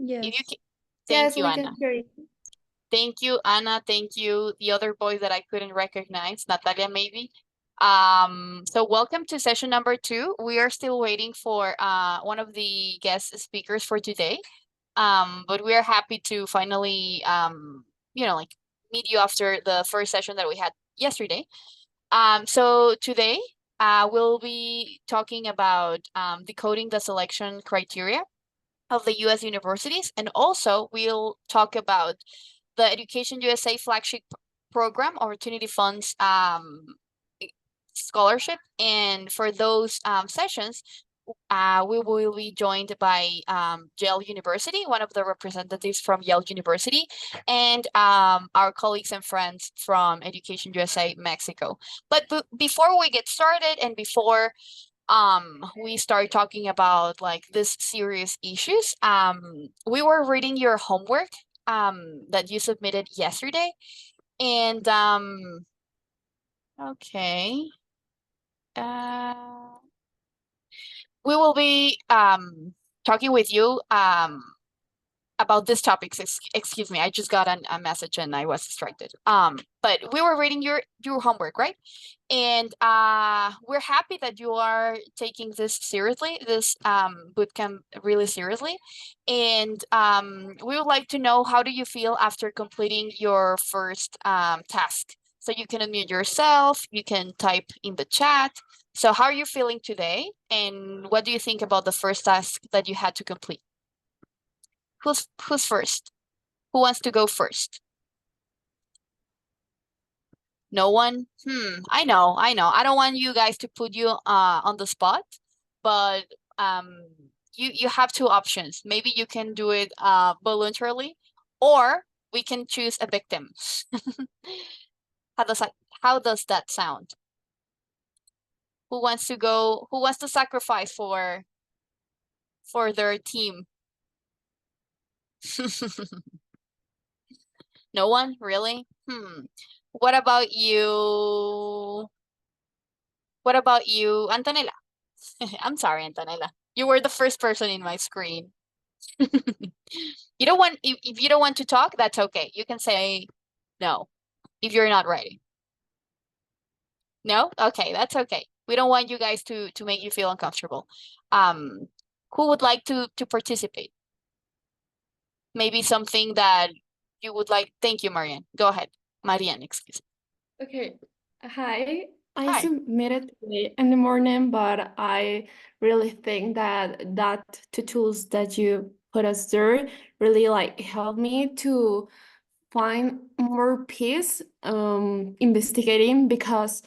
If you Yes. can, thank Yes, you, we Anna. can hear you. Thank you, Anna. Thank you, the other boys that I couldn't recognize, Natalia, maybe. So welcome to session number 2. We are still waiting for one of the guest speakers for today. But we are happy to finally like meet you after the first session that we had yesterday. So today we'll be talking about decoding the selection criteria of the US universities, and also we'll talk about the Education USA flagship program, Opportunity Funds scholarship. And for those sessions, we will be joined by Yale University, one of the representatives from Yale University, and our colleagues and friends from Education USA Mexico. But before we get started and before we start talking about like this serious issues, we were reading your homework that you submitted yesterday, and okay, uh we will be talking with you about this topic. Excuse me, I just got a message and I was distracted. But we were reading your homework, right? And we're happy that you are taking this seriously, this bootcamp really seriously. And we would like to know, how do you feel after completing your first task? So you can unmute yourself, you can type in the chat. So how are you feeling today? And what do you think about the first task that you had to complete? Who's first? Who wants to go first? No one? I know. I don't want you guys to put you on the spot, but you have two options. Maybe you can do it voluntarily, or we can choose a victim. How does that sound? Who wants to go? Who wants to sacrifice for their team? No one, really? What about you? What about you, Antonella? I'm sorry, Antonella. You were the first person in my screen. You don't want if you don't want to talk, that's okay. You can say no if you're not ready. No? Okay, that's okay. We don't want you guys to make you feel uncomfortable. Um, who would like to participate? Maybe something that you would like. Thank you, Marianne. Go ahead. Marianne, excuse me. Okay. Hi. I Hi. submitted today in the morning, but I really think that two tools that you put us there really like helped me to find more peace investigating, because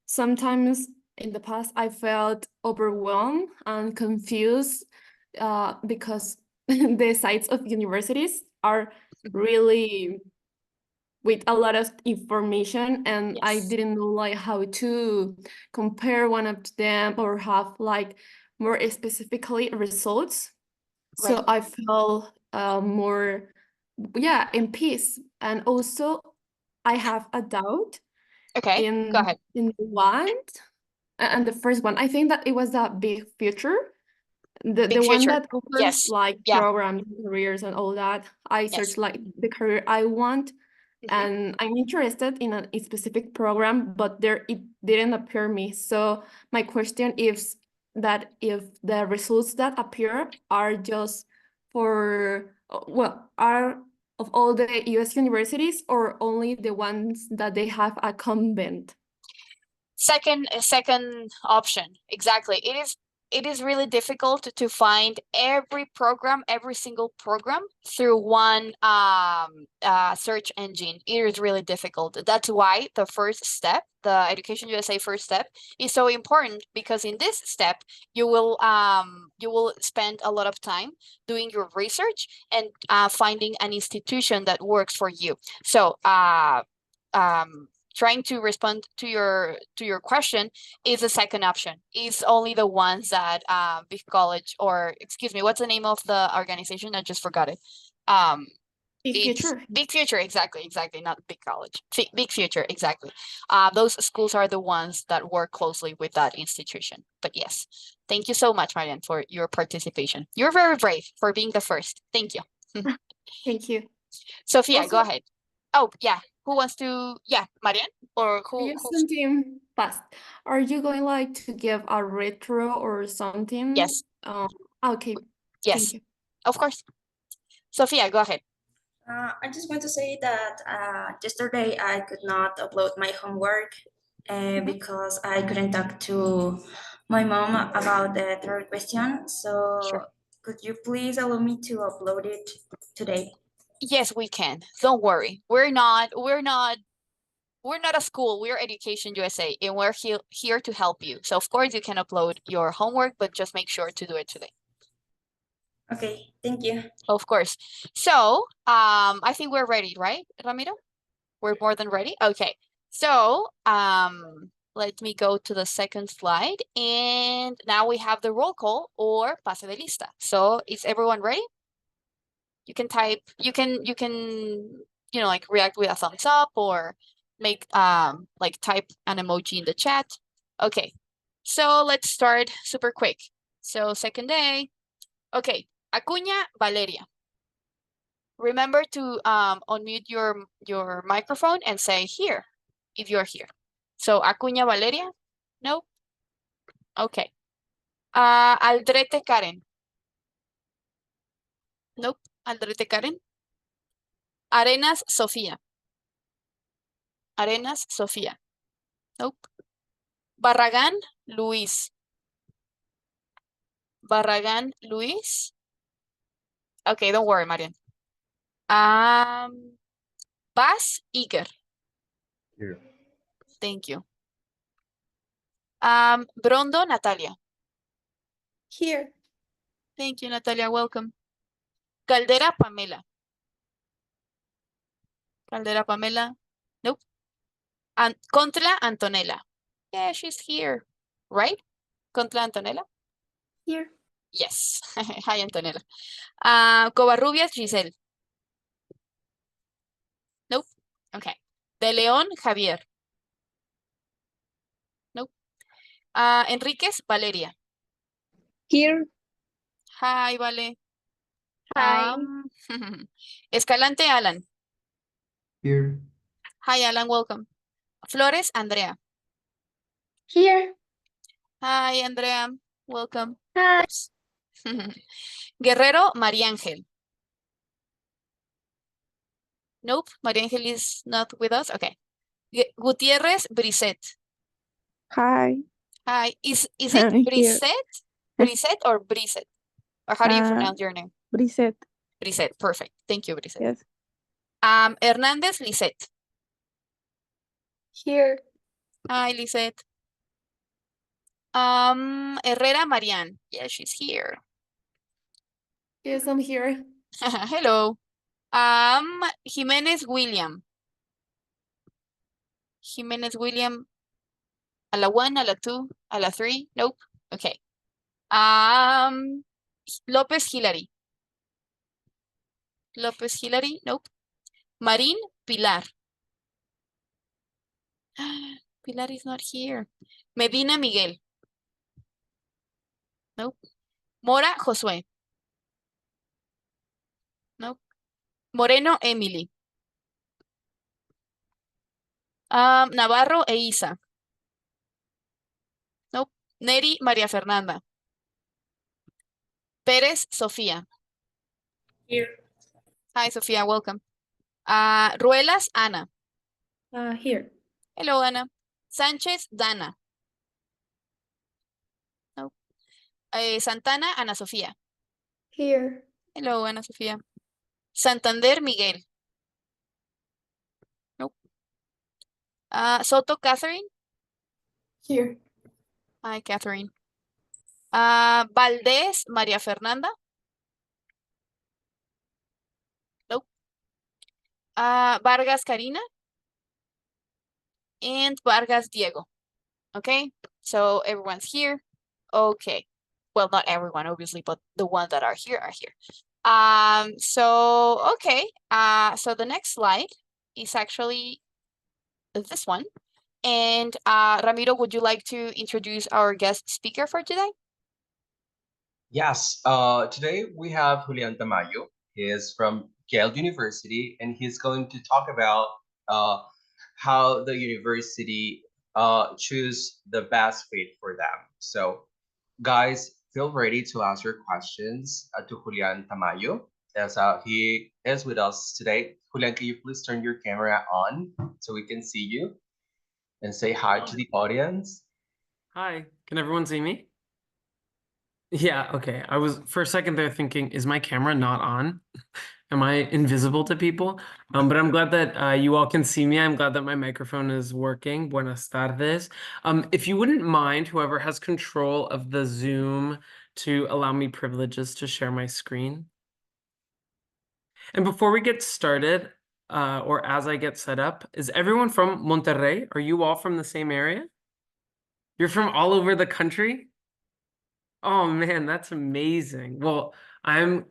sometimes in the past I felt overwhelmed and confused because the sites of universities are really with a lot of information, and I Yes. didn't know like how to compare one of them or have like more specifically results. Right. So I felt more, yeah, in peace. And also I have a doubt Okay. Go ahead. in the one and the first one. I think that it was a big future. The Big one future. that offers Yes. like Yeah. programs, careers and all that. I Yes. searched like the career I want, Hmm. and I'm interested in a specific program, but there it didn't appear me. So my question is that if the results that appear are just for, well, are of all the US universities or only the ones that they have a convent? Second option, exactly. It is really difficult to find every single program through one search engine. It is really difficult. That's why the first step, the Education USA first step, is so important, because in this step you will spend a lot of time doing your research and finding an institution that works for you. So um trying to respond to your question, is the second option. Is only the ones that big college, or excuse me, what's the name of the organization? I just forgot it. um The it's future. Big Future, exactly, not big college. Big Future, exactly. Those schools are the ones that work closely with that institution. But yes, thank you so much, Marian, for your participation. You're very brave for being the first. Thank you. Thank you. Sophia, Also, go ahead. Oh, yeah. Who wants to? Yeah, Marian? Or who? just Who's? something fast. Are you going like to give a retro or something? Yes, Okay, thank yes, you. of course. Sophia, go ahead. I just want to say that yesterday I could not upload my homework because I couldn't talk to my mom about the third question. So Sure. could you please allow me to upload it today? Yes, we can. Don't worry. We're not a school. We're Education USA, and we're here to help you. So of course you can upload your homework, but just make sure to do it today. Okay, thank you. Of course. So, I think we're ready, right, Ramiro? We're more than ready. Okay. So, let me go to the second slide, and now we have the roll call or pase de lista. So, is everyone ready? You can type. You know, like react with a thumbs up or make like type an emoji in the chat. Okay. So let's start super quick. So second day. Okay. Acuña Valeria. Remember to unmute your microphone and say here if you're here. So Acuña Valeria? No? Okay. Aldrete Karen. Nope. Aldrete Karen. Arenas Sofía. Arenas Sofía. Nope. Barragán Luis. Barragán Luis. Okay, don't worry, Marian. Paz Iker. Here. Thank you. Brondo Natalia. Here. Thank you, Natalia. Welcome. Caldera Pamela. Caldera Pamela. Nope. Contla Antonella. Yeah, she's here. Right? Contla Antonella? Here. Yes. Hi, Antonella. Covarrubias Giselle. Nope. Okay. De León Javier. Nope. Enríquez Valeria. Here. Hi, Vale. Hi. Escalante Alan. Here. Hi, Alan. Welcome. Flores Andrea. Here. Hi, Andrea. Welcome. Hi. Oops. Guerrero María Ángel. Nope, María Ángel is not with us. Okay. Gutierrez Brisset. Hi. Hi. Is it I'm here. Brisset? Brisset or Brisset? Or how do you pronounce your name? Brisset. Brisset. Perfect. Thank you, Brisset. Yes. Hernández Lisette. Here. Hi, Lisette. Herrera Marianne. Yeah, she's here. Yes, I'm here. Hello. Jimenez William. Jimenez William. A la 1, a la 2, a la 3. Nope. Okay. López Hilary. López Hilary. Nope. Marín Pilar. Pilar is not here. Medina Miguel. Nope. Mora Josué. Nope. Moreno Emily. Navarro e Isa. Nope. Neri María Fernanda. Pérez Sofía. Here. Hi, Sofía. Welcome. Ruelas Ana. Here. Hello, Ana. Sánchez Dana. Nope. Santana Ana Sofía. Here. Hello, Ana Sofía. Santander Miguel. Nope. Soto Catherine. Here. Hi, Catherine. Valdés María Fernanda. Nope. Vargas Karina. And Vargas Diego. Okay, so everyone's here. Okay. Well, not everyone, obviously, but the ones that are here are here. So okay. So the next slide is actually this one. And Ramiro, would you like to introduce our guest speaker for today? Yes. Today we have Julian Tamayo. He is from Yale University, and he's going to talk about how the university choose the best fit for them. So, guys, feel ready to ask your questions to Julian Tamayo, as he is with us today. Julian, can you please turn your camera on so we can see you and say hi to the audience? Hi, can everyone see me? Yeah, okay. I was for a second there thinking, is my camera not on? Am I invisible to people? But I'm glad that you all can see me. I'm glad that my microphone is working. Buenas tardes. If you wouldn't mind, whoever has control of the Zoom to allow me privileges to share my screen. And before we get started, or as I get set up, is everyone from Monterrey? Are you all from the same area? You're from all over the country? Oh man, that's amazing. Well, I'm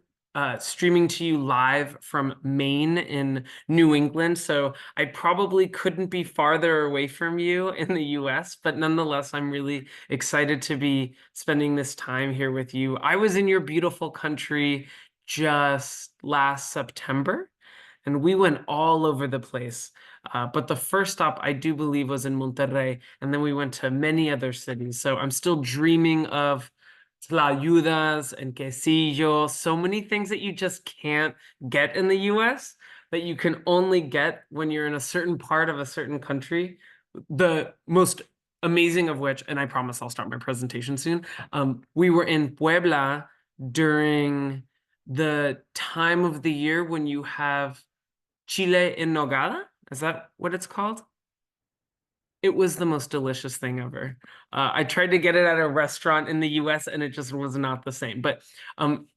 streaming to you live from Maine in New England, so I probably couldn't be farther away from you in the US, but nonetheless, I'm really excited to be spending this time here with you. I was in your beautiful country just last September, and we went all over the place. But the first stop, I do believe, was in Monterrey, and then we went to many other cities. So I'm still dreaming of tlayudas and quesillo, so many things that you just can't get in the US that you can only get when you're in a certain part of a certain country. The most amazing of which, and I promise I'll start my presentation soon, we were in Puebla during the time of the year when you have chile en nogada. Is that what it's called? It was the most delicious thing ever. I tried to get it at a restaurant in the US and it just was not the same. But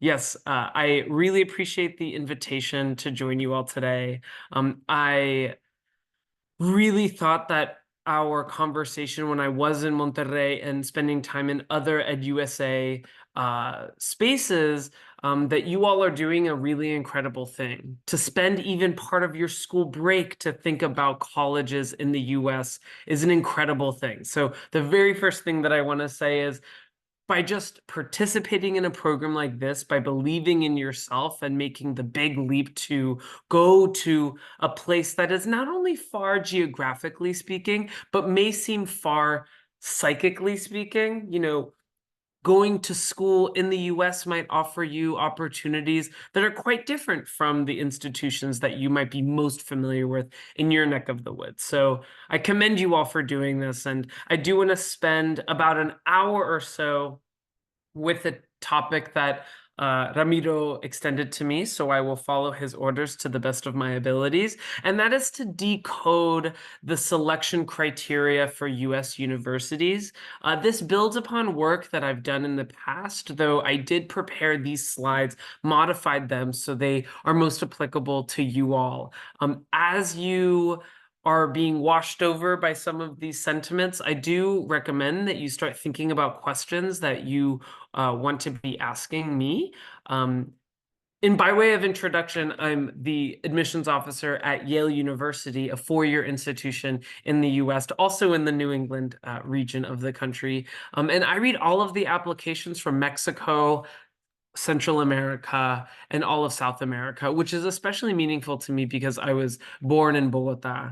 yes, I really appreciate the invitation to join you all today. I really thought that our conversation when I was in Monterrey and spending time in other EducationUSA spaces, that you all are doing a really incredible thing. To spend even part of your school break to think about colleges in the US is an incredible thing. So the very first thing that I want to say is, by just participating in a program like this, by believing in yourself and making the big leap to go to a place that is not only far geographically speaking, but may seem far psychically speaking, you know, going to school in the US might offer you opportunities that are quite different from the institutions that you might be most familiar with in your neck of the woods. So I commend you all for doing this. And I do want to spend about an hour or so with a topic that Ramiro extended to me, so I will follow his orders to the best of my abilities, and that is to decode the selection criteria for US universities. This builds upon work that I've done in the past, though I did prepare these slides, modified them so they are most applicable to you all. As you are being washed over by some of these sentiments, I do recommend that you start thinking about questions that you want to be asking me. And by way of introduction, I'm the admissions officer at Yale University, a four-year institution in the US, also in the New England region of the country. And I read all of the applications from Mexico, Central America, and all of South America, which is especially meaningful to me because I was born in Bogota.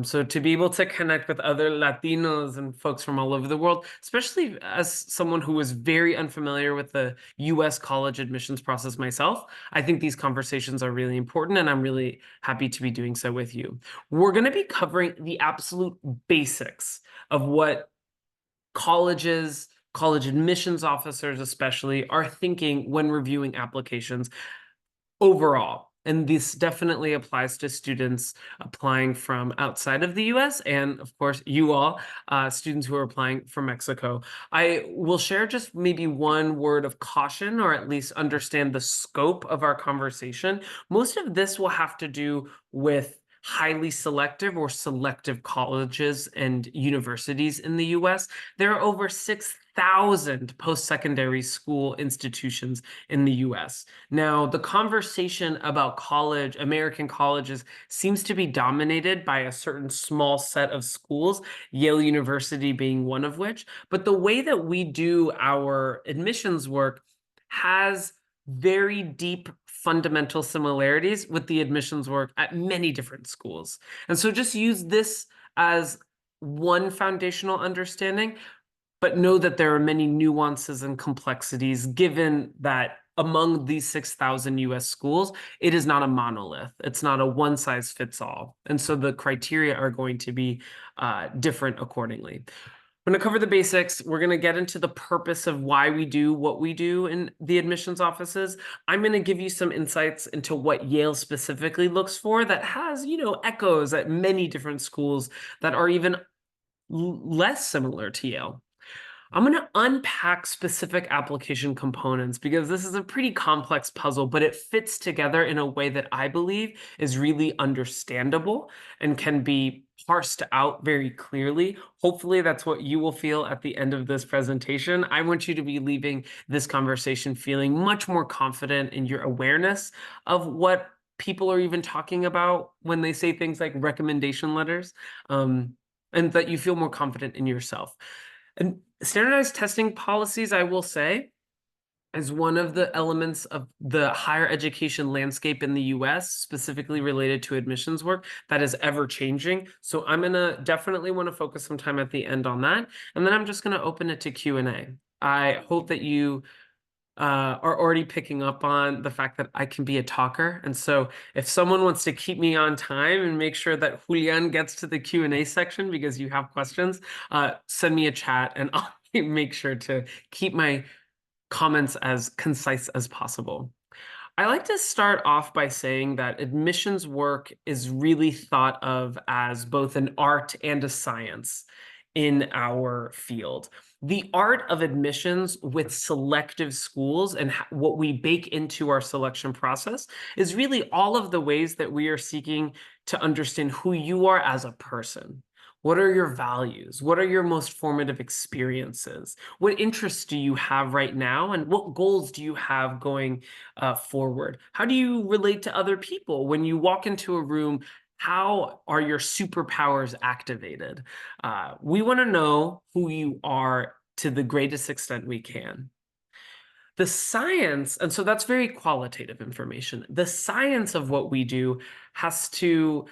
So to be able to connect with other Latinos and folks from all over the world, especially as someone who was very unfamiliar with the US college admissions process myself, I think these conversations are really important, and I'm really happy to be doing so with you. We're going to be covering the absolute basics of what colleges, college admissions officers especially, are thinking when reviewing applications overall. And this definitely applies to students applying from outside of the US, and of course, you all, students who are applying from Mexico. I will share just maybe one word of caution, or at least understand the scope of our conversation. Most of this will have to do with highly selective or selective colleges and universities in the US. There are over 6,000 post-secondary school institutions in the US. Now, the conversation about college, American colleges, seems to be dominated by a certain small set of schools, Yale University being one of which. But the way that we do our admissions work has very deep fundamental similarities with the admissions work at many different schools. And so just use this as one foundational understanding, but know that there are many nuances and complexities given that among these 6,000 US schools, it is not a monolith. It's not a one size fits all. And so the criteria are going to be different accordingly. I'm going to cover the basics. We're going to get into the purpose of why we do what we do in the admissions offices. I'm going to give you some insights into what Yale specifically looks for that has, echoes at many different schools that are even less similar to Yale. I'm going to unpack specific application components because this is a pretty complex puzzle, but it fits together in a way that I believe is really understandable and can be parsed out very clearly. Hopefully that's what you will feel at the end of this presentation. I want you to be leaving this conversation feeling much more confident in your awareness of what people are even talking about when they say things like recommendation letters, and that you feel more confident in yourself. And standardized testing policies, I will say, is one of the elements of the higher education landscape in the US, specifically related to admissions work, that is ever changing. So I'm gonna definitely want to focus some time at the end on that. And then I'm just gonna open it to Q&A. I hope that you are already picking up on the fact that I can be a talker. And so if someone wants to keep me on time and make sure that Julian gets to the Q&A section because you have questions, send me a chat and I'll make sure to keep my comments as concise as possible. I like to start off by saying that admissions work is really thought of as both an art and a science in our field. The art of admissions with selective schools and what we bake into our selection process is really all of the ways that we are seeking to understand who you are as a person. What are your values? What are your most formative experiences? What interests do you have right now? And what goals do you have going forward? How do you relate to other people? When you walk into a room, how are your superpowers activated? We want to know who you are to the greatest extent we can. The science, and so that's very qualitative information. The science of what we do has to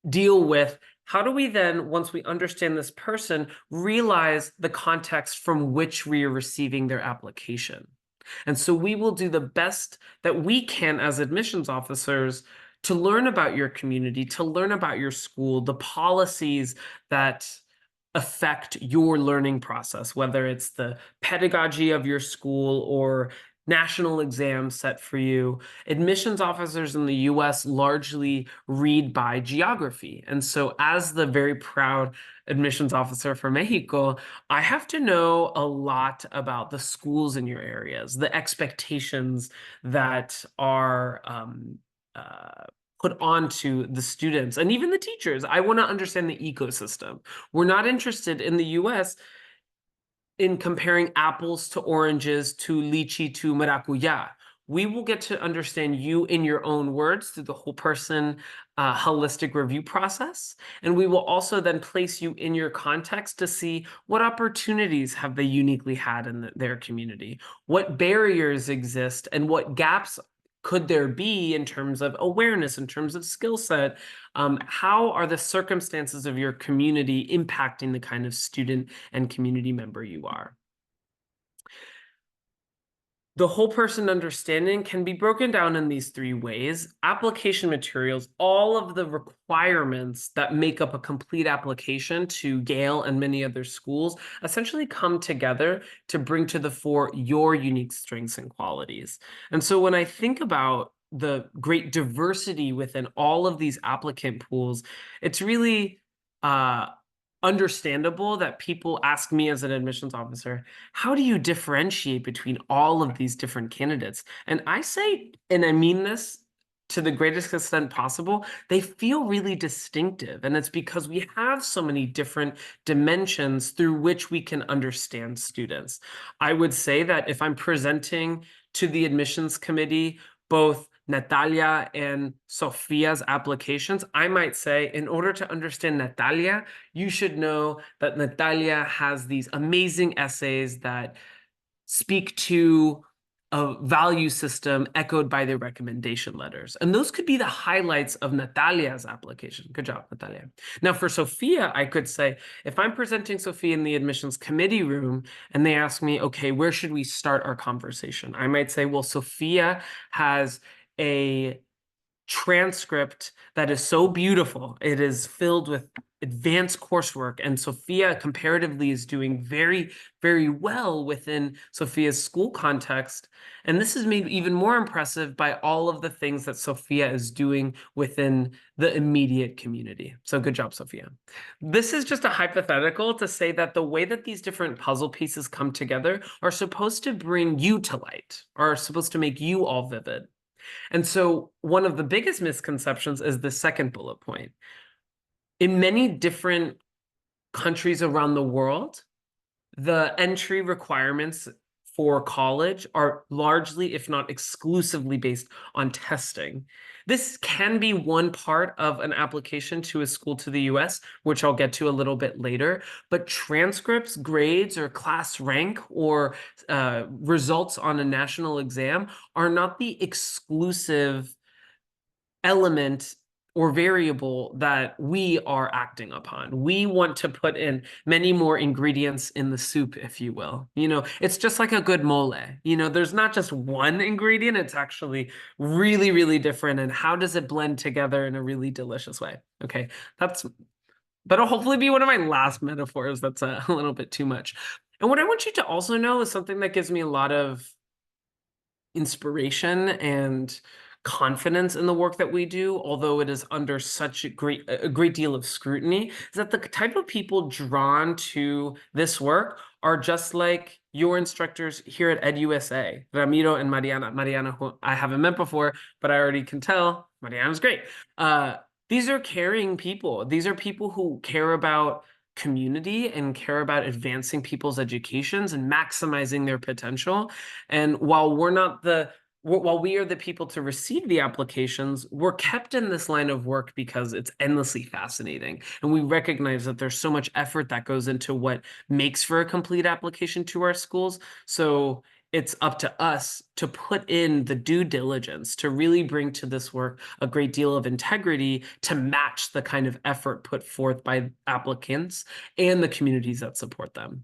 deal with how do we then, once we understand this person, realize the context from which we are receiving their application. And so we will do the best that we can as admissions officers to learn about your community, to learn about your school, the policies that affect your learning process, whether it's the pedagogy of your school or national exams set for you. Admissions officers in the US largely read by geography. And so as the very proud admissions officer for Mexico, I have to know a lot about the schools in your areas, the expectations that are put onto the students and even the teachers. I want to understand the ecosystem. We're not interested in the US in comparing apples to oranges to lychee to maracuya. We will get to understand you in your own words through the whole person holistic review process. And we will also then place you in your context to see what opportunities have they uniquely had in their community, what barriers exist, and what gaps could there be in terms of awareness, in terms of skill set? How are the circumstances of your community impacting the kind of student and community member you are? The whole person understanding can be broken down in these three ways. Application materials, all of the requirements that make up a complete application to Yale and many other schools essentially come together to bring to the fore your unique strengths and qualities. And so when I think about the great diversity within all of these applicant pools, it's really understandable that people ask me as an admissions officer, how do you differentiate between all of these different candidates? And I say, and I mean this to the greatest extent possible, they feel really distinctive. And it's because we have so many different dimensions through which we can understand students. I would say that if I'm presenting to the admissions committee both Natalia and Sophia's applications, I might say, in order to understand Natalia, you should know that Natalia has these amazing essays that speak to a value system echoed by their recommendation letters. And those could be the highlights of Natalia's application. Good job, Natalia. Now for Sophia, I could say, if I'm presenting Sophia in the admissions committee room and they ask me, okay, where should we start our conversation? I might say, well, Sophia has a transcript that is so beautiful. It is filled with advanced coursework, and Sophia comparatively is doing very, very well within Sophia's school context. And this is made even more impressive by all of the things that Sophia is doing within the immediate community. So good job, Sophia. This is just a hypothetical to say that the way that these different puzzle pieces come together are supposed to bring you to light, are supposed to make you all vivid. And so one of the biggest misconceptions is the second bullet point. In many different countries around the world, the entry requirements for college are largely, if not exclusively, based on testing. This can be one part of an application to a school to the US, which I'll get to a little bit later, but transcripts, grades, or class rank, or results on a national exam are not the exclusive element or variable that we are acting upon. We want to put in many more ingredients in the soup, if you will. You know, it's just like a good mole. You know, there's not just one ingredient, it's actually really, really different. And how does it blend together in a really delicious way? Okay, that'll hopefully be one of my last metaphors. That's a little bit too much. And what I want you to also know is something that gives me a lot of inspiration and confidence in the work that we do, although it is under such a great deal of scrutiny, is that the type of people drawn to this work are just like your instructors here at EducationUSA, Ramiro and Mariana. Mariana, who I haven't met before, but I already can tell Mariana's great. These are caring people. These are people who care about community and care about advancing people's educations and maximizing their potential. And while we are the people to receive the applications, we're kept in this line of work because it's endlessly fascinating. And we recognize that there's so much effort that goes into what makes for a complete application to our schools. So it's up to us to put in the due diligence to really bring to this work a great deal of integrity to match the kind of effort put forth by applicants and the communities that support them.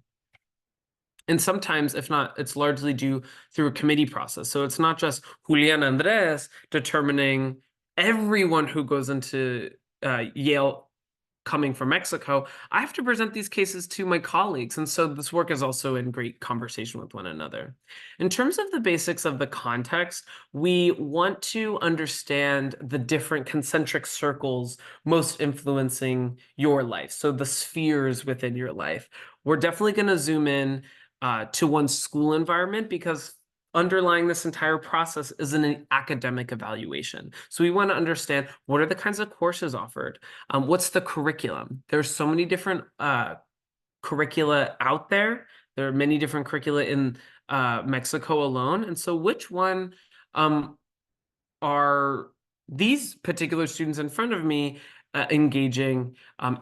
And sometimes, if not, it's largely due through a committee process. So it's not just Julian Andres determining everyone who goes into Yale coming from Mexico. I have to present these cases to my colleagues. And so this work is also in great conversation with one another. In terms of the basics of the context, we want to understand the different concentric circles most influencing your life. So the spheres within your life. We're definitely going to zoom in to one's school environment because underlying this entire process is an academic evaluation. So we want to understand what are the kinds of courses offered? What's the curriculum? There's so many different curricula out there. There are many different curricula in Mexico alone. And so which one are these particular students in front of me engaging?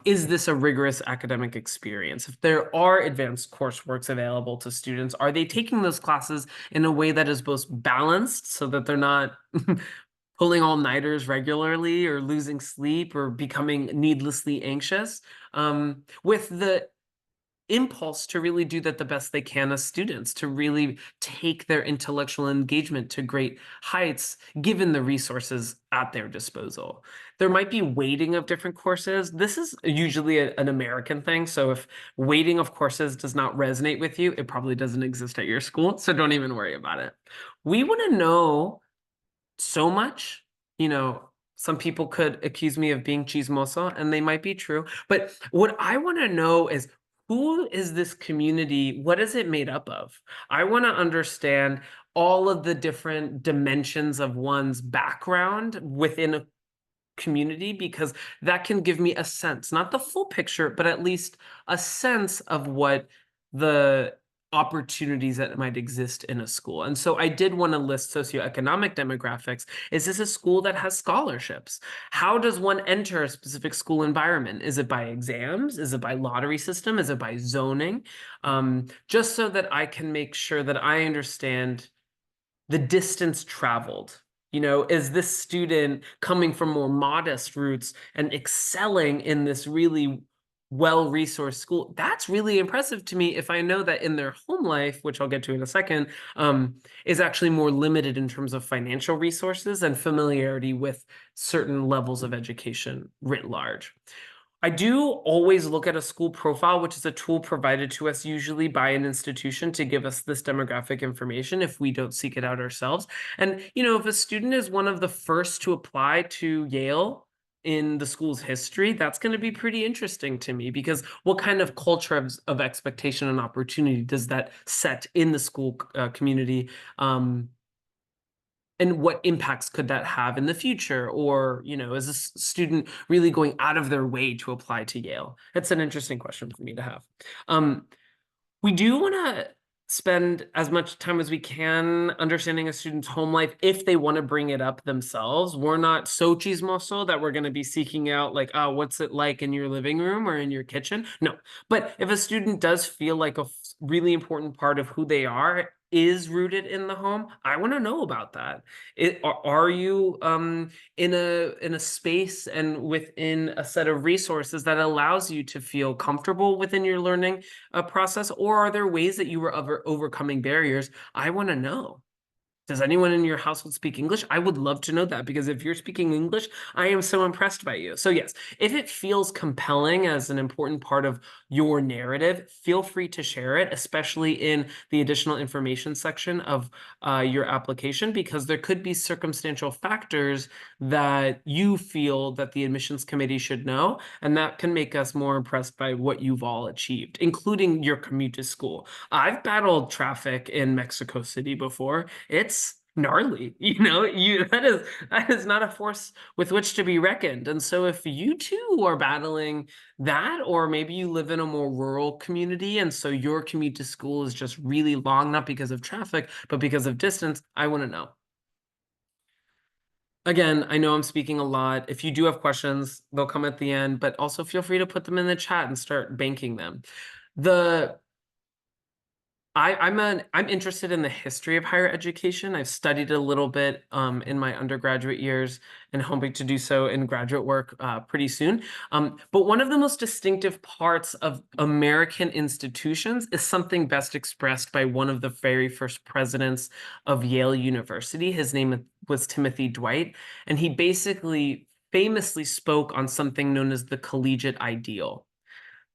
Is this a rigorous academic experience? If there are advanced courseworks available to students, are they taking those classes in a way that is both balanced so that they're not pulling all-nighters regularly or losing sleep or becoming needlessly anxious, with the impulse to really do that the best they can as students, to really take their intellectual engagement to great heights, given the resources at their disposal. There might be weighting of different courses. This is usually an American thing. So if weighting of courses does not resonate with you, it probably doesn't exist at your school. So don't even worry about it. We want to know so much, you know. Some people could accuse me of being chismoso, and they might be true. But what I want to know is, who is this community? What is it made up of? I want to understand all of the different dimensions of one's background within a community, because that can give me a sense, not the full picture, but at least a sense of what the opportunities that might exist in a school. And so I did want to list socioeconomic demographics. Is this a school that has scholarships? How does one enter a specific school environment? Is it by exams? Is it by lottery system? Is it by zoning? Just so that I can make sure that I understand the distance traveled. You know, is this student coming from more modest roots and excelling in this really well-resourced school? That's really impressive to me if I know that in their home life, which I'll get to in a second, is actually more limited in terms of financial resources and familiarity with certain levels of education writ large. I do always look at a school profile, which is a tool provided to us usually by an institution to give us this demographic information if we don't seek it out ourselves. And, you know, if a student is one of the first to apply to Yale in the school's history, that's going to be pretty interesting to me, because what kind of culture of expectation and opportunity does that set in the school community? And what impacts could that have in the future? Or, you know, is this student really going out of their way to apply to Yale? It's an interesting question for me to have. We do want to spend as much time as we can understanding a student's home life if they want to bring it up themselves. We're not so chismoso that we're going to be seeking out like, oh, what's it like in your living room or in your kitchen? No, but if a student does feel like a really important part of who they are is rooted in the home, I want to know about that. Are you in a space and within a set of resources that allows you to feel comfortable within your learning process, or are there ways that you were overcoming barriers? I want to know. Does anyone in your household speak English? I would love to know that, because if you're speaking English, I am so impressed by you. So yes, if it feels compelling as an important part of your narrative, feel free to share it, especially in the additional information section of your application, because there could be circumstantial factors that you feel that the admissions committee should know, and that can make us more impressed by what you've all achieved, including your commute to school. I've battled traffic in Mexico City before. It's gnarly, you know, that is not a force with which to be reckoned. And so if you too are battling that, or maybe you live in a more rural community and so your commute to school is just really long, not because of traffic, but because of distance, I want to know. Again, I know I'm speaking a lot. If you do have questions, they'll come at the end, but also feel free to put them in the chat and start banking them. I'm interested in the history of higher education. I've studied a little bit in my undergraduate years and hoping to do so in graduate work pretty soon. But one of the most distinctive parts of American institutions is something best expressed by one of the very first presidents of Yale University. His name was Timothy Dwight, and he basically famously spoke on something known as the collegiate ideal.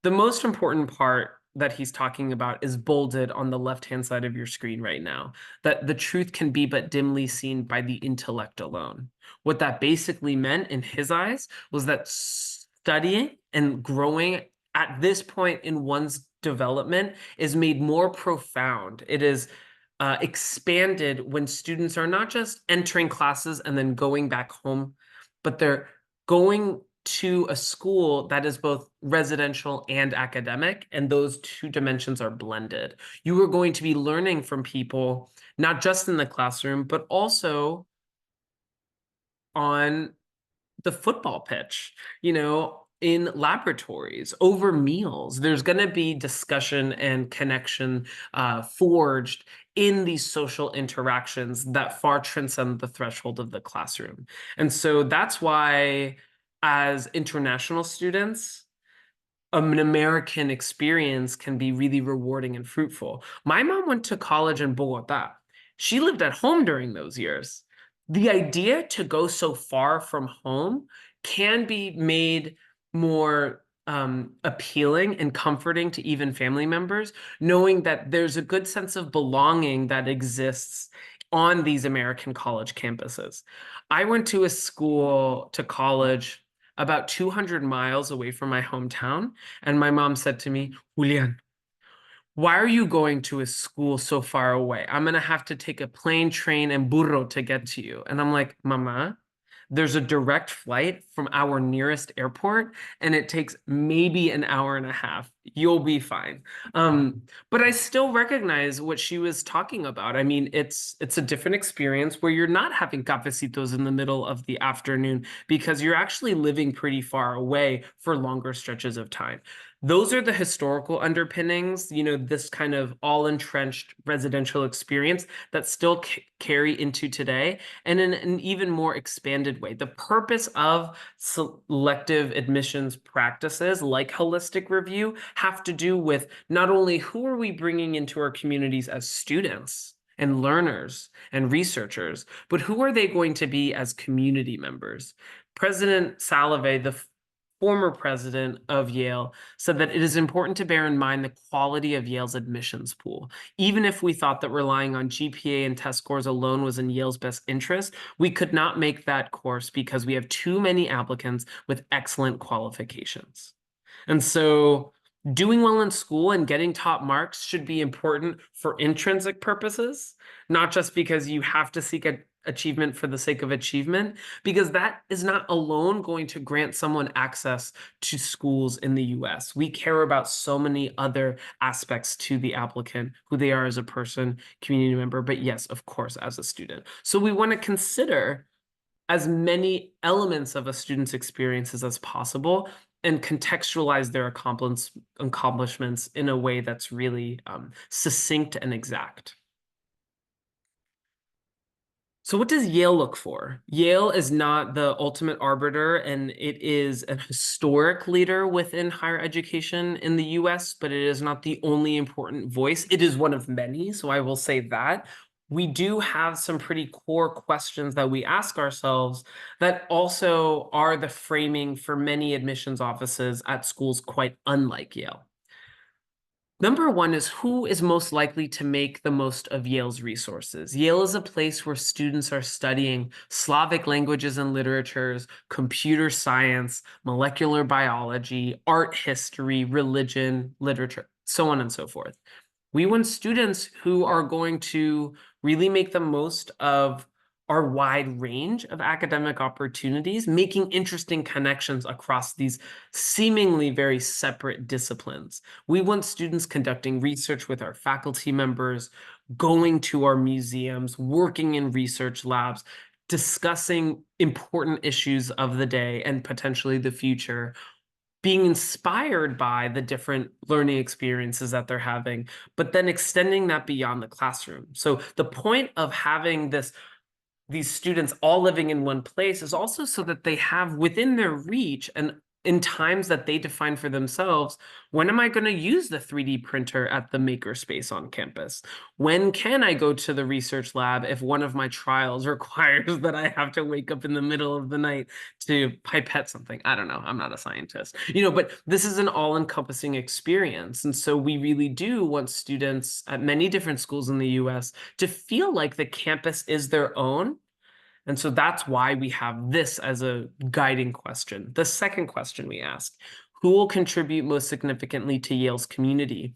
The most important part that he's talking about is bolded on the left-hand side of your screen right now, that the truth can be but dimly seen by the intellect alone. What that basically meant in his eyes was that studying and growing at this point in one's development is made more profound. It is expanded when students are not just entering classes and then going back home, but they're going to a school that is both residential and academic, and those two dimensions are blended. You are going to be learning from people, not just in the classroom, but also on the football pitch, you know, in laboratories, over meals. There's going to be discussion and connection forged in these social interactions that far transcend the threshold of the classroom. And so that's why, as international students, an American experience can be really rewarding and fruitful. My mom went to college in Bogota. She lived at home during those years. The idea to go so far from home can be made more appealing and comforting to even family members, knowing that there's a good sense of belonging that exists on these American college campuses. I went to a school, to college, about 200 miles away from my hometown. And my mom said to me, Julian, why are you going to a school so far away? I'm going to have to take a plane, train, and burro to get to you. And I'm like, Mama, there's a direct flight from our nearest airport, and it takes maybe an hour and a half. You'll be fine. But I still recognize what she was talking about. I mean, it's a different experience where you're not having cafecitos in the middle of the afternoon because you're actually living pretty far away for longer stretches of time. Those are the historical underpinnings, you know, this kind of all entrenched residential experience that still carry into today, and in an even more expanded way. The purpose of selective admissions practices like holistic review have to do with not only who are we bringing into our communities as students and learners and researchers, but who are they going to be as community members? President Salovey, the former president of Yale, said that it is important to bear in mind the quality of Yale's admissions pool. Even if we thought that relying on GPA and test scores alone was in Yale's best interest, we could not make that course because we have too many applicants with excellent qualifications. And so doing well in school and getting top marks should be important for intrinsic purposes, not just because you have to seek achievement for the sake of achievement, because that is not alone going to grant someone access to schools in the US. We care about so many other aspects to the applicant, who they are as a person, community member, but yes, of course, as a student. So we want to consider as many elements of a student's experiences as possible and contextualize their accomplishments in a way that's really succinct and exact. So what does Yale look for? Yale is not the ultimate arbiter, and it is an historic leader within higher education in the US, but it is not the only important voice. It is one of many, so I will say that. We do have some pretty core questions that we ask ourselves that also are the framing for many admissions offices at schools quite unlike Yale. Number one is who is most likely to make the most of Yale's resources. Yale is a place where students are studying Slavic languages and literatures, computer science, molecular biology, art history, religion, literature, so on and so forth. We want students who are going to really make the most of our wide range of academic opportunities, making interesting connections across these seemingly very separate disciplines. We want students conducting research with our faculty members, going to our museums, working in research labs, discussing important issues of the day and potentially the future, being inspired by the different learning experiences that they're having, but then extending that beyond the classroom. So the point of having these students all living in one place is also so that they have within their reach and in times that they define for themselves, when am I going to use the 3D printer at the makerspace on campus? When can I go to the research lab if one of my trials requires that I have to wake up in the middle of the night to pipette something? I don't know. I'm not a scientist, but this is an all-encompassing experience. And so we really do want students at many different schools in the US to feel like the campus is their own. And so that's why we have this as a guiding question. The second question we ask, who will contribute most significantly to Yale's community?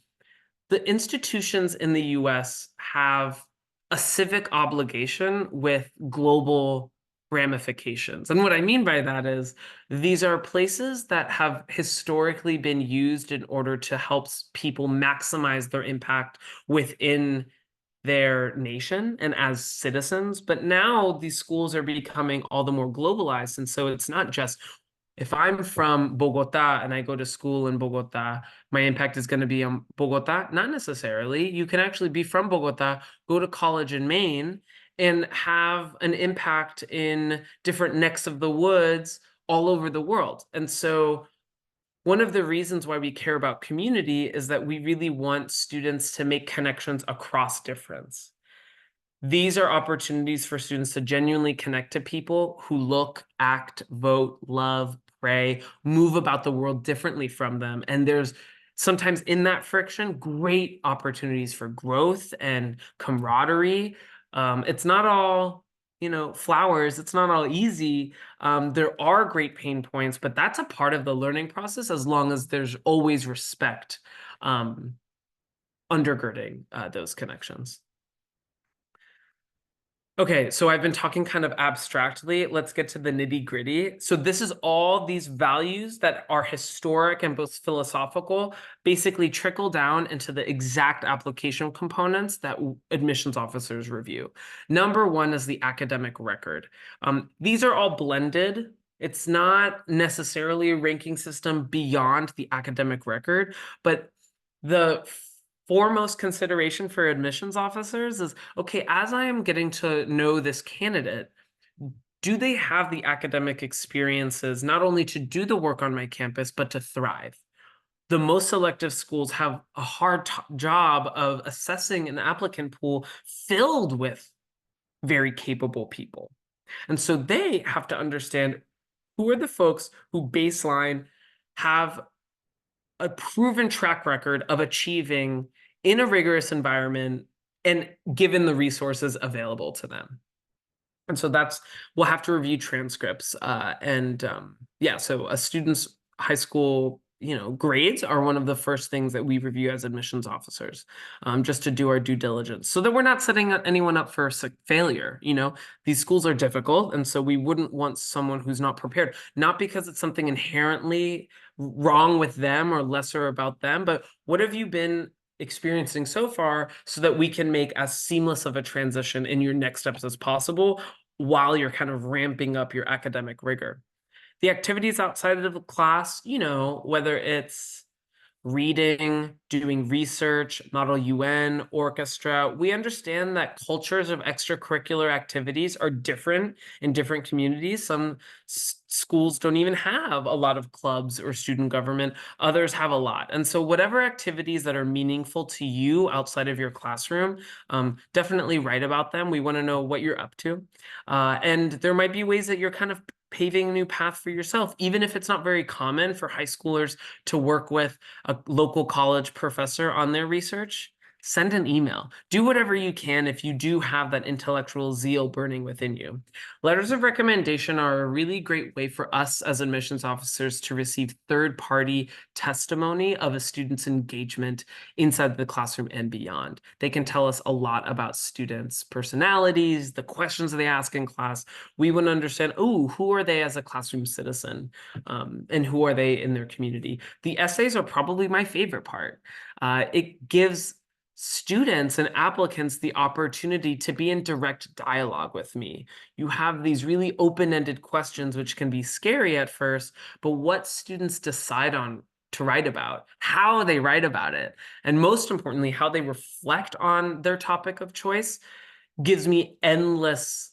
The institutions in the US have a civic obligation with global ramifications. And what I mean by that is these are places that have historically been used in order to help people maximize their impact within their nation and as citizens. But now these schools are becoming all the more globalized. And so it's not just if I'm from Bogota and I go to school in Bogota, my impact is going to be on Bogota. Not necessarily. You can actually be from Bogota, go to college in Maine, and have an impact in different necks of the woods all over the world. And so one of the reasons why we care about community is that we really want students to make connections across difference. These are opportunities for students to genuinely connect to people who look, act, vote, love, pray, move about the world differently from them. And there's sometimes in that friction, great opportunities for growth and camaraderie. It's not all flowers. It's not all easy. There are great pain points, but that's a part of the learning process as long as there's always respect undergirding those connections. Okay, so I've been talking kind of abstractly. Let's get to the nitty-gritty. So this is all these values that are historic and both philosophical, basically trickle down into the exact application components that admissions officers review. Number one is the academic record. These are all blended It's not necessarily a ranking system beyond the academic record, but the foremost consideration for admissions officers is, okay, as I am getting to know this candidate, do they have the academic experiences not only to do the work on my campus, but to thrive? The most selective schools have a hard job of assessing an applicant pool filled with very capable people. And so they have to understand who are the folks who baseline have a proven track record of achieving in a rigorous environment and given the resources available to them. And so we'll have to review transcripts. Yeah, so a student's high school, grades are one of the first things that we review as admissions officers, just to do our due diligence so that we're not setting anyone up for failure. These schools are difficult. And so we wouldn't want someone who's not prepared, not because it's something inherently wrong with them or lesser about them, but what have you been experiencing so far so that we can make as seamless of a transition in your next steps as possible while you're kind of ramping up your academic rigor. The activities outside of the class, whether it's reading, doing research, Model UN, orchestra, we understand that cultures of extracurricular activities are different in different communities. Some schools don't even have a lot of clubs or student government. Others have a lot. And so whatever activities that are meaningful to you outside of your classroom, definitely write about them. We want to know what you're up to. And there might be ways that you're kind of paving a new path for yourself, even if it's not very common for high schoolers to work with a local college professor on their research. Send an email. Do whatever you can if you do have that intellectual zeal burning within you. Letters of recommendation are a really great way for us as admissions officers to receive third-party testimony of a student's engagement inside the classroom and beyond. They can tell us a lot about students' personalities, the questions they ask in class. We want to understand, who are they as a classroom citizen, and who are they in their community? The essays are probably my favorite part. It gives students and applicants the opportunity to be in direct dialogue with me. You have these really open-ended questions, which can be scary at first, but what students decide on to write about, how they write about it, and most importantly, how they reflect on their topic of choice gives me endless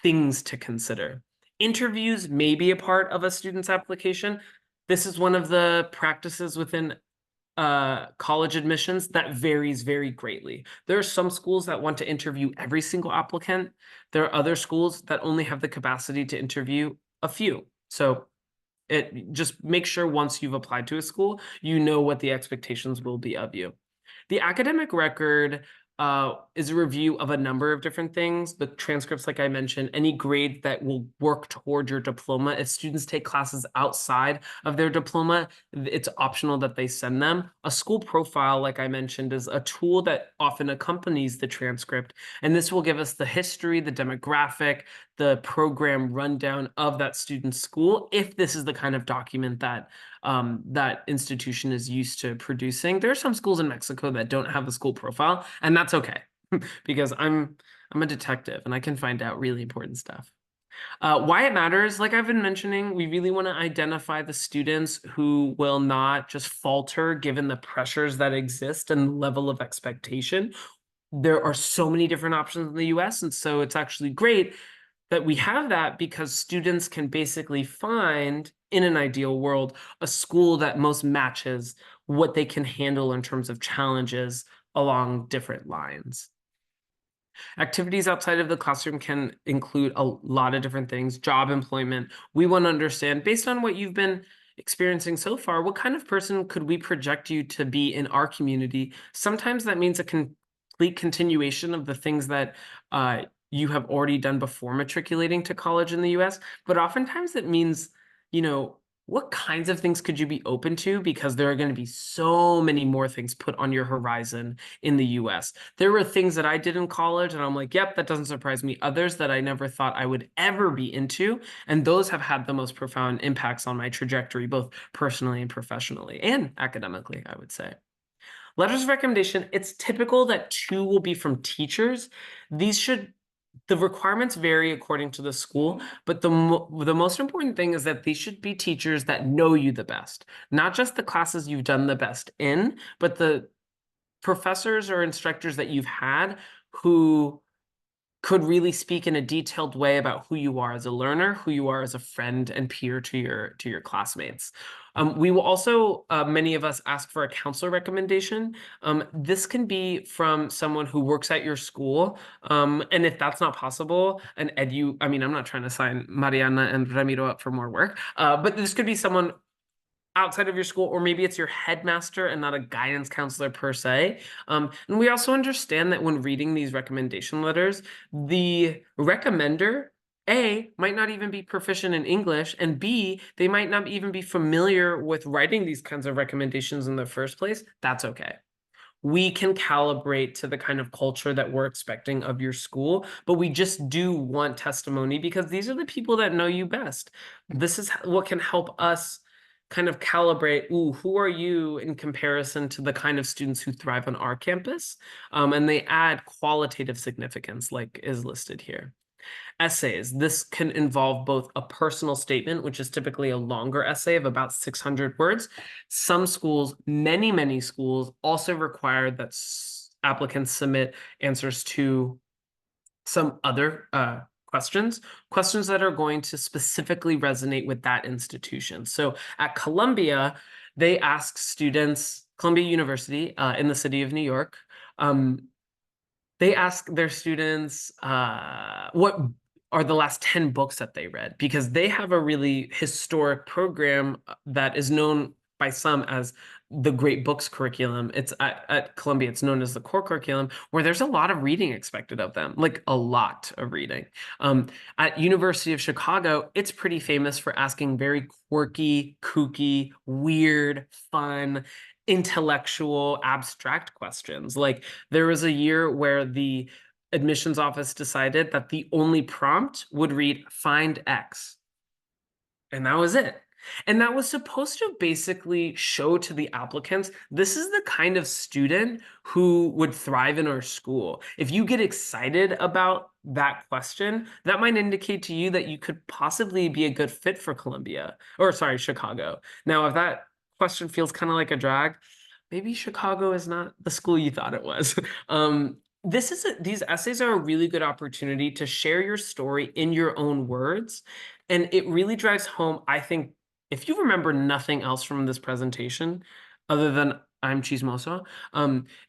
things to consider. Interviews may be a part of a student's application. This is one of the practices within college admissions that varies very greatly. There are some schools that want to interview every single applicant. There are other schools that only have the capacity to interview a few. So just make sure once you've applied to a school, you know what the expectations will be of you. The academic record is a review of a number of different things. The transcripts, like I mentioned, any grade that will work toward your diploma. If students take classes outside of their diploma, it's optional that they send them. A school profile, like I mentioned, is a tool that often accompanies the transcript. And this will give us the history, the demographic, the program rundown of that student's school, if this is the kind of document that that institution is used to producing. There are some schools in Mexico that don't have a school profile, and that's okay because I'm a detective and I can find out really important stuff. Why it matters, like I've been mentioning, we really want to identify the students who will not just falter given the pressures that exist and the level of expectation. There are so many different options in the US, and so it's actually great that we have that because students can basically find, in an ideal world, a school that most matches what they can handle in terms of challenges along different lines. Activities outside of the classroom can include a lot of different things. Job employment. We want to understand, based on what you've been experiencing so far, what kind of person could we project you to be in our community? Sometimes that means a complete continuation of the things that you have already done before matriculating to college in the US, but oftentimes it means, what kinds of things could you be open to? Because there are going to be so many more things put on your horizon in the US. There were things that I did in college and I'm like, yep, that doesn't surprise me. Others that I never thought I would ever be into. And those have had the most profound impacts on my trajectory, both personally and professionally and academically, I would say. Letters of recommendation, it's typical that 2 will be from teachers. These should the requirements vary according to the school, but the most important thing is that these should be teachers that know you the best, not just the classes you've done the best in, but the professors or instructors that you've had who could really speak in a detailed way about who you are as a learner, who you are as a friend and peer to your classmates. We will also, many of us ask for a counselor recommendation. This can be from someone who works at your school. And if that's not possible, I'm not trying to sign Mariana and Ramiro up for more work, but this could be someone outside of your school, or maybe it's your headmaster and not a guidance counselor per se. And we also understand that when reading these recommendation letters, the recommender, A, might not even be proficient in English, and B, they might not even be familiar with writing these kinds of recommendations in the first place. That's okay. We can calibrate to the kind of culture that we're expecting of your school, but we just do want testimony because these are the people that know you best. This is what can help us kind of calibrate, who are you in comparison to the kind of students who thrive on our campus? And they add qualitative significance like is listed here. Essays. This can involve both a personal statement, which is typically a longer essay of about 600 words. Some schools, many schools, also require that applicants submit answers to some other questions that are going to specifically resonate with that institution. So at Columbia, they ask students, Columbia University in the city of New York, they ask their students what are the last 10 books that they read, because they have a really historic program that is known by some as the Great Books curriculum. It's at Columbia, it's known as the core curriculum, where there's a lot of reading expected of them, like a lot of reading. At University of Chicago, it's pretty famous for asking very quirky, kooky, weird, fun, intellectual, abstract questions. Like there was a year where the admissions office decided that the only prompt would read find X. And that was it. And that was supposed to basically show to the applicants, this is the kind of student who would thrive in our school. If you get excited about that question, that might indicate to you that you could possibly be a good fit for Chicago. Now, if that question feels kind of like a drag, maybe Chicago is not the school you thought it was. These essays are a really good opportunity to share your story in your own words. And it really drives home, I think, if you remember nothing else from this presentation, other than I'm chismoso,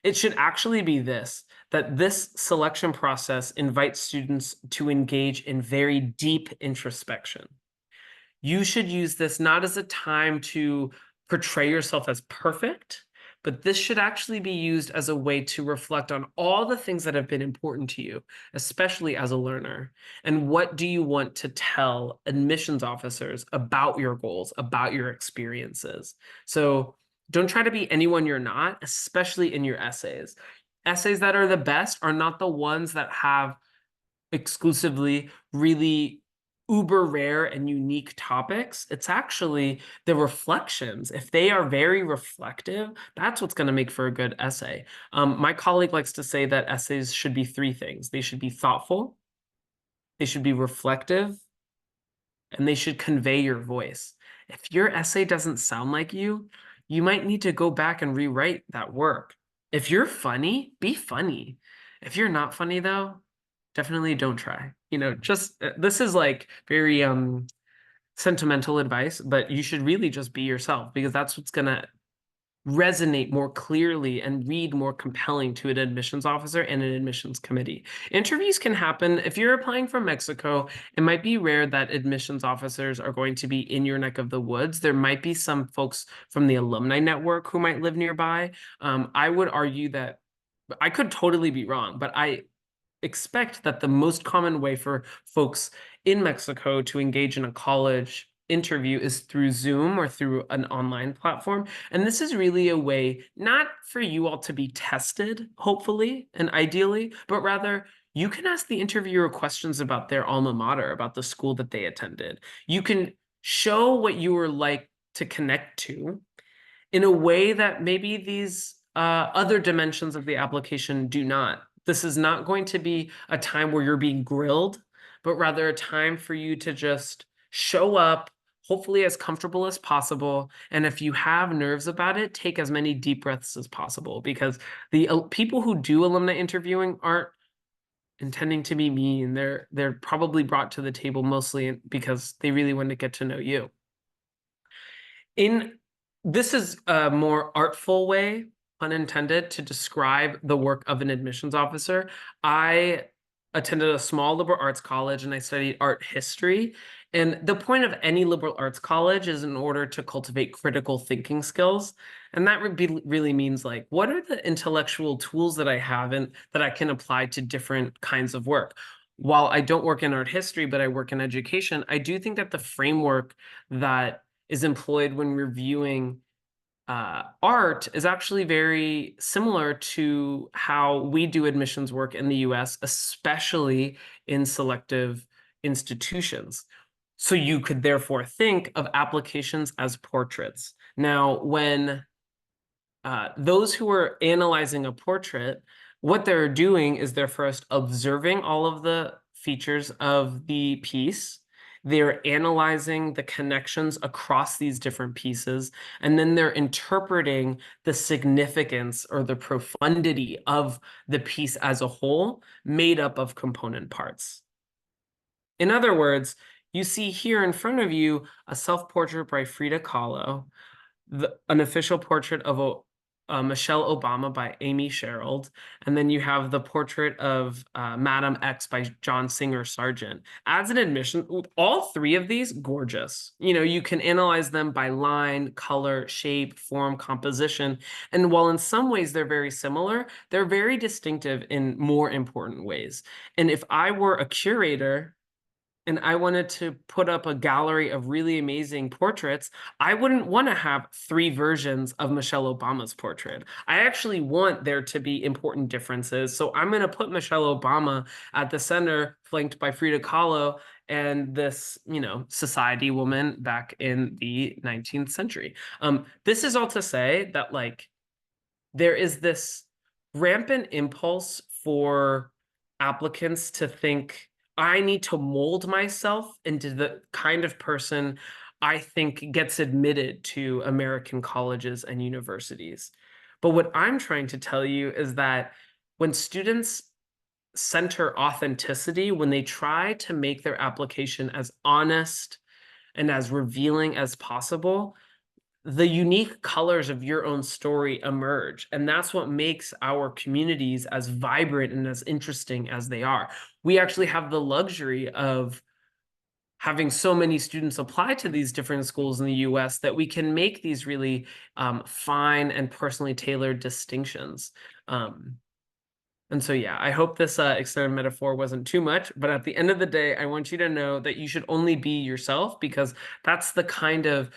it should actually be that this selection process invites students to engage in very deep introspection. You should use this not as a time to portray yourself as perfect, but this should actually be used as a way to reflect on all the things that have been important to you, especially as a learner. And what do you want to tell admissions officers about your goals, about your experiences? So don't try to be anyone you're not, especially in your essays. Essays that are the best are not the ones that have exclusively really uber rare and unique topics. It's actually the reflections. If they are very reflective, that's what's going to make for a good essay. My colleague likes to say that essays should be three things. They should be thoughtful, they should be reflective, and they should convey your voice. If your essay doesn't sound like you might need to go back and rewrite that work. If you're funny, be funny. If you're not funny though, definitely don't try. Just this is like very sentimental advice, but you should really just be yourself, because that's what's gonna resonate more clearly and read more compelling to an admissions officer and an admissions committee. Interviews can happen. If you're applying from Mexico, it might be rare that admissions officers are going to be in your neck of the woods. There might be some folks from the alumni network who might live nearby. I would argue that I could totally be wrong, but I expect that the most common way for folks in Mexico to engage in a college interview is through Zoom or through an online platform. And this is really a way not for you all to be tested, hopefully and ideally, but rather you can ask the interviewer questions about their alma mater, about the school that they attended. You can show what you were like to connect to in a way that maybe these other dimensions of the application do not. This is not going to be a time where you're being grilled, but rather a time for you to just show up, hopefully as comfortable as possible. And if you have nerves about it, take as many deep breaths as possible, because the people who do alumni interviewing aren't intending to be mean. They're probably brought to the table mostly because they really want to get to know you. This is a more artful way, pun intended, to describe the work of an admissions officer. I attended a small liberal arts college and I studied art history. And the point of any liberal arts college is in order to cultivate critical thinking skills. And that really means, like, what are the intellectual tools that I have and that I can apply to different kinds of work? While I don't work in art history, but I work in education, I do think that the framework that is employed when reviewing art is actually very similar to how we do admissions work in the US, especially in selective institutions. So you could therefore think of applications as portraits. Now, when those who are analyzing a portrait, what they're doing is they're first observing all of the features of the piece. They're analyzing the connections across these different pieces, and then they're interpreting the significance or the profundity of the piece as a whole, made up of component parts. In other words, you see here in front of you a self-portrait by Frida Kahlo, an official portrait of Michelle Obama by Amy Sherald, and then you have the portrait of Madam X by John Singer Sargent. As an admission, all three of these, gorgeous. You know, you can analyze them by line, color, shape, form, composition. And while in some ways they're very similar, they're very distinctive in more important ways. And if I were a curator and I wanted to put up a gallery of really amazing portraits, I wouldn't want to have 3 versions of Michelle Obama's portrait. I actually want there to be important differences. So I'm going to put Michelle Obama at the center, flanked by Frida Kahlo and this, you know, society woman back in the 19th century. This is all to say that, like, there is this rampant impulse for applicants to think, I need to mold myself into the kind of person I think gets admitted to American colleges and universities. But what I'm trying to tell you is that when students center authenticity, when they try to make their application as honest and as revealing as possible, the unique colors of your own story emerge. And that's what makes our communities as vibrant and as interesting as they are. We actually have the luxury of having so many students apply to these different schools in the US that we can make these really fine and personally tailored distinctions. And so, yeah, I hope this extended metaphor wasn't too much, but at the end of the day, I want you to know that you should only be yourself, because that's the kind of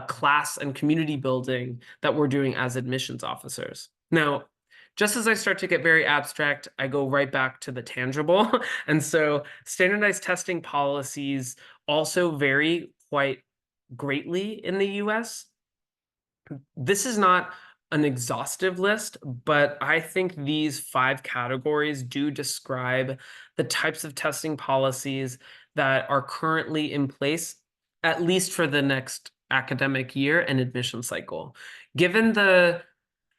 class and community building that we're doing as admissions officers. Now, just as I start to get very abstract, I go right back to the tangible. And so standardized testing policies also vary quite greatly in the US. This is not an exhaustive list, but I think these 5 categories do describe the types of testing policies that are currently in place, at least for the next academic year and admission cycle. Given the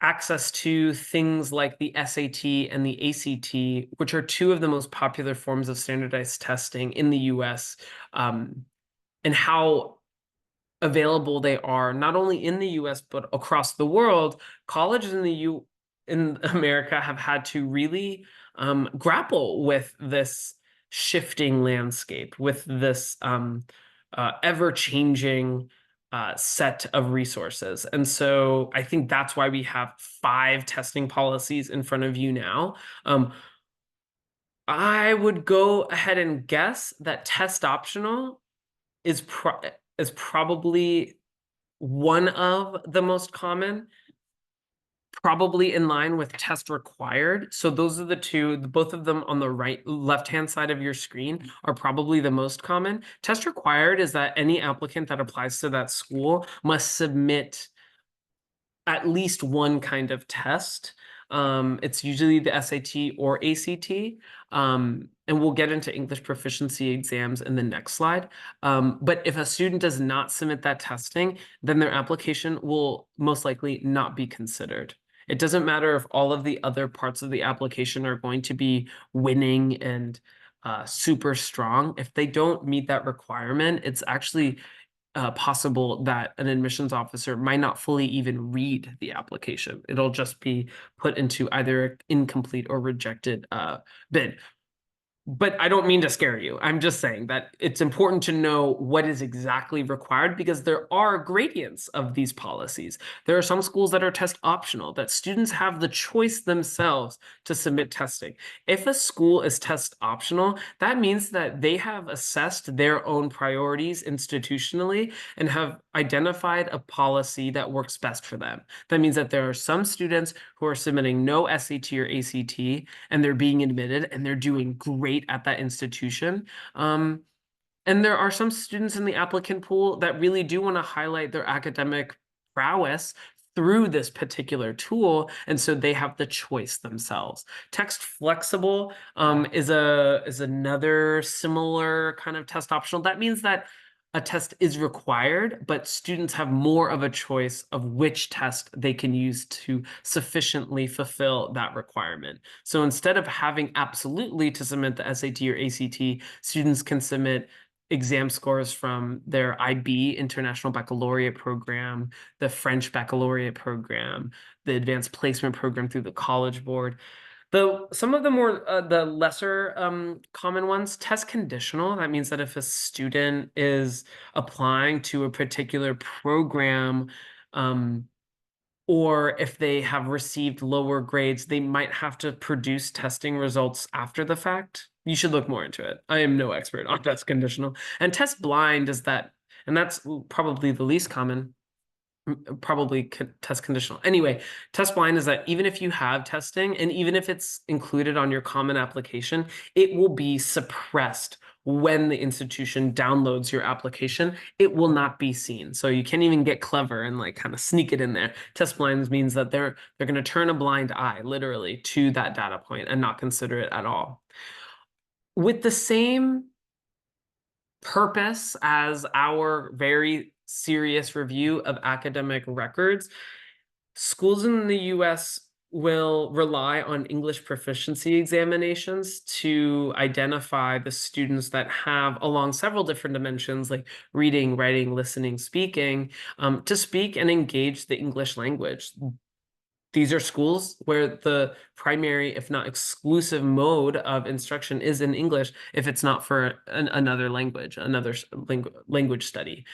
access to things like the SAT and the ACT, which are 2 of the most popular forms of standardized testing in the US, and how available they are not only in the US but across the world, colleges in America have had to really grapple with this shifting landscape, with this ever-changing set of resources. And so I think that's why we have 5 testing policies in front of you now. I would go ahead and guess that test optional is probably one of the most common, probably in line with test required. So those are the 2, both of them on the left-hand side of your screen are probably the most common. Test required is that any applicant that applies to that school must submit at least one kind of test. It's usually the SAT or ACT. And we'll get into English proficiency exams in the next slide. But if a student does not submit that testing, then their application will most likely not be considered. It doesn't matter if all of the other parts of the application are going to be winning and super strong. If they don't meet that requirement, it's actually possible that an admissions officer might not fully even read the application. It'll just be put into either an incomplete or rejected bid. But I don't mean to scare you. I'm just saying that it's important to know what is exactly required because there are gradients of these policies. There are some schools that are test optional, that students have the choice themselves to submit testing. If a school is test optional, that means that they have assessed their own priorities institutionally and have identified a policy that works best for them. That means that there are some students who are submitting no SAT or ACT and they're being admitted and they're doing great at that institution. And there are some students in the applicant pool that really do want to highlight their academic prowess through this particular tool, and so they have the choice themselves. Text flexible is another similar kind of test optional. That means that a test is required, but students have more of a choice of which test they can use to sufficiently fulfill that requirement. So instead of having absolutely to submit the SAT or ACT, students can submit exam scores from their IB, International Baccalaureate Program, the French Baccalaureate Program, the Advanced Placement Program through the College Board. Some of the more the lesser common ones, test conditional. That means that if a student is applying to a particular program, or if they have received lower grades, they might have to produce testing results after the fact. You should look more into it. I am no expert on test conditional. And test blind is that, and that's probably the least common. Probably test conditional. Anyway, test blind is that even if you have testing and even if it's included on your common application, it will be suppressed when the institution downloads your application. It will not be seen. So you can't even get clever and like kind of sneak it in there. Test blind means that they're going to turn a blind eye literally to that data point and not consider it at all. With the same purpose as our very serious review of academic records, schools in the US will rely on English proficiency examinations to identify the students that have, along several different dimensions like reading, writing, listening, speaking, to speak and engage the English language. These are schools where the primary, if not exclusive mode of instruction is in English, if it's not for another language, another language study.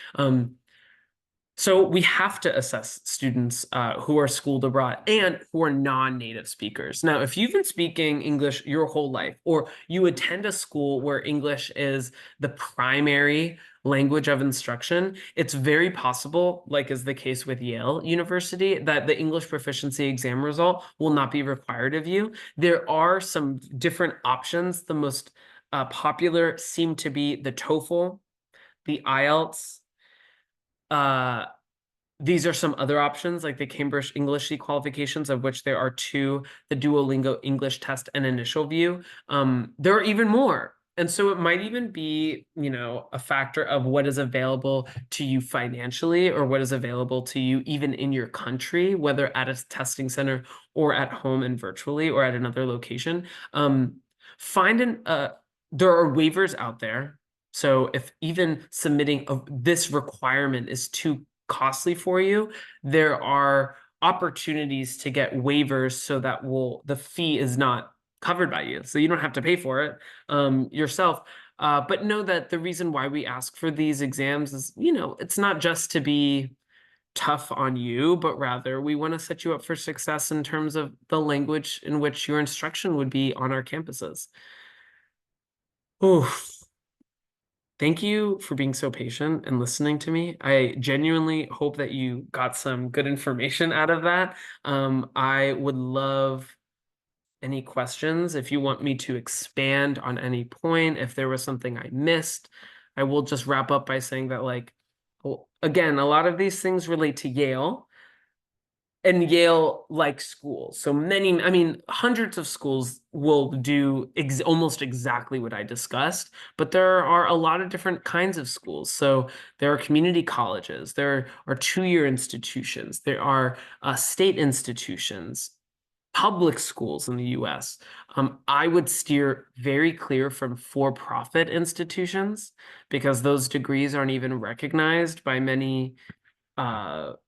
So we have to assess students who are schooled abroad and who are non-native speakers. Now, if you've been speaking English your whole life, or you attend a school where English is the primary language of instruction, it's very possible, like is the case with Yale University, that the English proficiency exam result will not be required of you. There are some different options. The most popular seem to be the TOEFL, the IELTS. These are some other options like the Cambridge English qualifications, of which there are 2, the Duolingo English test and initial view. There are even more. And so it might even be, a factor of what is available to you financially or what is available to you even in your country, whether at a testing center or at home and virtually or at another location. There are waivers out there. So if even submitting this requirement is too costly for you, there are opportunities to get waivers so that the fee is not covered by you. So you don't have to pay for it yourself. But know that the reason why we ask for these exams is, it's not just to be tough on you, but rather we want to set you up for success in terms of the language in which your instruction would be on our campuses. Oof. Thank you for being so patient and listening to me. I genuinely hope that you got some good information out of that. I would love any questions. If you want me to expand on any point, if there was something I missed, I will just wrap up by saying that, again, a lot of these things relate to Yale. and Yale like schools. So many, I mean, hundreds of schools will do almost exactly what I discussed, but there are a lot of different kinds of schools. So there are community colleges, there are two-year institutions, there are state institutions, public schools in the US. I would steer very clear from for-profit institutions because those degrees aren't even recognized by many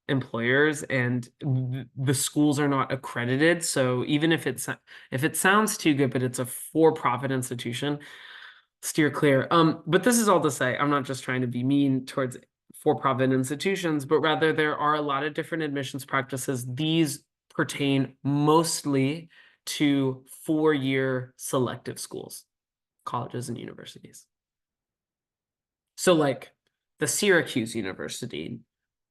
employers, and the schools are not accredited. So even if it sounds too good, but it's a for-profit institution, steer clear. But this is all to say, I'm not just trying to be mean towards for-profit institutions, but rather there are a lot of different admissions practices. These pertain mostly to four-year selective schools, colleges and universities. So like the Syracuse University,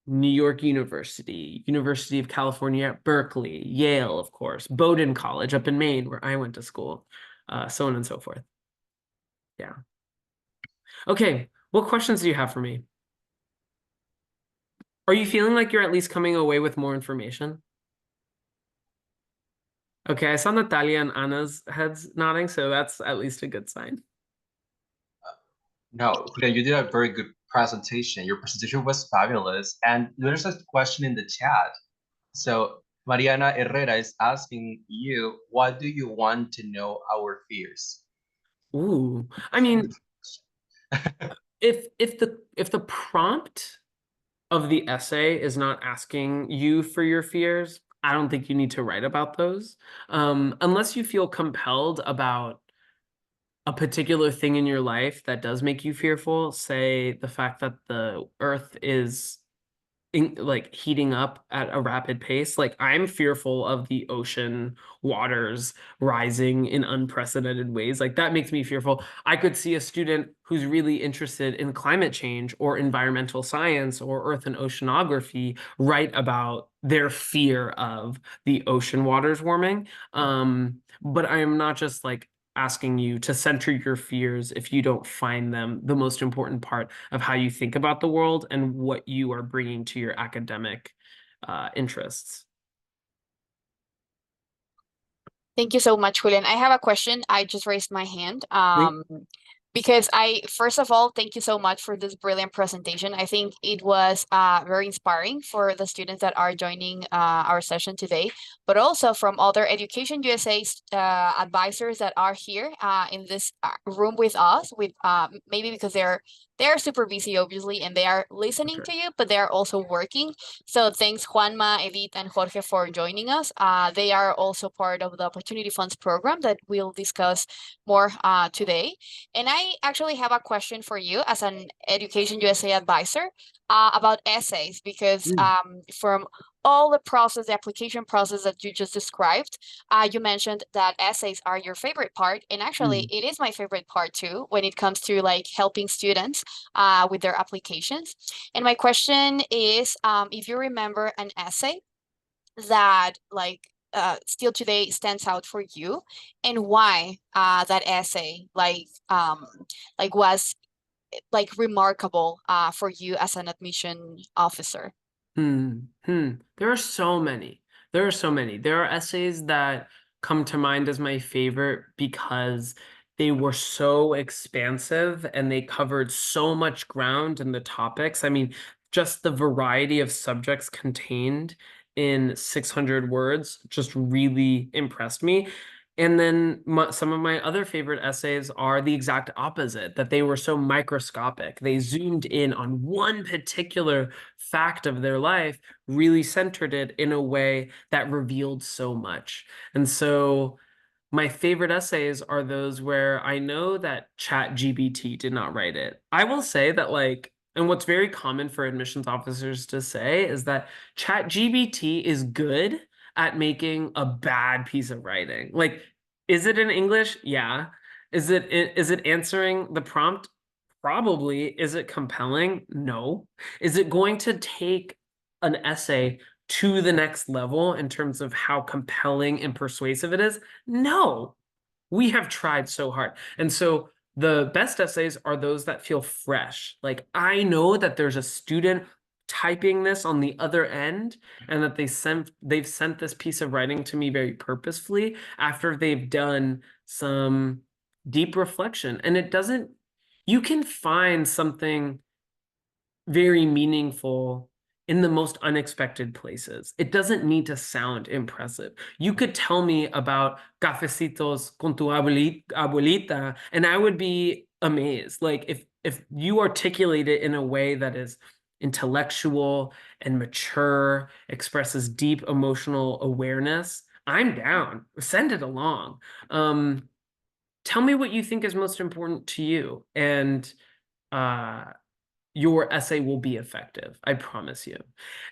New York University, University of California at Berkeley, Yale, of course, Bowdoin College up in Maine, where I went to school, so on and so forth. Yeah. Okay, what questions do you have for me? Are you feeling like you're at least coming away with more information? Okay, I saw Natalia and Anna's heads nodding, so that's at least a good sign. No, Julian, you did a very good presentation. Your presentation was fabulous. And there's a question in the chat. So Mariana Herrera is asking you, what do you want to know our fears? Ooh, I mean, if the prompt of the essay is not asking you for your fears, I don't think you need to write about those. Unless you feel compelled about a particular thing in your life that does make you fearful, say the fact that the earth is like heating up at a rapid pace. Like I'm fearful of the ocean waters rising in unprecedented ways. Like that makes me fearful. I could see a student who's really interested in climate change or environmental science or earth and oceanography write about their fear of the ocean waters warming. But I am not just like asking you to center your fears if you don't find them the most important part of how you think about the world and what you are bringing to your academic interests. Thank you so much, Julian. I have a question. I just raised my hand. Because first of all, thank you so much for this brilliant presentation. I think it was very inspiring for the students that are joining our session today, but also from other Education USA advisors that are here in this room with us, with maybe because they're super busy, obviously, and they are listening to you, but they are also working. So thanks, Juanma, Edith, and Jorge for joining us. They are also part of the Opportunity Funds program that we'll discuss more today. And I actually have a question for you as an Education USA advisor about essays, because from all the application process that you just described, you mentioned that essays are your favorite part. And actually, it is my favorite part too, when it comes to like helping students with their applications. And my question is, if you remember an essay that like still today stands out for you, and why that essay was like remarkable for you as an admission officer. There are so many. There are so many. There are essays that come to mind as my favorite because they were so expansive and they covered so much ground in the topics. I mean, just the variety of subjects contained in 600 words just really impressed me. And then some of my other favorite essays are the exact opposite, that they were so microscopic. They zoomed in on one particular fact of their life, really centered it in a way that revealed so much. And so my favorite essays are those where I know that ChatGPT did not write it. I will say that like, and what's very common for admissions officers to say is that ChatGPT is good at making a bad piece of writing. Like, is it in English? Yeah. Is it answering the prompt? Probably. Is it compelling? No. Is it going to take an essay to the next level in terms of how compelling and persuasive it is? No. We have tried so hard. And so the best essays are those that feel fresh. Like I know that there's a student typing this on the other end, and that they've sent this piece of writing to me very purposefully after they've done some deep reflection. And you can find something very meaningful in the most unexpected places. It doesn't need to sound impressive. You could tell me about cafecitos con tu abuelita, and I would be amazed. Like if you articulate it in a way that is intellectual and mature, expresses deep emotional awareness, I'm down. Send it along. Tell me what you think is most important to you, and your essay will be effective. I promise you.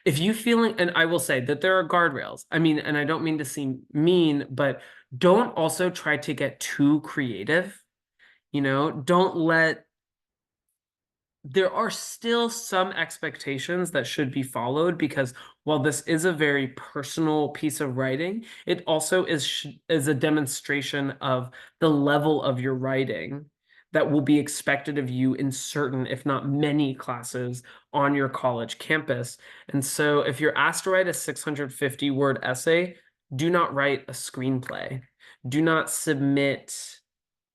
If you feeling, and I will say that there are guardrails. I mean, and I don't mean to seem mean, but don't also try to get too creative. Don't let, there are still some expectations that should be followed, because while this is a very personal piece of writing, it also is a demonstration of the level of your writing that will be expected of you in certain, if not many, classes on your college campus. And so if you're asked to write a 650-word essay, do not write a screenplay. Do not submit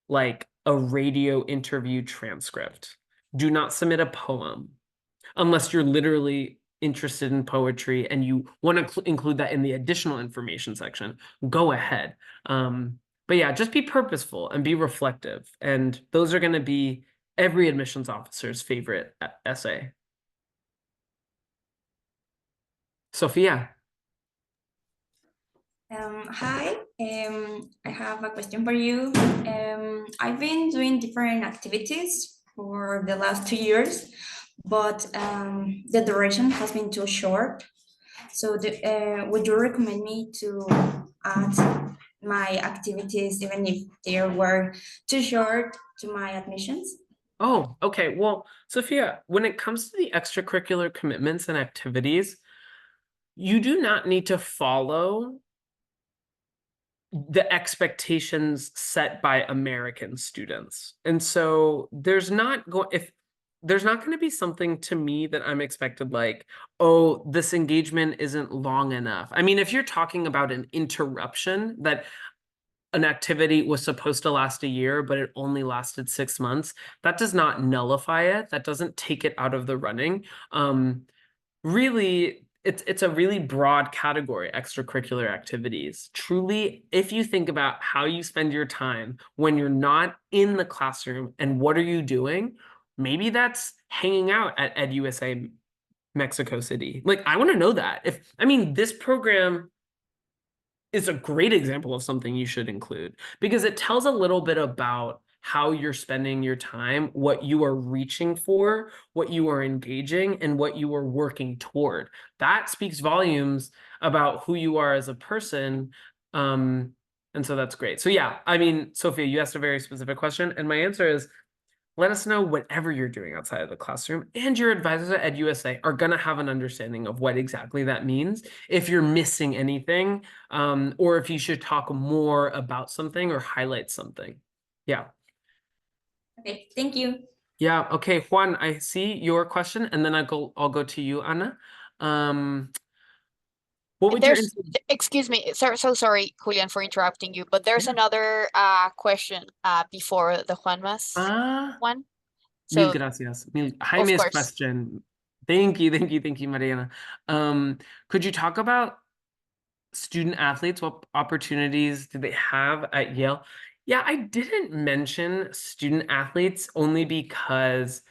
like a radio interview transcript. Do not submit a poem unless you're literally interested in poetry and you want to include that in the additional information section. Go ahead. But yeah, just be purposeful and be reflective. And those are going to be every admissions officer's favorite essay. Sophia. Hi, I have a question for you. I've been doing different activities for the last 2 years, but the duration has been too short. So would you recommend me to add my activities even if they were too short to my admissions? Oh, okay. Well, Sophia, when it comes to the extracurricular commitments and activities, you do not need to follow the expectations set by American students. And so there's not going to be something to me that I'm expected like, oh, this engagement isn't long enough. I mean, if you're talking about an interruption that an activity was supposed to last a year, but it only lasted 6 months, that does not nullify it. That doesn't take it out of the running. Really, it's a really broad category, extracurricular activities. Truly, if you think about how you spend your time when you're not in the classroom and what are you doing, maybe that's hanging out at EducationUSA Mexico City. Like, I want to know that. This program is a great example of something you should include, because it tells a little bit about how you're spending your time, what you are reaching for, what you are engaging, and what you are working toward. That speaks volumes about who you are as a person. And so that's great. So yeah, Sophia, you asked a very specific question, and my answer is, let us know whatever you're doing outside of the classroom, and your advisors at EducationUSA are going to have an understanding of what exactly that means. If you're missing anything, or if you should talk more about something or highlight something. Yeah. Okay, thank you. Yeah. Okay, Juan, I see your question, and then I'll go to you, Anna. What would Excuse me, so sorry, Julian, for interrupting you, but there's Yeah. another question before the Juanmas one. Mil So gracias. Jaime's course. question. Thank you, Mariana. Could you talk about student athletes? What opportunities do they have at Yale? Yeah, I didn't mention student athletes only because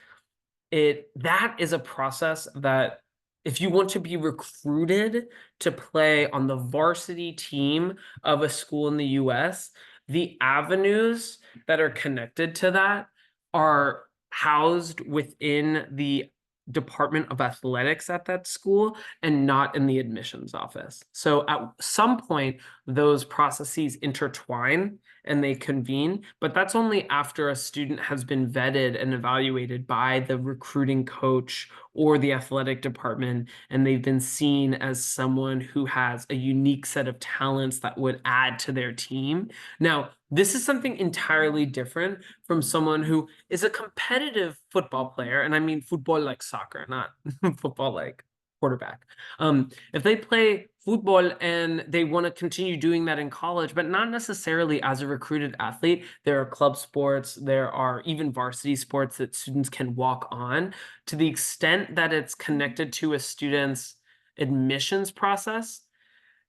that is a process that if you want to be recruited to play on the varsity team of a school in the US, the avenues that are connected to that are housed within the Department of Athletics at that school and not in the admissions office. So at some point, those processes intertwine, and they convene, but that's only after a student has been vetted and evaluated by the recruiting coach or the athletic department, and they've been seen as someone who has a unique set of talents that would add to their team. Now, this is something entirely different from someone who is a competitive football player, and I mean football like soccer, not football like quarterback. If they play football and they want to continue doing that in college, but not necessarily as a recruited athlete, there are club sports, there are even varsity sports that students can walk on. To the extent that it's connected to a student's admissions process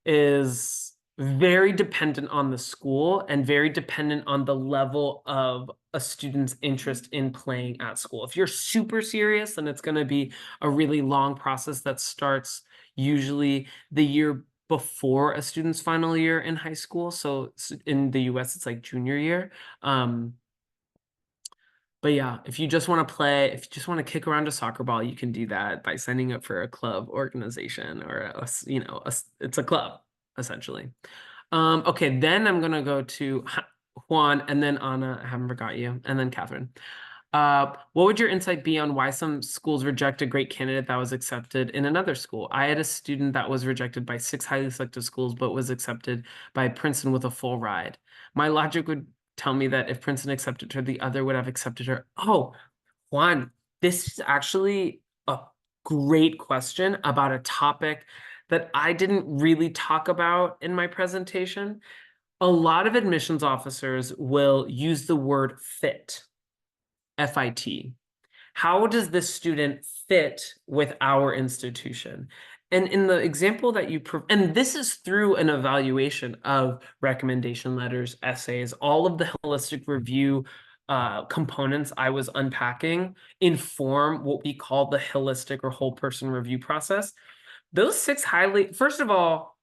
is very dependent on the school and very dependent on the level of a student's interest in playing at school. If you're super serious, then it's going to be a really long process that starts usually the year before a student's final year in high school. So in the US, it's like junior year. But yeah, if you just want to play, if you just want to kick around a soccer ball, you can do that by signing up for a club organization or it's a club essentially. Okay, then I'm gonna go to Juan and then Anna. I haven't forgot you, and then Catherine. What would your insight be on why some schools reject a great candidate that was accepted in another school? I had a student that was rejected by 6 highly selective schools, but was accepted by Princeton with a full ride. My logic would tell me that if Princeton accepted her, the other would have accepted her. Oh, Juan, this is actually a great question about a topic that I didn't really talk about in my presentation. A lot of admissions officers will use the word fit. FIT. How does this student fit with our institution? And in the example that you, and this is through an evaluation of recommendation letters, essays, all of the holistic review components I was unpacking inform what we call the holistic or whole person review process. Those 6 highly, first of all,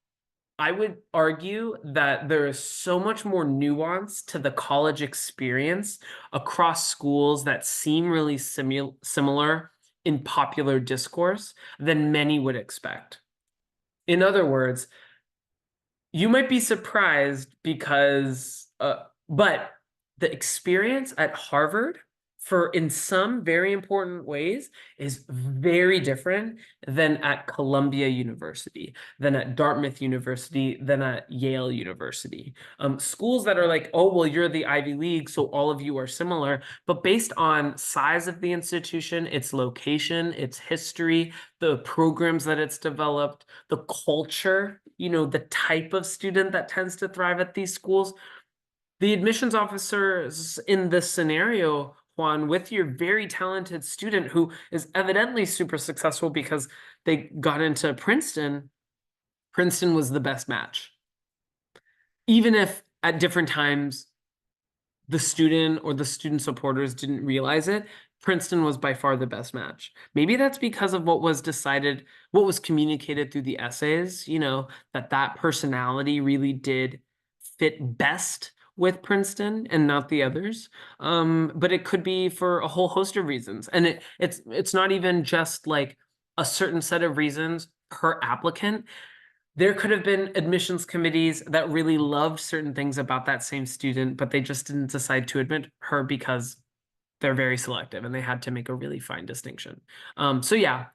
I would argue that there is so much more nuance to the college experience across schools that seem really similar in popular discourse than many would expect. In other words, you might be surprised because, but the experience at Harvard in some very important ways is very different than at Columbia University, than at Dartmouth University, than at Yale University. Schools that are like, oh, well, you're the Ivy League, so all of you are similar, but based on size of the institution, its location, its history, the programs that it's developed, the culture, the type of student that tends to thrive at these schools, the admissions officers in this scenario, Juan, with your very talented student who is evidently super successful because they got into Princeton, Princeton was the best match. Even if at different times the student or the student supporters didn't realize it, Princeton was by far the best match. Maybe that's because of what was decided, what was communicated through the essays, that personality really did fit best with Princeton and not the others. But it could be for a whole host of reasons. And it's not even just like a certain set of reasons per applicant. There could have been admissions committees that really loved certain things about that same student, but they just didn't decide to admit her because they're very selective and they had to make a really fine distinction. So yeah,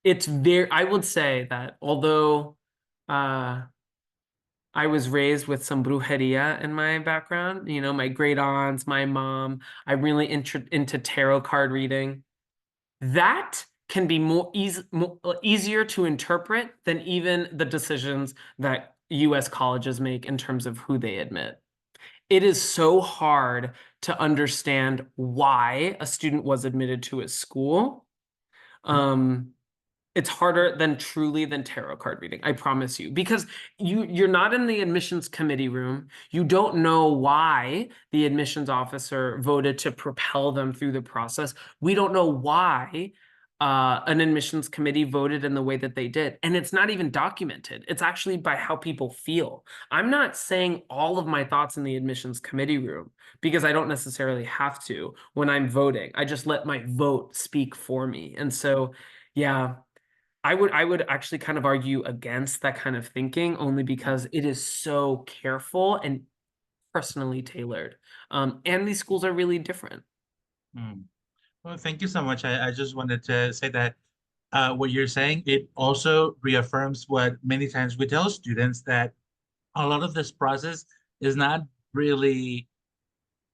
I would say that although I was raised with some brujeria in my background, my great aunts, my mom, I'm really into tarot card reading. That can be more easier to interpret than even the decisions that US colleges make in terms of who they admit. It is so hard to understand why a student was admitted to a school. It's harder than tarot card reading, I promise you, because you're not in the admissions committee room. You don't know why the admissions officer voted to propel them through the process. We don't know why an admissions committee voted in the way that they did. And it's not even documented. It's actually by how people feel. I'm not saying all of my thoughts in the admissions committee room because I don't necessarily have to when I'm voting. I just let my vote speak for me. And so, yeah, I would actually kind of argue against that kind of thinking only because it is so careful and personally tailored. And these schools are really different. Well, thank you so much. I just wanted to say that what you're saying, it also reaffirms what many times we tell students, that a lot of this process is not really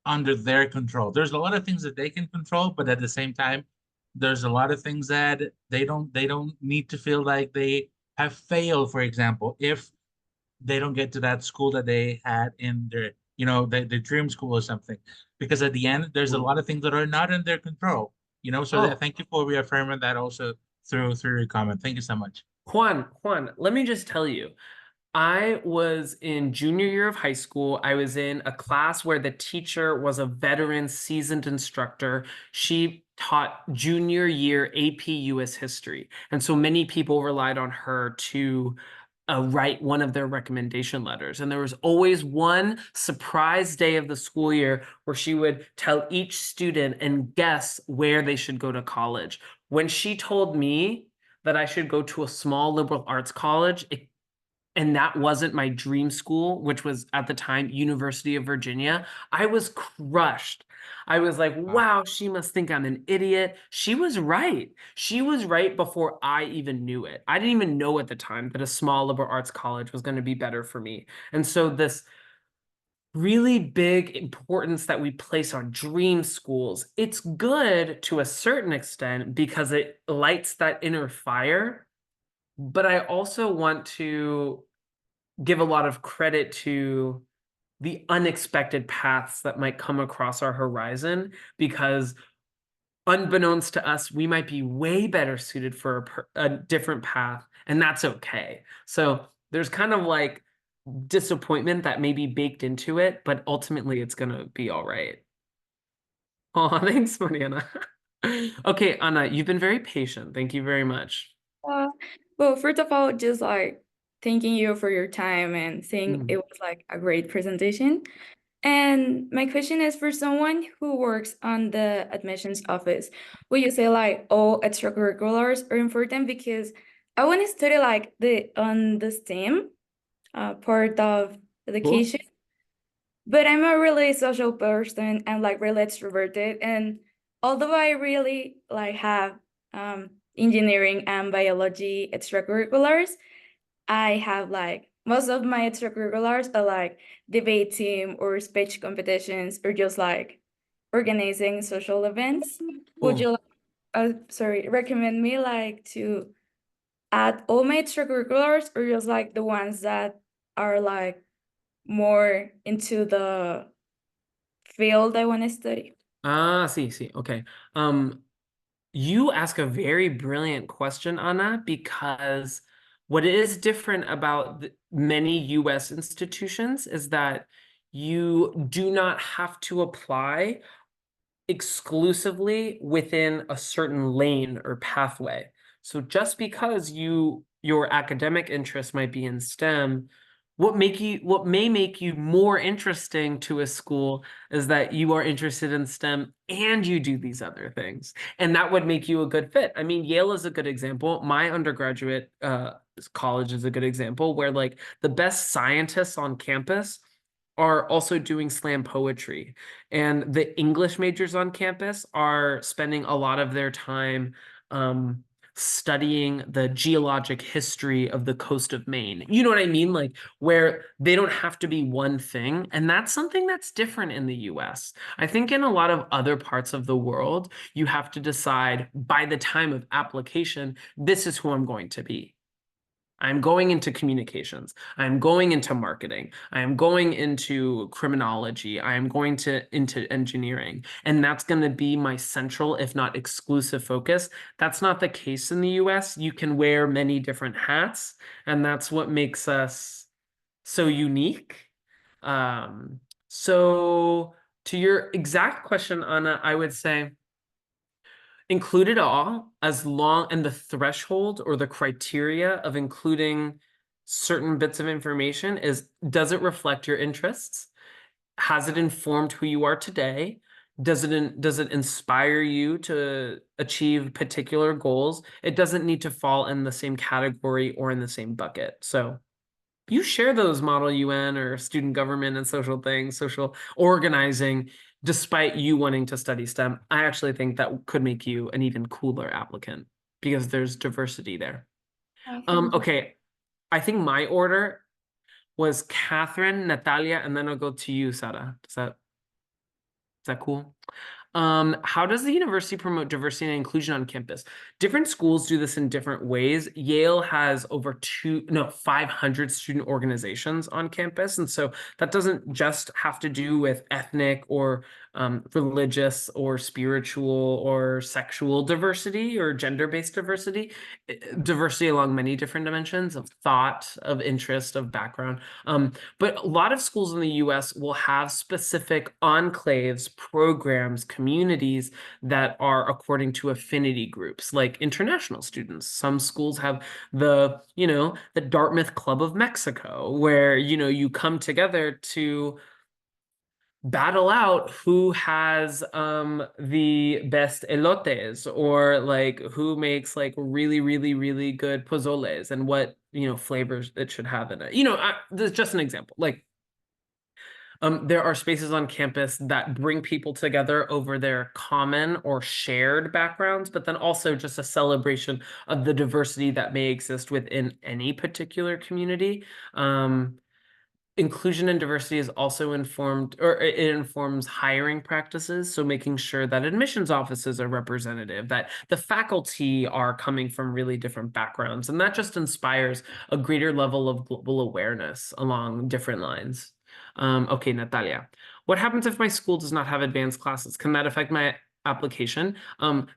under their control. There's a lot of things that they can control, but at the same time, there's a lot of things that they don't need to feel like they have failed, for example, if they don't get to that school that they had in their, their dream school or something. Because at the end, there's a lot of things that are not in their control, so Oh. thank you for reaffirming that also through your comment. Thank you so much. Juan, let me just tell you, I was in junior year of high school. I was in a class where the teacher was a veteran, seasoned instructor. She taught junior year AP US history. And so many people relied on her to write one of their recommendation letters. And there was always one surprise day of the school year where she would tell each student and guess where they should go to college. When she told me that I should go to a small liberal arts college, and that wasn't my dream school, which was at the time University of Virginia, I was crushed. I was like, wow, she must think I'm an idiot. She was right. She was right before I even knew it. I didn't even know at the time that a small liberal arts college was going to be better for me. And so this really big importance that we place on dream schools, it's good to a certain extent because it lights that inner fire. But I also want to give a lot of credit to the unexpected paths that might come across our horizon, because unbeknownst to us, we might be way better suited for a different path, and that's okay. So there's kind of like disappointment that may be baked into it, but ultimately it's gonna be all right. Oh, thanks, Mariana. Okay, Anna, you've been very patient. Thank you very much. Well, first of all, just like thanking you for your time and saying it was like a great presentation. And my question is, for someone who works on the admissions office, would you say like all extracurriculars are important? Because I want to study like the STEM part of education, but I'm a really social person and like really extroverted. And although I really like have engineering and biology extracurriculars, I have like most of my extracurriculars are like debate team or speech competitions or just like organizing social events. Would you recommend me like to add all my extracurriculars or just like the ones that are like more into the field I want to study? See. Okay. You ask a very brilliant question, Anna, because what is different about many US institutions is that you do not have to apply exclusively within a certain lane or pathway. So just because your academic interest might be in STEM, what may make you more interesting to a school is that you are interested in STEM and you do these other things. And that would make you a good fit. I mean, Yale is a good example. My undergraduate college is a good example where like the best scientists on campus are also doing slam poetry. And the English majors on campus are spending a lot of their time studying the geologic history of the coast of Maine. You know what I mean? Like where they don't have to be one thing. And that's something that's different in the US. I think in a lot of other parts of the world, you have to decide by the time of application, this is who I'm going to be. I'm going into communications. I'm going into marketing. I am going into criminology. I am going into engineering. And that's going to be my central, if not exclusive focus. That's not the case in the US. You can wear many different hats, and that's what makes us so unique. So to your exact question, Anna, I would say include it all as long, and the threshold or the criteria of including certain bits of information is, does it reflect your interests? Has it informed who you are today? Does it inspire you to achieve particular goals? It doesn't need to fall in the same category or in the same bucket. So you share those model UN or student government and social things, social organizing, despite you wanting to study STEM. I actually think that could make you an even cooler applicant because there's diversity there. Okay, I think my order was Catherine, Natalia, and then I'll go to you, Sara. Is that cool? How does the university promote diversity and inclusion on campus? Different schools do this in different ways. Yale has over 500 student organizations on campus. And so that doesn't just have to do with ethnic or religious or spiritual or sexual diversity or gender-based diversity. Diversity along many different dimensions of thought, of interest, of background. But a lot of schools in the US will have specific enclaves, programs, communities that are according to affinity groups, like international students. Some schools have the Dartmouth Club of Mexico, where, you come together to battle out who has the best elotes, or like who makes like really, really, really good pozoles and what flavors it should have in it. That's just an example. Like there are spaces on campus that bring people together over their common or shared backgrounds, but then also just a celebration of the diversity that may exist within any particular community. Inclusion and diversity is also informed, or it informs hiring practices. So making sure that admissions offices are representative, that the faculty are coming from really different backgrounds. And that just inspires a greater level of global awareness along different lines. Okay, Natalia, what happens if my school does not have advanced classes? Can that affect my application?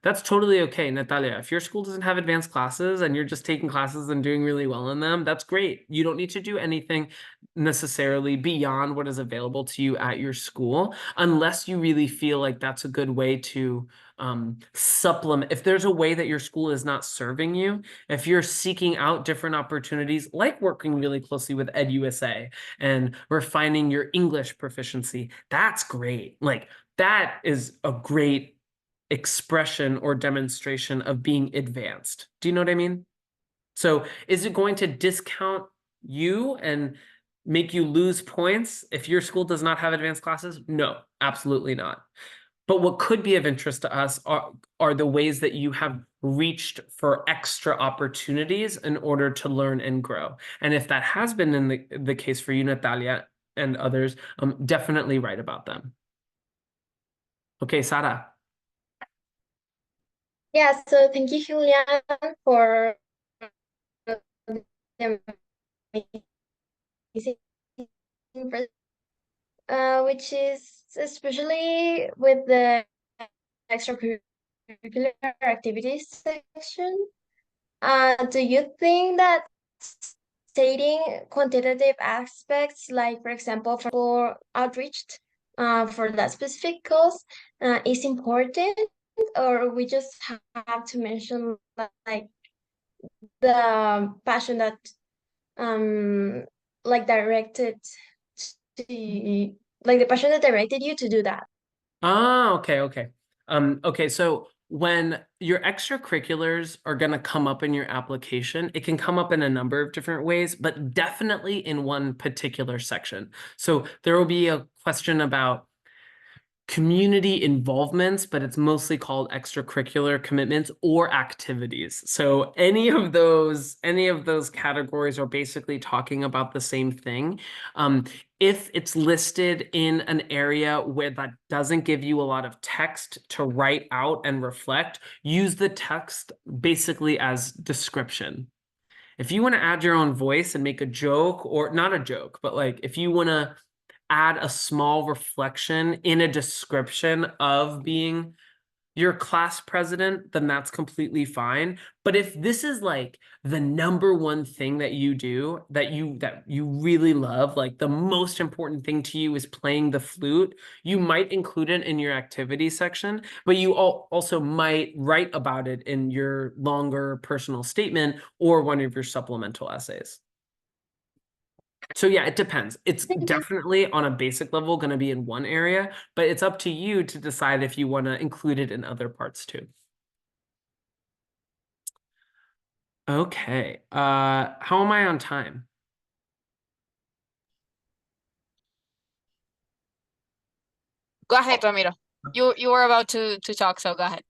That's totally okay, Natalia. If your school doesn't have advanced classes and you're just taking classes and doing really well in them, that's great. You don't need to do anything necessarily beyond what is available to you at your school, unless you really feel like that's a good way to supplement. If there's a way that your school is not serving you, if you're seeking out different opportunities, like working really closely with EducationUSA and refining your English proficiency, that's great. Like that is a great expression or demonstration of being advanced. Do you know what I mean? So is it going to discount you and make you lose points if your school does not have advanced classes? No, absolutely not. But what could be of interest to us are the ways that you have reached for extra opportunities in order to learn and grow. And if that has been in the case for you, Natalia, and others, definitely write about them. Okay, Sara. Yeah, so thank you, Julian, for the amazing which is especially with the extracurricular activities section. Do you think that stating quantitative aspects, like for example, for outreach for that specific cause, is important, or we just have to mention like the passion that like directed to like the passion that directed you to do that? Okay. Okay, so when your extracurriculars are going to come up in your application, it can come up in a number of different ways, but definitely in one particular section. So there will be a question about community involvements, but it's mostly called extracurricular commitments or activities. So any of those categories are basically talking about the same thing. If it's listed in an area where that doesn't give you a lot of text to write out and reflect, use the text basically as description. If you want to add your own voice and make a joke, or not a joke, but like if you want to add a small reflection in a description of being your class president, then that's completely fine. But if this is like the number one thing that you do, that you really love, like the most important thing to you is playing the flute, you might include it in your activity section, but you also might write about it in your longer personal statement or one of your supplemental essays. So yeah, it depends. It's definitely on a basic level going to be in one area, but it's up to you to decide if you want to include it in other parts too. Okay. How am I on time? Go ahead, Ramiro. You were about to talk, so go ahead.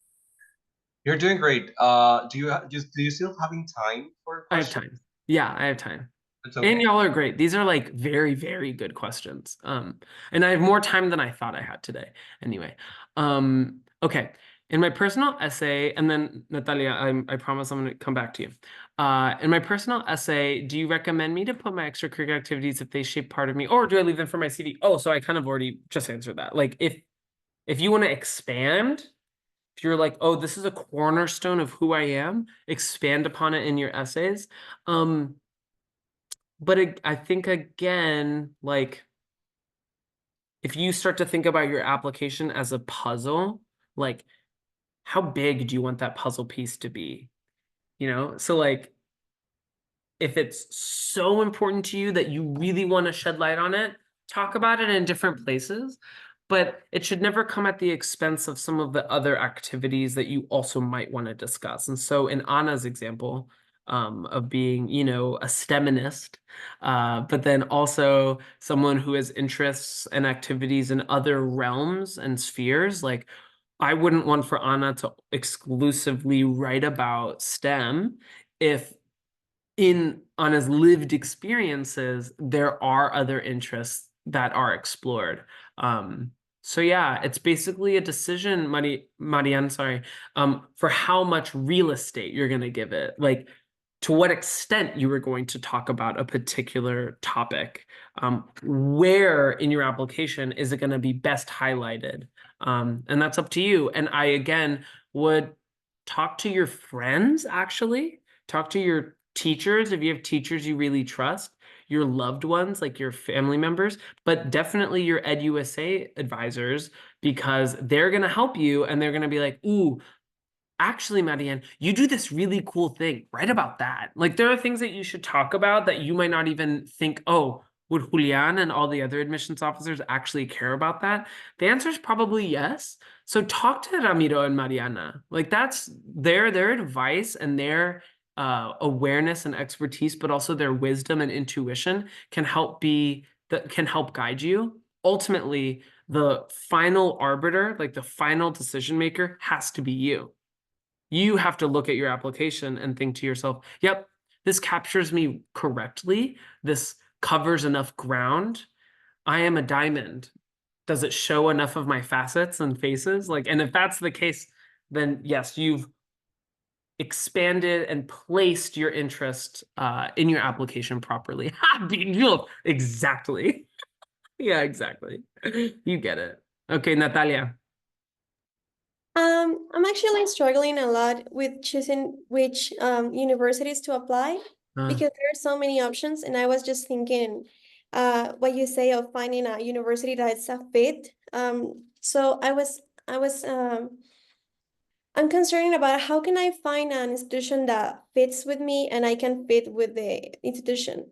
You're doing great. Do you still having time for I have questions? time. Yeah, I have time. It's And okay. y'all are great. These are like very, very good questions. And I have more time than I thought I had today. Anyway, okay. In my personal essay, and then Natalia, I promise I'm going to come back to you. In my personal essay, do you recommend me to put my extracurricular activities if they shape part of me, or do I leave them for my CV? Oh, so I kind of already just answered that. Like if you want to expand, if you're like, oh, this is a cornerstone of who I am, expand upon it in your essays. But I think again, like if you start to think about your application as a puzzle, like how big do you want that puzzle piece to be? So like if it's so important to you that you really want to shed light on it, talk about it in different places, but it should never come at the expense of some of the other activities that you also might want to discuss. And so in Anna's example, of being, a STEMinist, but then also someone who has interests and activities in other realms and spheres, like I wouldn't want for Anna to exclusively write about STEM if in Anna's lived experiences, there are other interests that are explored. So yeah, it's basically a decision, Marianne, sorry, for how much real estate you're going to give it. Like, to what extent you were going to talk about a particular topic. Where in your application is it going to be best highlighted? And that's up to you. And I, again, would talk to your friends, actually. Talk to your teachers if you have teachers you really trust, your loved ones, like your family members, but definitely your EducationUSA advisors, because they're going to help you and they're going to be like, ooh, actually, Marianne, you do this really cool thing. Write about that. Like there are things that you should talk about that you might not even think, oh, would Julian and all the other admissions officers actually care about that? The answer is probably yes. So talk to Ramiro and Mariana. Like that's their advice and their awareness and expertise, but also their wisdom and intuition can help guide you. Ultimately, the final arbiter, like the final decision maker, has to be you. You have to look at your application and think to yourself, yep, this captures me correctly. This covers enough ground. I am a diamond. Does it show enough of my facets and faces? And if that's the case, then yes, you've expanded and placed your interest in your application properly. Exactly. Yeah, exactly. You get it. Okay, Natalia. I'm actually struggling a lot with choosing which universities to apply because there are so many options, and I was just thinking what you say of finding a university that's a fit. So I'm concerned about how can I find an institution that fits with me and I can fit with the institution.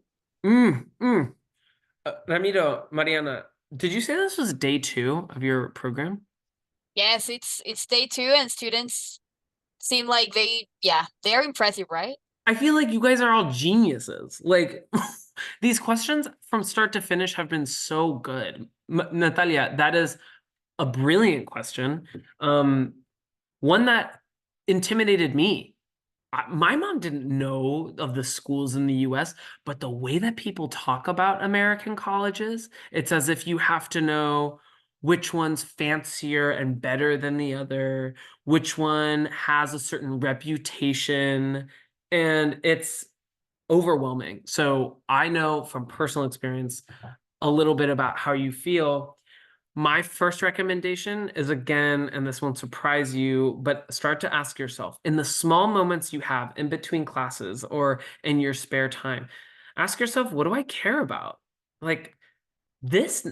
Ramiro, Mariana, did you say this was day 2 of your program? Yes, it's day 2 and students seem like they're impressive, right? I feel like you guys are all geniuses. Like these questions from start to finish have been so good. Natalia, that is a brilliant question. One that intimidated me. My mom didn't know of the schools in the US, but the way that people talk about American colleges, it's as if you have to know which one's fancier and better than the other, which one has a certain reputation, and it's overwhelming. So I know from personal experience a little bit about how you feel. My first recommendation is, again, and this won't surprise you, but start to ask yourself in the small moments you have in between classes or in your spare time, ask yourself, what do I care about? Like this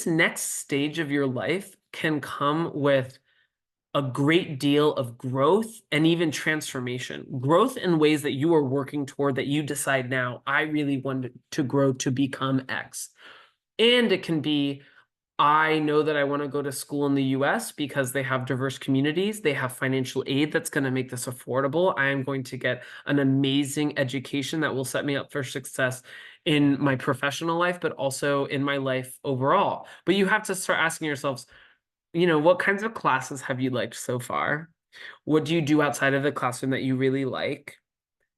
next stage of your life can come with a great deal of growth and even transformation. Growth in ways that you are working toward, that you decide now, I really want to grow to become X. And it can be, I know that I want to go to school in the US because they have diverse communities. They have financial aid that's going to make this affordable. I am going to get an amazing education that will set me up for success in my professional life, but also in my life overall. But you have to start asking yourselves, what kinds of classes have you liked so far? What do you do outside of the classroom that you really like?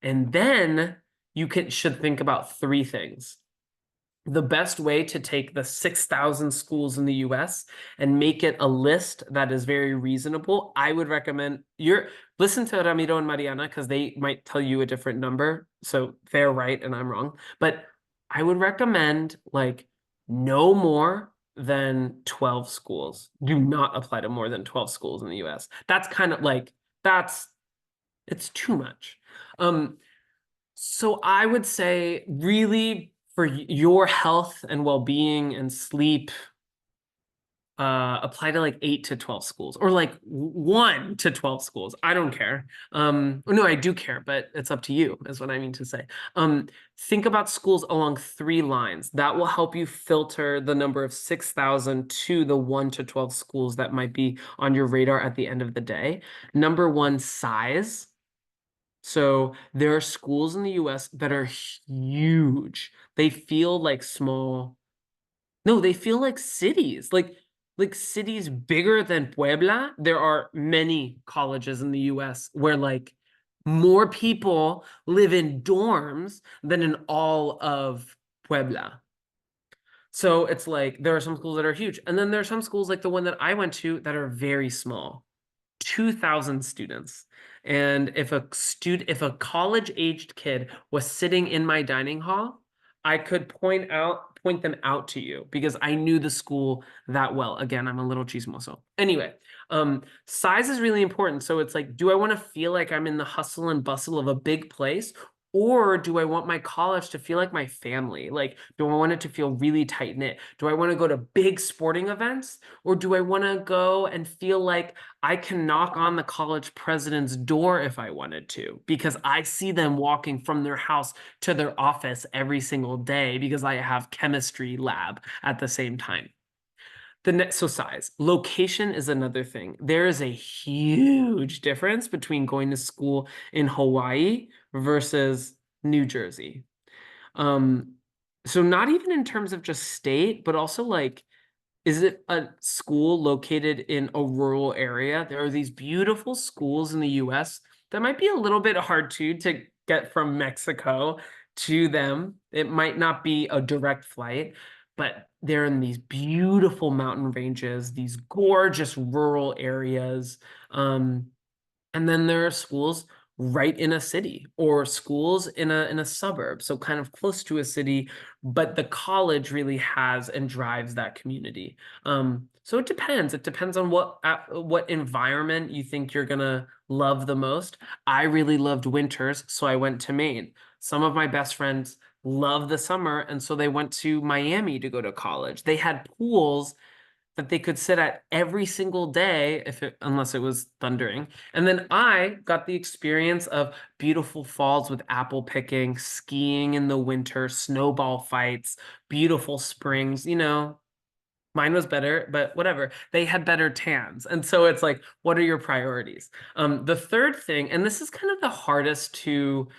And then you should think about 3 things. The best way to take the 6,000 schools in the US and make it a list that is very reasonable, I would recommend listen to Ramiro and Mariana because they might tell you a different number. So they're right and I'm wrong. But I would recommend like no more than 12 schools. Do not apply to more than 12 schools in the US. That's kind of like, it's too much. So I would say really for your health and well-being and sleep, apply to like 8 to 12 schools or like 1 to 12 schools. I don't care. No, I do care, but it's up to you is what I mean to say. Think about schools along 3 lines. That will help you filter the number of 6,000 to the 1 to 12 schools that might be on your radar at the end of the day. Number 1, size. So there are schools in the US that are huge. They feel like small. No, they feel like cities, like cities bigger than Puebla. There are many colleges in the US where like more people live in dorms than in all of Puebla. So it's like there are some schools that are huge. And then there are some schools like the one that I went to that are very small. 2,000 students. And if a college-aged kid was sitting in my dining hall, I could point them out to you because I knew the school that well. Again, I'm a little chismoso. Anyway, size is really important. So it's like, do I want to feel like I'm in the hustle and bustle of a big place? Or do I want my college to feel like my family? Like, do I want it to feel really tight-knit? Do I want to go to big sporting events? Or do I want to go and feel like I can knock on the college president's door if I wanted to? Because I see them walking from their house to their office every single day because I have chemistry lab at the same time. So size. Location is another thing. There is a huge difference between going to school in Hawaii versus New Jersey. So not even in terms of just state, but also like, is it a school located in a rural area? There are these beautiful schools in the US that might be a little bit hard to get from Mexico to them. It might not be a direct flight, but they're in these beautiful mountain ranges, these gorgeous rural areas. And then there are schools right in a city or schools in a suburb, so kind of close to a city, but the college really has and drives that community. So it depends. It depends on what environment you think you're gonna love the most. I really loved winters, so I went to Maine. Some of my best friends love the summer, and so they went to Miami to go to college. They had pools that they could sit at every single day unless it was thundering. And then I got the experience of beautiful falls with apple picking, skiing in the winter, snowball fights, beautiful springs, Mine was better, but whatever. They had better tans. And so it's like, what are your priorities? The third thing, and this is kind of the hardest to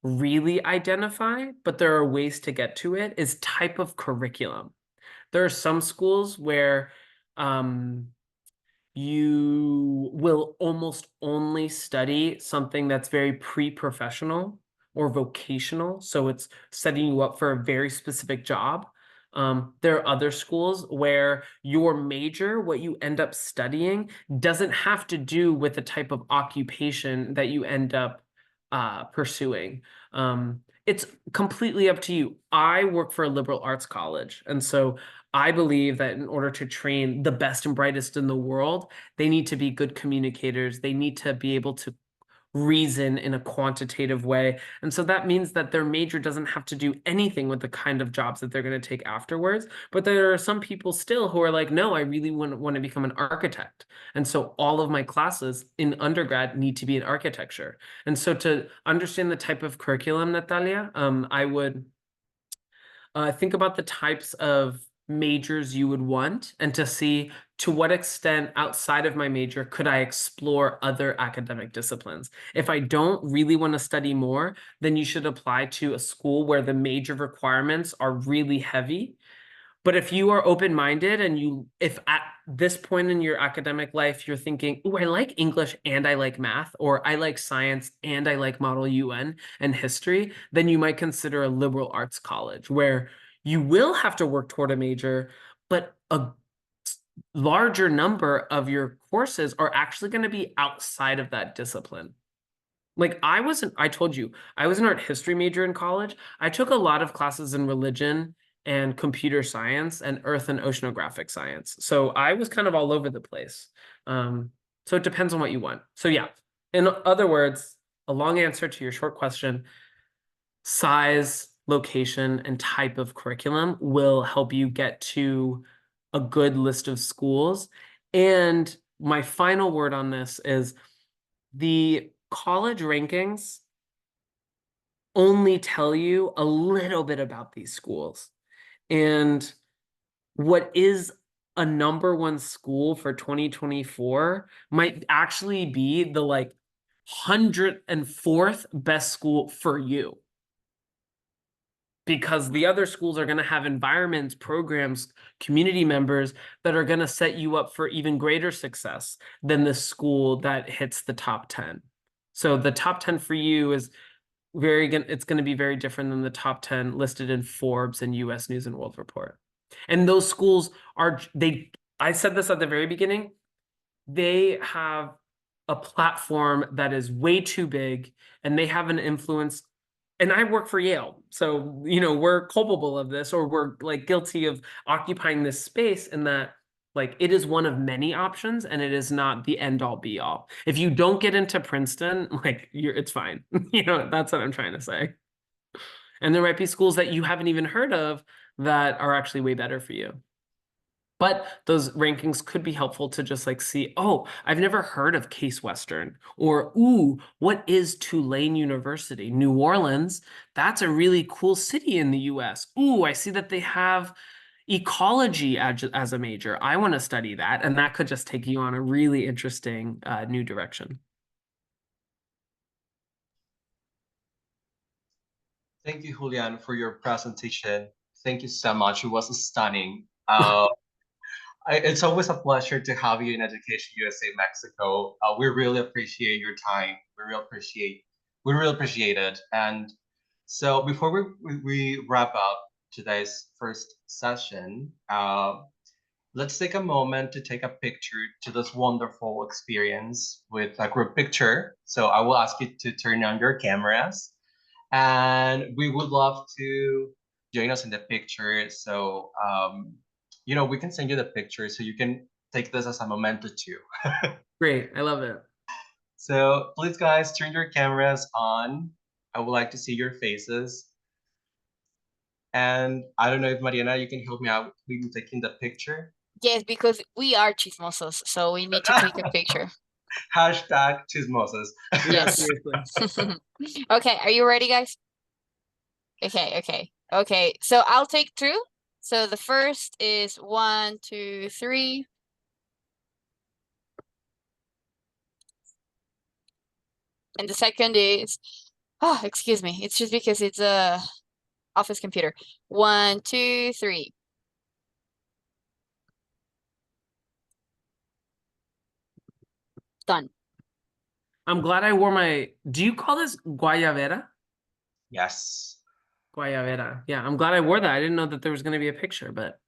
really identify, but there are ways to get to it, is type of curriculum. There are some schools where you will almost only study something that's very pre-professional or vocational. So it's setting you up for a very specific job. There are other schools where your major, what you end up studying, doesn't have to do with the type of occupation that you end up pursuing. It's completely up to you. I work for a liberal arts college, and so I believe that in order to train the best and brightest in the world, they need to be good communicators. They need to be able to reason in a quantitative way. And so that means that their major doesn't have to do anything with the kind of jobs that they're going to take afterwards. But there are some people still who are like, no, I really want to become an architect. And so all of my classes in undergrad need to be in architecture. And so to understand the type of curriculum, Natalia, I would think about the types of majors you would want and to see to what extent outside of my major could I explore other academic disciplines. If I don't really want to study more, then you should apply to a school where the major requirements are really heavy. But if you are open-minded and if at this point in your academic life, you're thinking, oh, I like English and I like math, or I like science and I like Model UN and history, then you might consider a liberal arts college where you will have to work toward a major, but a larger number of your courses are actually going to be outside of that discipline. Like I told you, I was an art history major in college. I took a lot of classes in religion and computer science and earth and oceanographic science. So I was kind of all over the place. So it depends on what you want. So yeah, in other words, a long answer to your short question, size, location, and type of curriculum will help you get to a good list of schools. And my final word on this is the college rankings only tell you a little bit about these schools. And what is a number one school for 2024 might actually be the like 104th best school for you. Because the other schools are going to have environments, programs, community members that are going to set you up for even greater success than the school that hits the top 10. So the top 10 for you is it's going to be very different than the top 10 listed in Forbes and US News and World Report. And those schools I said this at the very beginning, they have a platform that is way too big and they have an influence. And I work for Yale. So, we're culpable of this, or we're like guilty of occupying this space in that like it is one of many options and it is not the end all be all. If you don't get into Princeton, like it's fine. That's what I'm trying to say. And there might be schools that you haven't even heard of that are actually way better for you. But those rankings could be helpful to just like see, oh, I've never heard of Case Western, or, ooh, what is Tulane University? New Orleans, that's a really cool city in the US. Ooh, I see that they have ecology as a major. I want to study that. And that could just take you on a really interesting new direction. Thank you, Julian, for your presentation. Thank you so much. It was stunning. It's always a pleasure to have you in Education USA Mexico. We really appreciate your time. We really appreciate it. And so before we wrap up today's first session, let's take a moment to take a picture to this wonderful experience with a group picture. So I will ask you to turn on your cameras, and we would love to join us in the picture. So we can send you the picture so you can take this as a memento too. Great, I love it. So please, guys, turn your cameras on. I would like to see your faces. And I don't know if Mariana, you can help me out with taking the picture. Yes, because we are chismosos, so we need to take a picture. Hashtag chismosos. Yes. Okay, are you ready, guys? Okay. So I'll take two. So the first is 1, 2, 3. And the second is, excuse me, it's just because it's a office computer. 1, 2, 3. Done. I'm glad I wore do you call this guayabera? Yes. Guayabera. Yeah, I'm glad I wore that. I didn't know that there was going to be a picture, but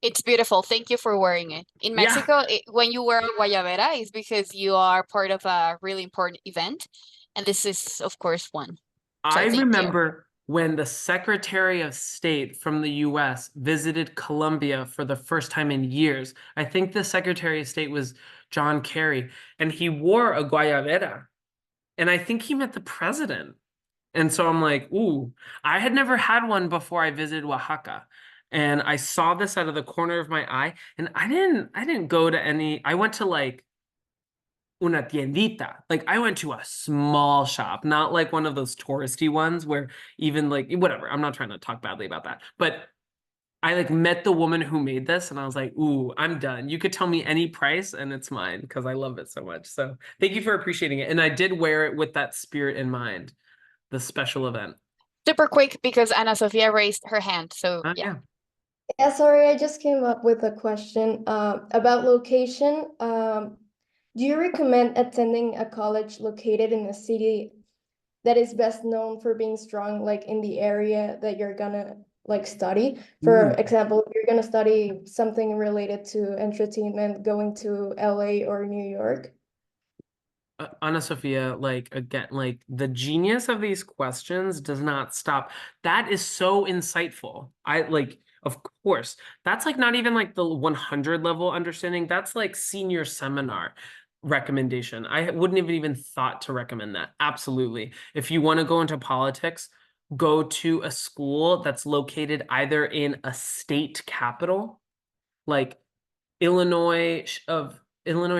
it's beautiful. Thank you for wearing it. In Mexico, when you wear a guayabera, it's because you are part of a really important event. And this is, of course, one. So I remember when the Secretary of State from the US visited Colombia for the first time in years. I think the Secretary of State was John Kerry, and he wore a guayabera. And I think he met the president. And so I'm like, ooh, I had never had one before I visited Oaxaca. And I saw this out of the corner of my eye. And I didn't go to I went to like una tiendita. Like I went to a small shop, not like one of those touristy ones where even like, whatever, I'm not trying to talk badly about that. But I like met the woman who made this and I was like, ooh, I'm done. You could tell me any price and it's mine because I love it so much. So thank you for appreciating it. And I did wear it with that spirit in mind. The special event. Super quick because Ana Sofia raised her hand. So yeah. Yeah, sorry, I just came up with a question about location. Do you recommend attending a college located in a city that is best known for being strong, like in the area that you're gonna like study? For example, if you're gonna study something related to entertainment, going to LA or New York. Anna Sophia, like again, like the genius of these questions does not stop. That is so insightful. I like, of course, that's like not even like the 100 level understanding. That's like senior seminar recommendation. I wouldn't have even thought to recommend that. Absolutely. If you want to go into politics, go to a school that's located either in a state capital, like Illinois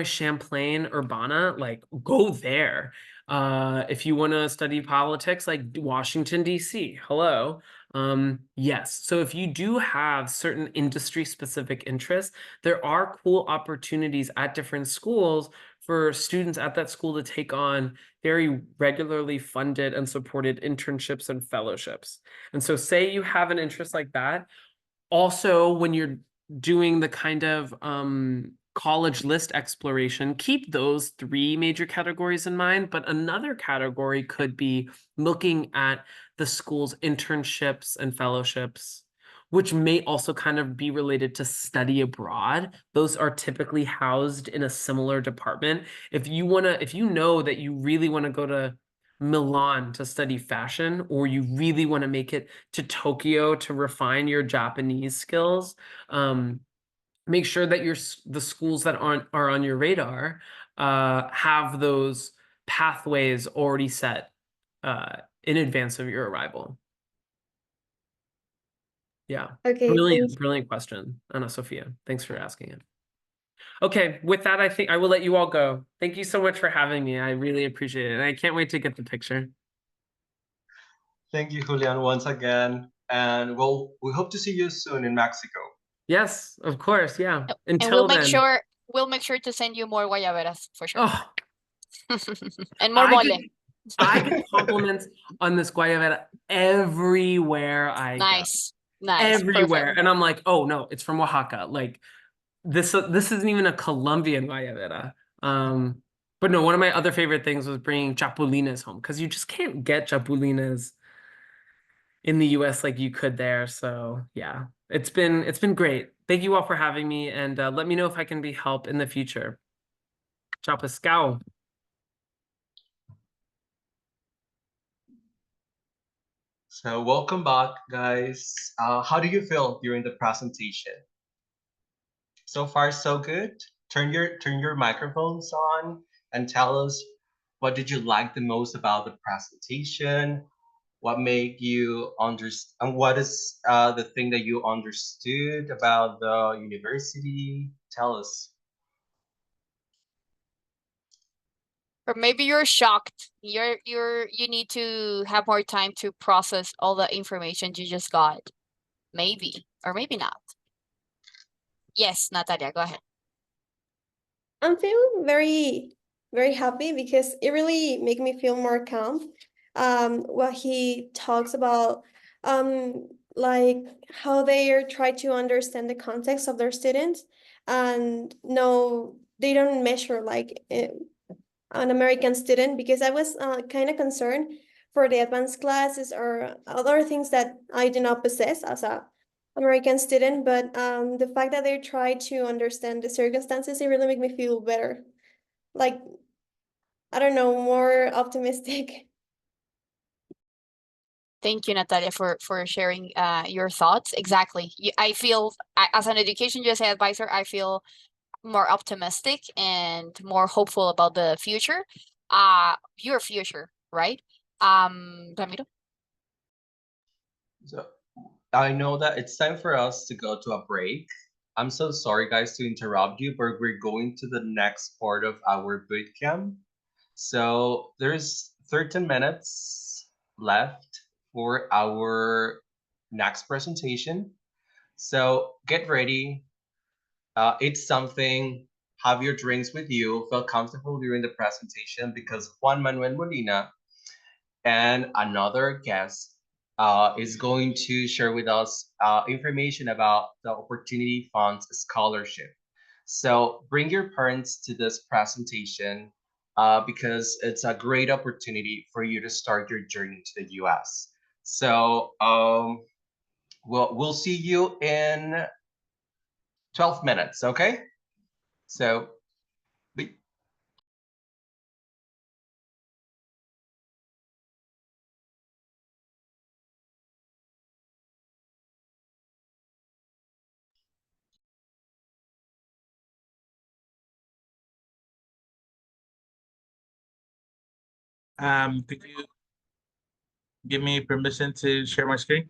Champaign Urbana, like go there. If you want to study politics, like Washington D.C. Hello. Yes. So if you do have certain industry specific interests, there are cool opportunities at different schools for students at that school to take on very regularly funded and supported internships and fellowships. And so say you have an interest like that. Also, when you're doing the kind of college list exploration, keep those three major categories in mind. But another category could be looking at the school's internships and fellowships, which may also kind of be related to study abroad. Those are typically housed in a similar department. If you know that you really want to go to Milan to study fashion, or you really want to make it to Tokyo to refine your Japanese skills, make sure that the schools that are on your radar have those pathways already set in advance of your arrival. Yeah. Okay, Brilliant question, Anna Sophia. Thanks for asking it. Okay, with that, I think I will let you all go. Thank you so much for having me. I really appreciate it. And I can't wait to get the picture. Thank you, Julian, once again. And we hope to see you soon in Mexico. Yes, of course. Yeah. And Until then. we'll make sure to send you more guayaberas for sure. Oh, and more mole. I get compliments on this guayabera everywhere I go. Nice. Everywhere. Perfect. And I'm like, oh no, it's from Oaxaca. Like this isn't even a Colombian guayabera. But no, one of my other favorite things was bringing chapulines home, because you just can't get chapulines in the US like you could there. So yeah, it's been great. Thank you all for having me, and let me know if I can be help in the future. Ciao pescao. So welcome back, guys. How do you feel during the presentation? So far, so good. Turn your microphones on and tell us, what did you like the most about the presentation? What made you understand, and what is the thing that you understood about the university? Tell us. Or maybe you're shocked. You need to have more time to process all the information you just got. Maybe, or maybe not. Yes, Natalia, go ahead. I'm feeling very, very happy because it really made me feel more calm. What he talks about, like how they are trying to understand the context of their students, and no, they don't measure like an American student, because I was kind of concerned for the advanced classes or other things that I do not possess as a American student, but the fact that they try to understand the circumstances, it really make me feel better. Like, I don't know, more optimistic. Thank you, Natalia, for sharing your thoughts. Exactly. I feel, as an EducationUSA advisor, I feel more optimistic and more hopeful about the future. Your future, right? Ramiro? So I know that it's time for us to go to a break. I'm so sorry, guys, to interrupt you, but we're going to the next part of our boot camp. So there's 13 minutes left for our next presentation. So get ready, eat something, have your drinks with you, feel comfortable during the presentation, because Juan Manuel Molina and another guest is going to share with us information about the Opportunity Funds Scholarship. So bring your parents to this presentation because it's a great opportunity for you to start your journey to the US. So we'll see you in 12 minutes, okay? So be- Could you give me permission to share my screen?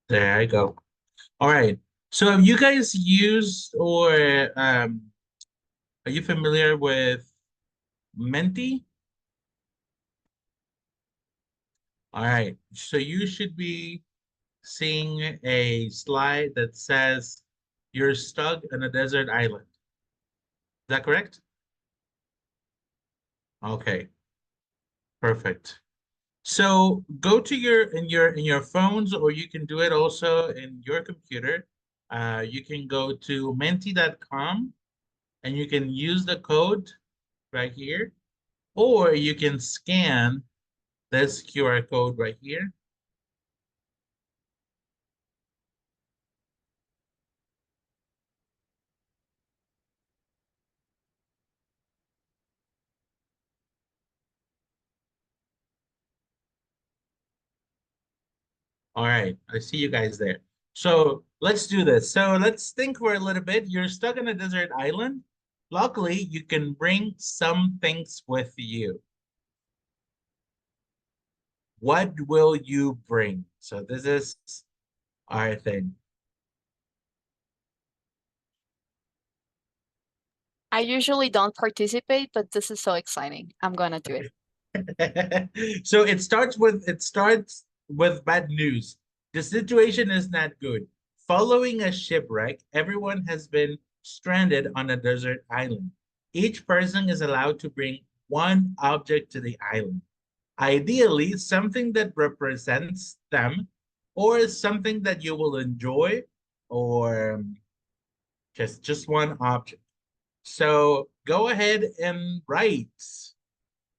There I go. All right. So have you guys used or are you familiar with Menti? All right. So you should be seeing a slide that says you're stuck on a desert island. Is that correct? Okay. Perfect. So go to your phones, or you can do it also in your computer. You can go to menti.com and you can use the code right here, or you can scan this QR code right here. All right, I see you guys there. So let's do this. So let's think for a little bit. You're stuck on a desert island. Luckily, you can bring some things with you. What will you bring? So this is our thing. I usually don't participate, but this is so exciting. I'm gonna do it. So it starts with bad news. The situation is not good. Following a shipwreck, everyone has been stranded on a desert island. Each person is allowed to bring one object to the island. Ideally, something that represents them, or something that you will enjoy, or just one object. So go ahead and write.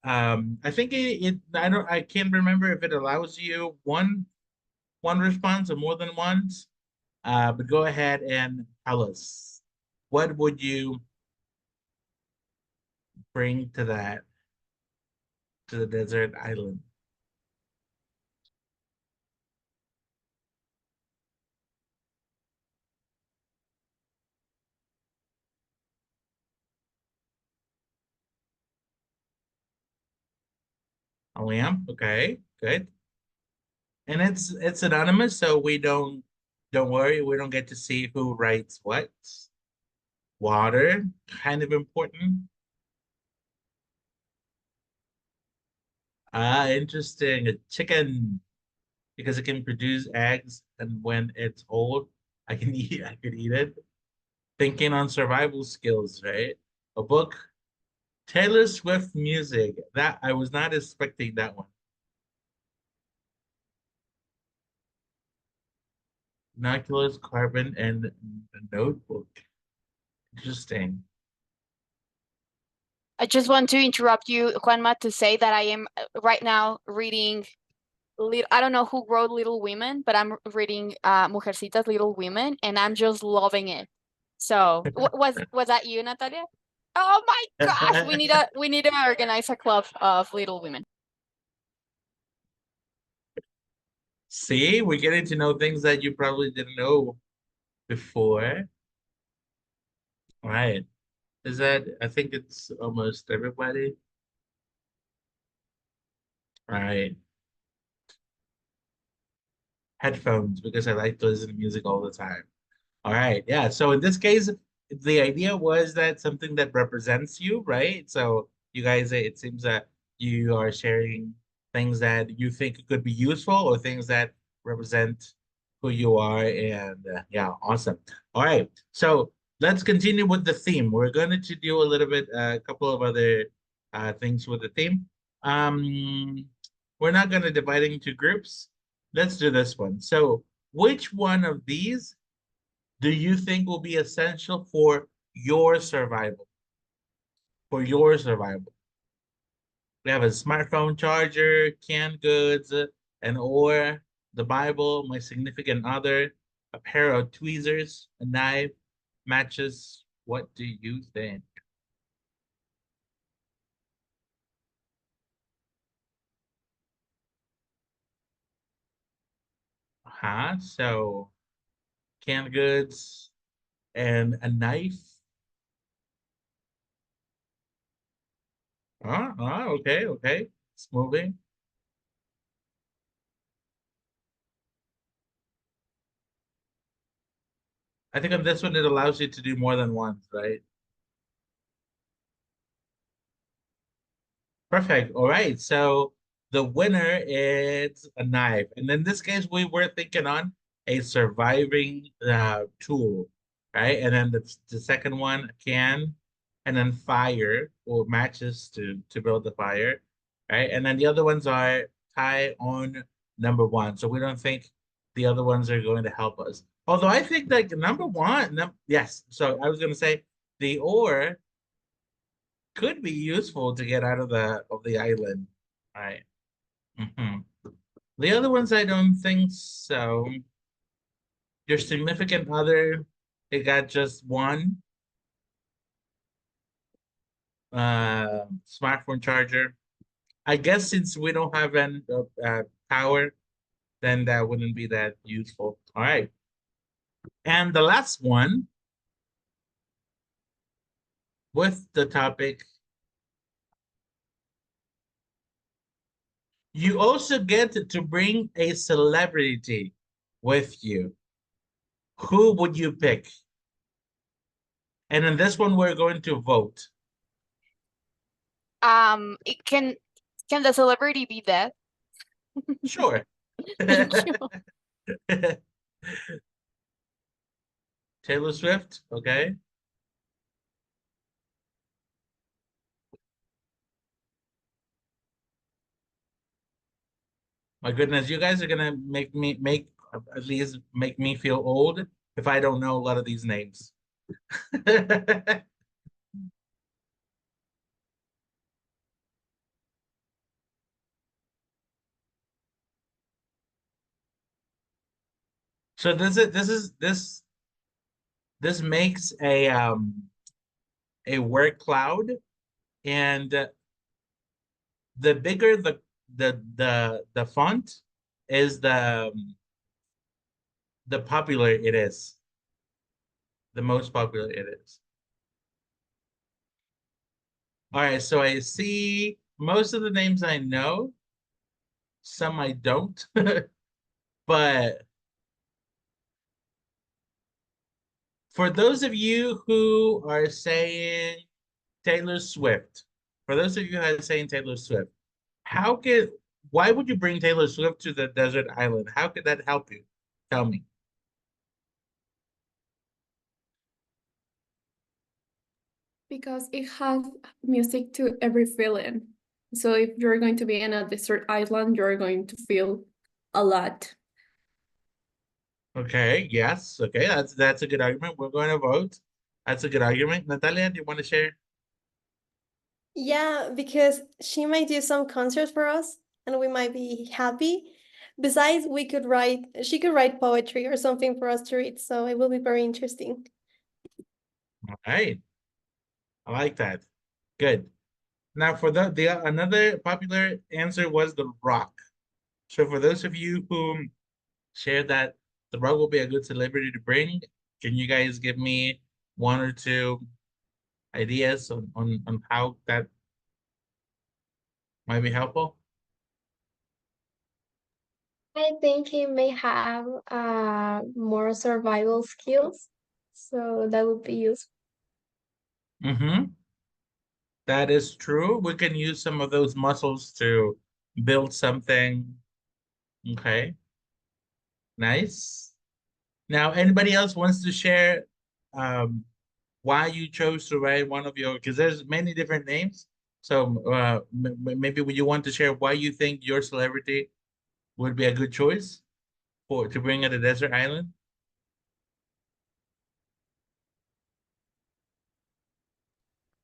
I think I can't remember if it allows you one response or more than once. But go ahead and tell us, what would you bring to the desert island? A lamp, okay, good. And it's anonymous, so we don't worry, we don't get to see who writes what. Water, kind of important. Ah, interesting. A chicken, because it can produce eggs, and when it's old, I could eat it. Thinking on survival skills, right? A book, Taylor Swift music. That I was not expecting that one. Binoculars, carbon, and a notebook. Interesting. I just want to interrupt you, Juanma, to say that I am right now reading. I don't know who wrote Little Women, but I'm reading Mujercitas, Little Women, and I'm just loving it. So was that you, Natalia? Oh my gosh, we need to organize a club of Little Women. See, we're getting to know things that you probably didn't know before. All right. Is that, I think it's almost everybody. All right. Headphones, because I like to listen to music all the time. All right. Yeah. So in this case, the idea was that something that represents you, right? So you guys, it seems that you are sharing things that you think could be useful, or things that represent who you are. And yeah, awesome. All right. So let's continue with the theme. We're going to do a little bit, a couple of other things with the theme. We're not going to divide it into groups. Let's do this one. So, which one of these do you think will be essential for your survival? For your survival. We have a smartphone charger, canned goods, an oar, the Bible, my significant other, a pair of tweezers, a knife, matches. What do you think? So canned goods and a knife. Okay, okay. It's moving. I think on this one, it allows you to do more than once, right? Perfect. All right. So the winner is a knife. And in this case, we were thinking on a surviving tool, right? And then the second one, a can, and then fire or matches to build the fire, right? And then the other ones are tie on number one. So we don't think the other ones are going to help us. Although I think like number one, yes. So I was going to say the or could be useful to get out of the island. Right. The other ones I don't think so. Your significant other, it got just one smartphone charger. I guess since we don't have any power, then that wouldn't be that useful. All right. And the last one with the topic, you also get to bring a celebrity with you. Who would you pick? And in this one, we're going to vote. It can the celebrity be dead? Sure. Thank you. Taylor Swift, okay. My goodness, you guys are gonna make at least make me feel old if I don't know a lot of these names. So this makes a word cloud, and the bigger the font is the popular it is. The most popular it is. All right, so I see most of the names I know, some I don't, but for those of you who are saying Taylor Swift, for those of you who are saying Taylor Swift, why would you bring Taylor Swift to the desert island? How could that help you? Tell me. Because it has music to every feeling. So if you're going to be in a desert island, you're going to feel a lot. Okay, yes, okay, that's a good argument. We're going to vote. That's a good argument. Natalia, do you want to share? Yeah, because she might do some concerts for us and we might be happy. Besides, she could write poetry or something for us to read, so it will be very interesting. All right. I like that. Good. Now for the another popular answer was The Rock. So for those of you who share that The Rock will be a good celebrity to bring, can you guys give me one or two ideas on how that might be helpful? I think he may have more survival skills, so that would be useful. That is true. We can use some of those muscles to build something. Okay. Nice. Now, anybody else wants to share why you chose to write one of your, because there's many different names. So maybe would you want to share why you think your celebrity would be a good choice to bring at a desert island?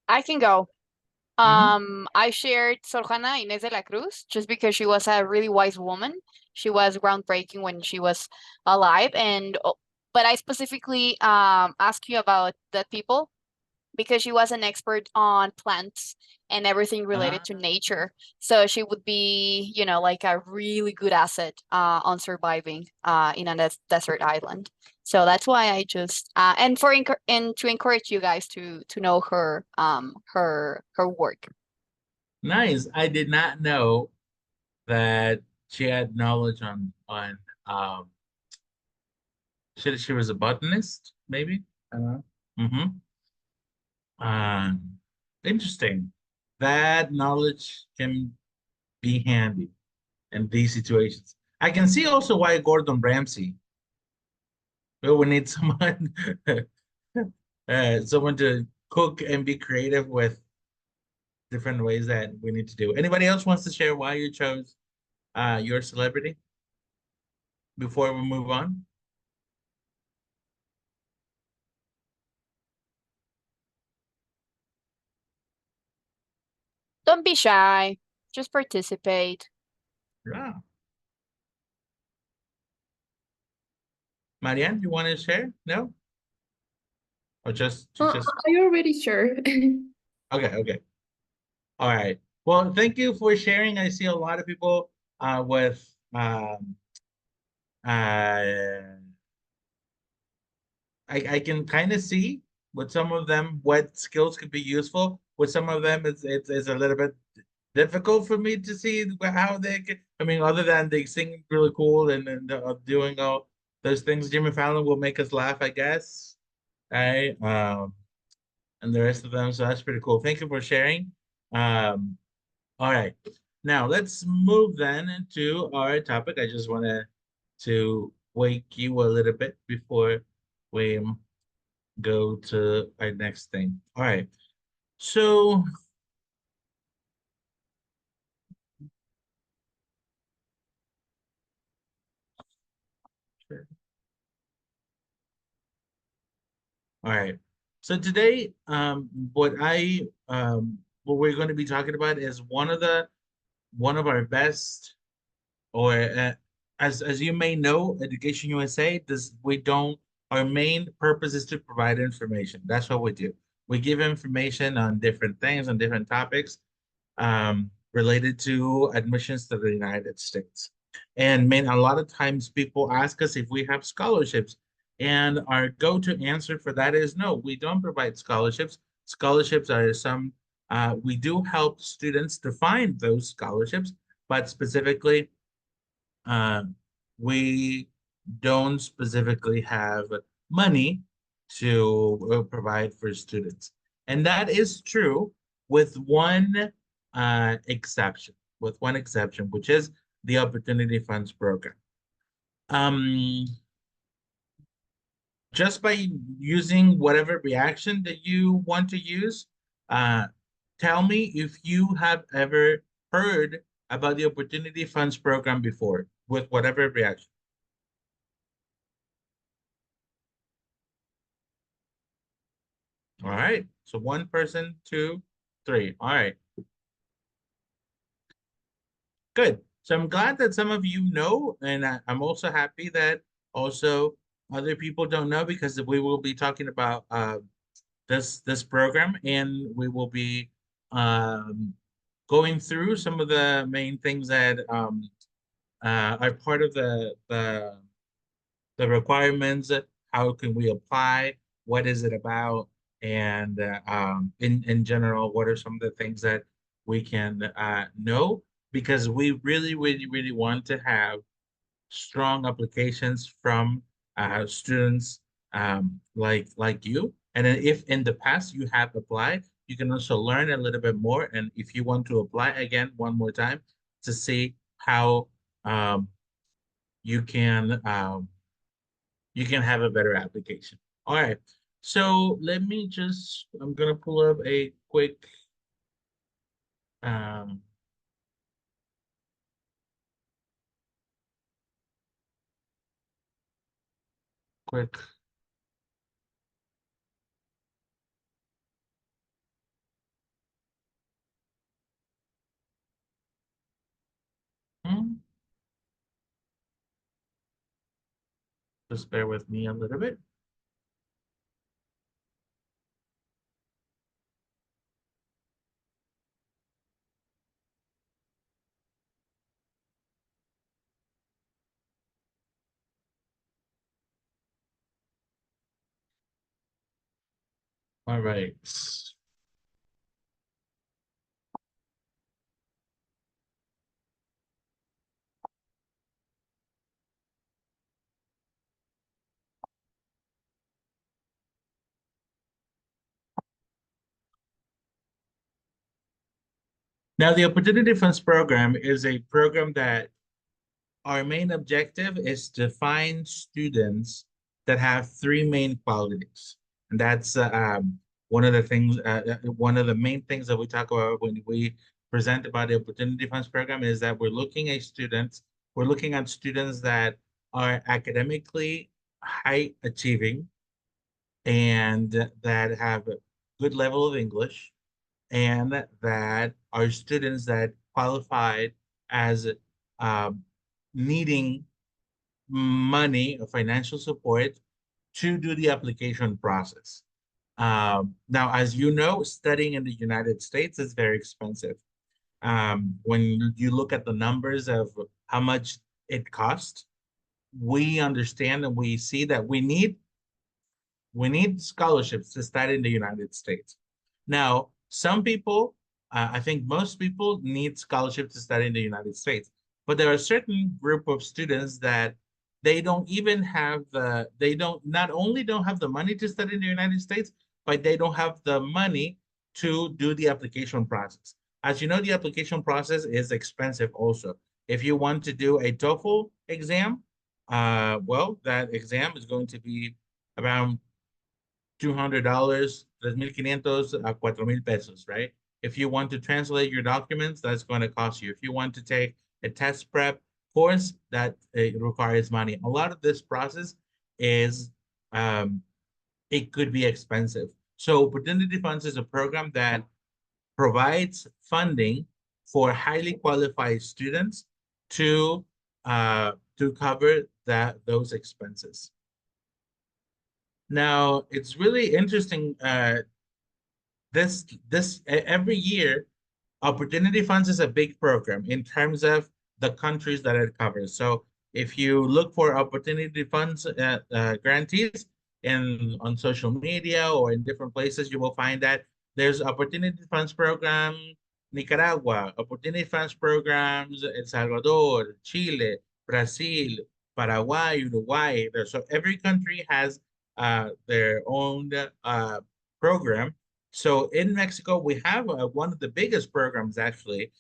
I can go. Mhm. I shared Sor Juana Inés de la Cruz just because she was a really wise woman. She was groundbreaking when she was alive, and but I specifically asked you about the people because she was an expert on plants and everything related to nature. So she would be, you know, like a really good asset on surviving in a desert island. So that's why I just and and to encourage you guys to know her her work. Nice. I did not know that she had knowledge on um she was a botanist, maybe? I don't know. Interesting. That knowledge can be handy in these situations. I can see also why Gordon Ramsay. Well, we need someone someone to cook and be creative with different ways that we need to do. Anybody else wants to share why you chose your celebrity before we move on? Don't be shy. Just participate. Yeah. Marianne, you want to share? No? Or just I already sure. okay. All right. Well, thank you for sharing. I see a lot of people with uh I can kind of see with some of them what skills could be useful. With some of them, it's a little bit difficult for me to see how they can. I mean, other than they sing really cool and doing all those things, Jimmy Fallon will make us laugh, I guess. Right? And the rest of them. So that's pretty cool. Thank you for sharing. Um, all right. Now let's move then into our topic. I just wanted to wake you a little bit before we go to our next thing. All right. So, all right. So today, what we're going to be talking about is one of our best, or as you may know, Education USA. This we don't. Our main purpose is to provide information. That's what we do. We give information on different things, on different topics, related to admissions to the United States. And man, a lot of times people ask us if we have scholarships. And our go-to answer for that is no, we don't provide scholarships. Scholarships are we do help students to find those scholarships, but specifically, uh, we don't specifically have money to provide for students. And that is true with one exception, which is the Opportunity Funds Program. Um, just by using whatever reaction that you want to use, uh, tell me if you have ever heard about the Opportunity Funds Program before, with whatever reaction. All right. So one person, two, three. All right. Good. So I'm glad that some of you know, and I'm also happy that also other people don't know, because we will be talking about this program, and we will be um, going through some of the main things that are part of the requirements. How can we apply? What is it about? And in general, what are some of the things that we can know? Because we really want to have strong applications from students like you. And then if in the past you have applied, you can also learn a little bit more. And if you want to apply again one more time to see how um, you can um, you can have a better application. All right. So let me just, I'm gonna pull up a quick um quick hmm, just bear with me a little bit. All right. Now, the Opportunity Funds Program is a program that our main objective is to find students that have three main qualities. And that's one of the things, one of the main things that we talk about when we present about the Opportunity Funds Program is that we're looking at students that are academically high achieving and that have a good level of English and that are students that qualified as um, needing money or financial support to do the application process. Now, as you know, studying in the United States is very expensive. When you look at the numbers of how much it costs, we understand and we see that we need scholarships to study in the United States. Now, some people, I think most people need scholarships to study in the United States, but there are a certain group of students that they don't even have they don't, not only don't have the money to study in the United States, but they don't have the money to do the application process. As you know, the application process is expensive also. If you want to do a TOEFL exam, well, that exam is going to be around $200, 3,500 a 4,000 pesos, right? If you want to translate your documents, that's going to cost you. If you want to take a test prep course, that requires money. A lot of this process is, it could be expensive. So Opportunity Funds is a program that provides funding for highly qualified students to cover those expenses. Now, it's really interesting. Every year, Opportunity Funds is a big program in terms of the countries that it covers. So if you look for Opportunity Funds grantees on social media or in different places, you will find that there's Opportunity Funds program Nicaragua, Opportunity Funds programs El Salvador, Chile, Brazil, Paraguay, Uruguay. So every country has their own program. So in Mexico, we have one of the biggest programs actually.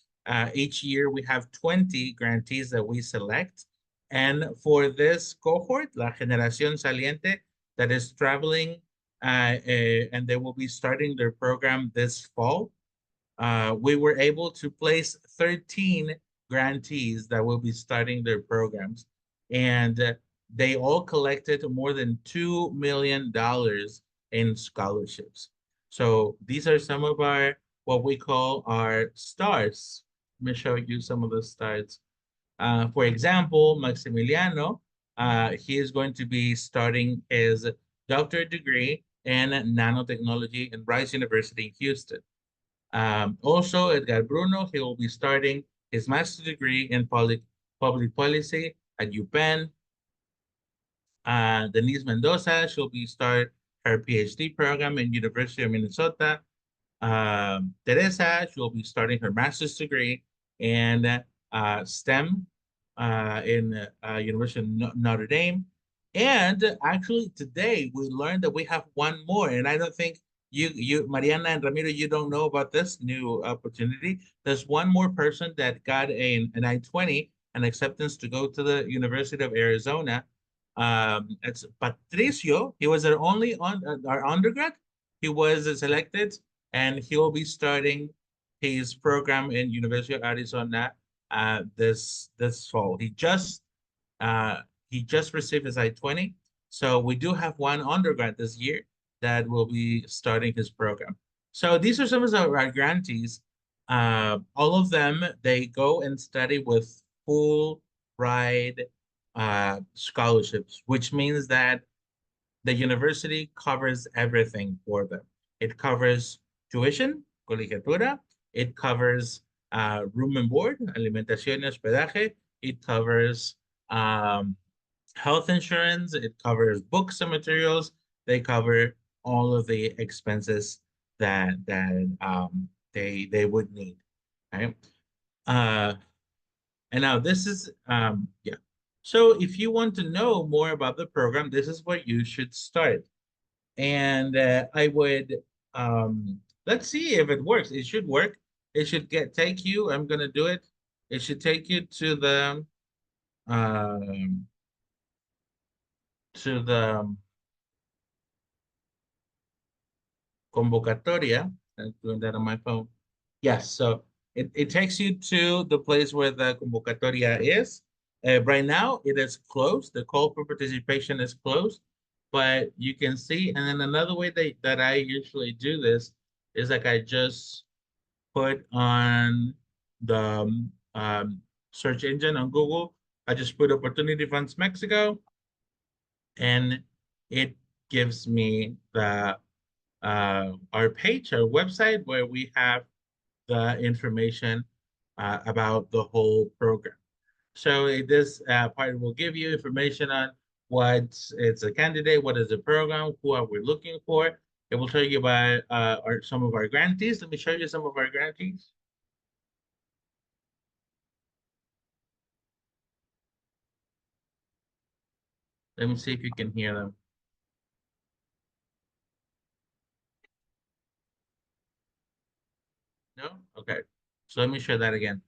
Each year we have 20 grantees that we select. And for this cohort, La Generación Saliente, that is traveling and they will be starting their program this fall, we were able to place 13 grantees that will be starting their programs. And they all collected more than $2 million in scholarships. So these are some of what we call our stars. Let me show you some of the stars. For example, Maximiliano, he is going to be starting his doctorate degree in nanotechnology in Rice University in Houston. Also, Edgar Bruno, he will be starting his master's degree in public policy at UPenn. Denise Mendoza, she'll be start her PhD program in University of Minnesota. Teresa, she'll be starting her master's degree in STEM in University of Notre Dame. And actually today we learned that we have one more, and I don't think Mariana and Ramiro, you don't know about this new opportunity. There's one more person that got an I-20, an acceptance to go to the University of Arizona. It's Patricio. He was our only our undergrad. He was selected, and he will be starting his program in University of Arizona this fall. He just received his I-20, so we do have one undergrad this year that will be starting his program. So these are some of our grantees. All of them, they go and study with full ride scholarships, which means that the university covers everything for them. It covers tuition, colegiatura. It covers room and board, alimentación y hospedaje. It covers health insurance. It covers books and materials. They cover all of the expenses that they would need. Right? And now this is yeah. So if you want to know more about the program, this is where you should start. And I would let's see if it works. It should work. It should take you. I'm gonna do it. It should take you to the convocatoria. I'm doing that on my phone. Yes, so it takes you to the place where the convocatoria is. Right now, it is closed. The call for participation is closed, but you can see. And then another way that I usually do this is like I just put on the search engine on Google. I just put Opportunity Funds Mexico, and it gives me the our page, our website, where we have the information about the whole program. So this part will give you information on what it's a candidate, what is the program, who are we looking for. It will tell you about some of our grantees. Let me show you some of our grantees. Let me see if you can hear them. No? Okay. So let me show that again.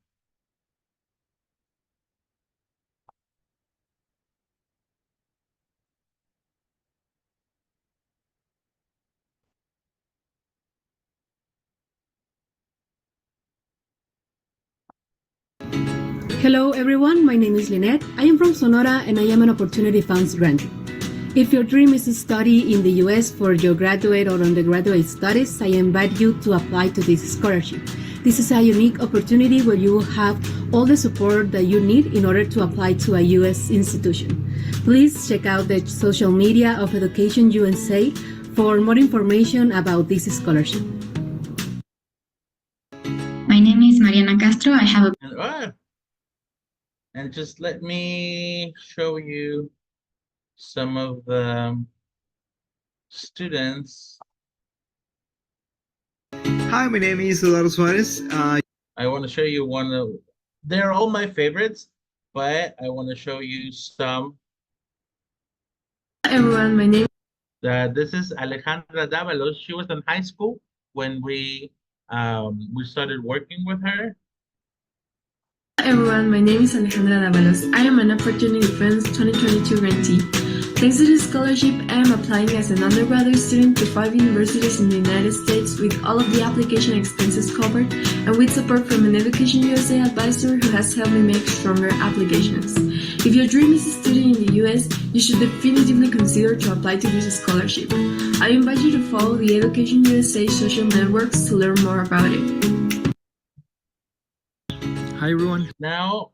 Hello everyone, my name is Lynette. I am from Sonora and I am an Opportunity Funds grantee. If your dream is to study in the US for your graduate or undergraduate studies, I invite you to apply to this scholarship. This is a unique opportunity where you will have all the support that you need in order to apply to a US institution. Please check out the social media of EducationUSA for more information about this scholarship. My name is Mariana Castro. I have a And just let me show you some of the students. Hi, my name is Eduardo Suarez. I want to show you one of, they're all my favorites, but I want to show you some. Hi everyone, my name This is Alejandra Dávalos. She was in high school when we started working with her. Hi everyone, my name is Alejandra Dávalos. I am an Opportunity Funds 2022 grantee. Thanks to this scholarship, I am applying as an undergraduate student to 5 universities in the United States with all of the application expenses covered and with support from an EducationUSA advisor who has helped me make stronger applications. If your dream is studying in the US, you should definitively consider to apply to this scholarship. I invite you to follow the EducationUSA social networks to learn more about it. Hi everyone. Now,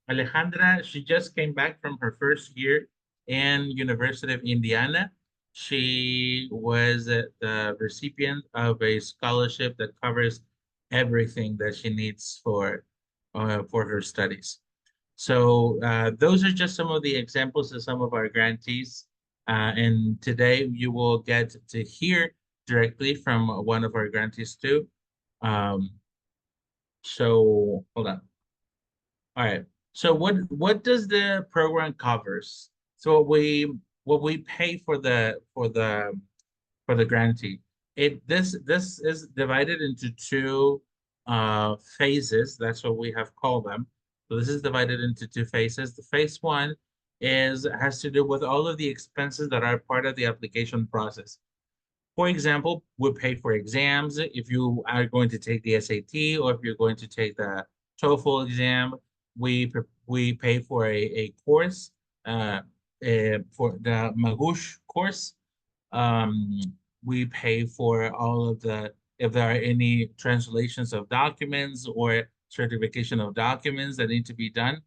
Alejandra, she just came back from her first year in University of Indiana. She was the recipient of a scholarship that covers everything that she needs for her studies. So those are just some of the examples of some of our grantees. And today you will get to hear directly from one of our grantees too. So hold on. All right. So what does the program covers? So what we pay for the grantee. This is divided into two phases. That's what we have called them. So this is divided into two phases. The phase one has to do with all of the expenses that are part of the application process. For example, we pay for exams if you are going to take the SAT or if you're going to take the TOEFL exam. We pay for a course for the Magouche course. We pay for all of if there are any translations of documents or certification of documents that need to be done.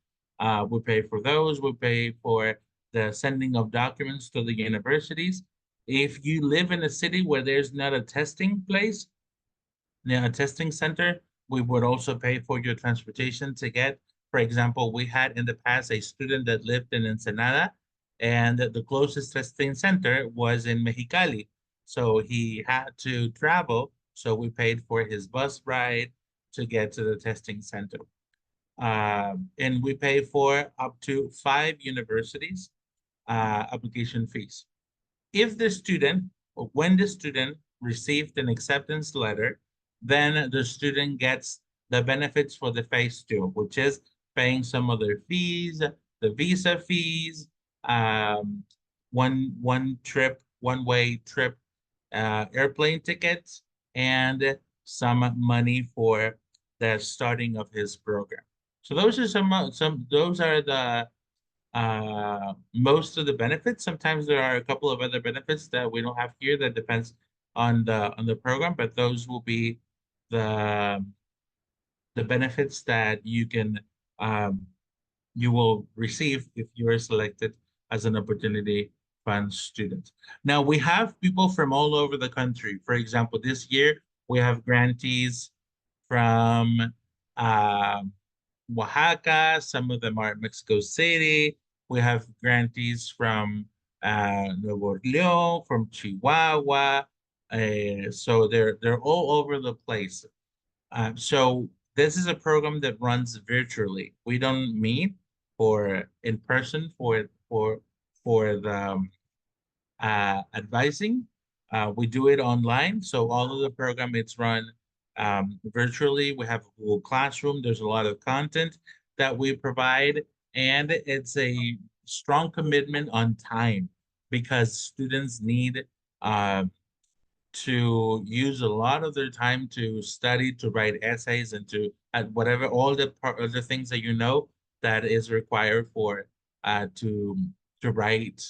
We pay for those. We pay for the sending of documents to the universities. If you live in a city where there's not a testing place, a testing center, we would also pay for your transportation to get. For example, we had in the past a student that lived in Ensenada, and the closest testing center was in Mexicali. So he had to travel, so we paid for his bus ride to get to the testing center. And we pay for up to 5 universities application fees. If the student, or when the student received an acceptance letter, then the student gets the benefits for the phase 2, which is paying some of their fees, the visa fees, one way trip airplane tickets, and some money for the starting of his program. So those are those are the most of the benefits. Sometimes there are a couple of other benefits that we don't have here that depends on the program, but those will be the benefits that you will receive if you are selected as an opportunity fund student. Now we have people from all over the country. For example, this year we have grantees from Oaxaca, some of them are at Mexico City. We have grantees from Nuevo León, from Chihuahua. So they're all over the place. So this is a program that runs virtually. We don't meet in person for the advising. We do it online. So all of the program it's run virtually. We have a Google Classroom. There's a lot of content that we provide, and it's a strong commitment on time because students need to use a lot of their time to study, to write essays, and to whatever all the things that you know that is required for to write.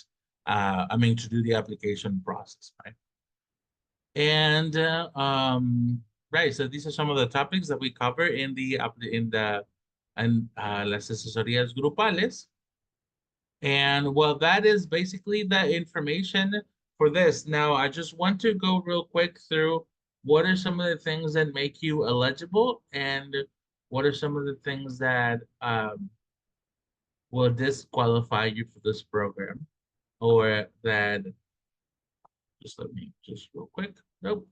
To do the application process, right? And right, so these are some of the topics that we cover in las asesorías grupales. And well, that is basically the information for this. Now, I just want to go real quick through what are some of the things that make you eligible and what are some of the things that will disqualify you for this program, or that, just let me just real quick. Nope.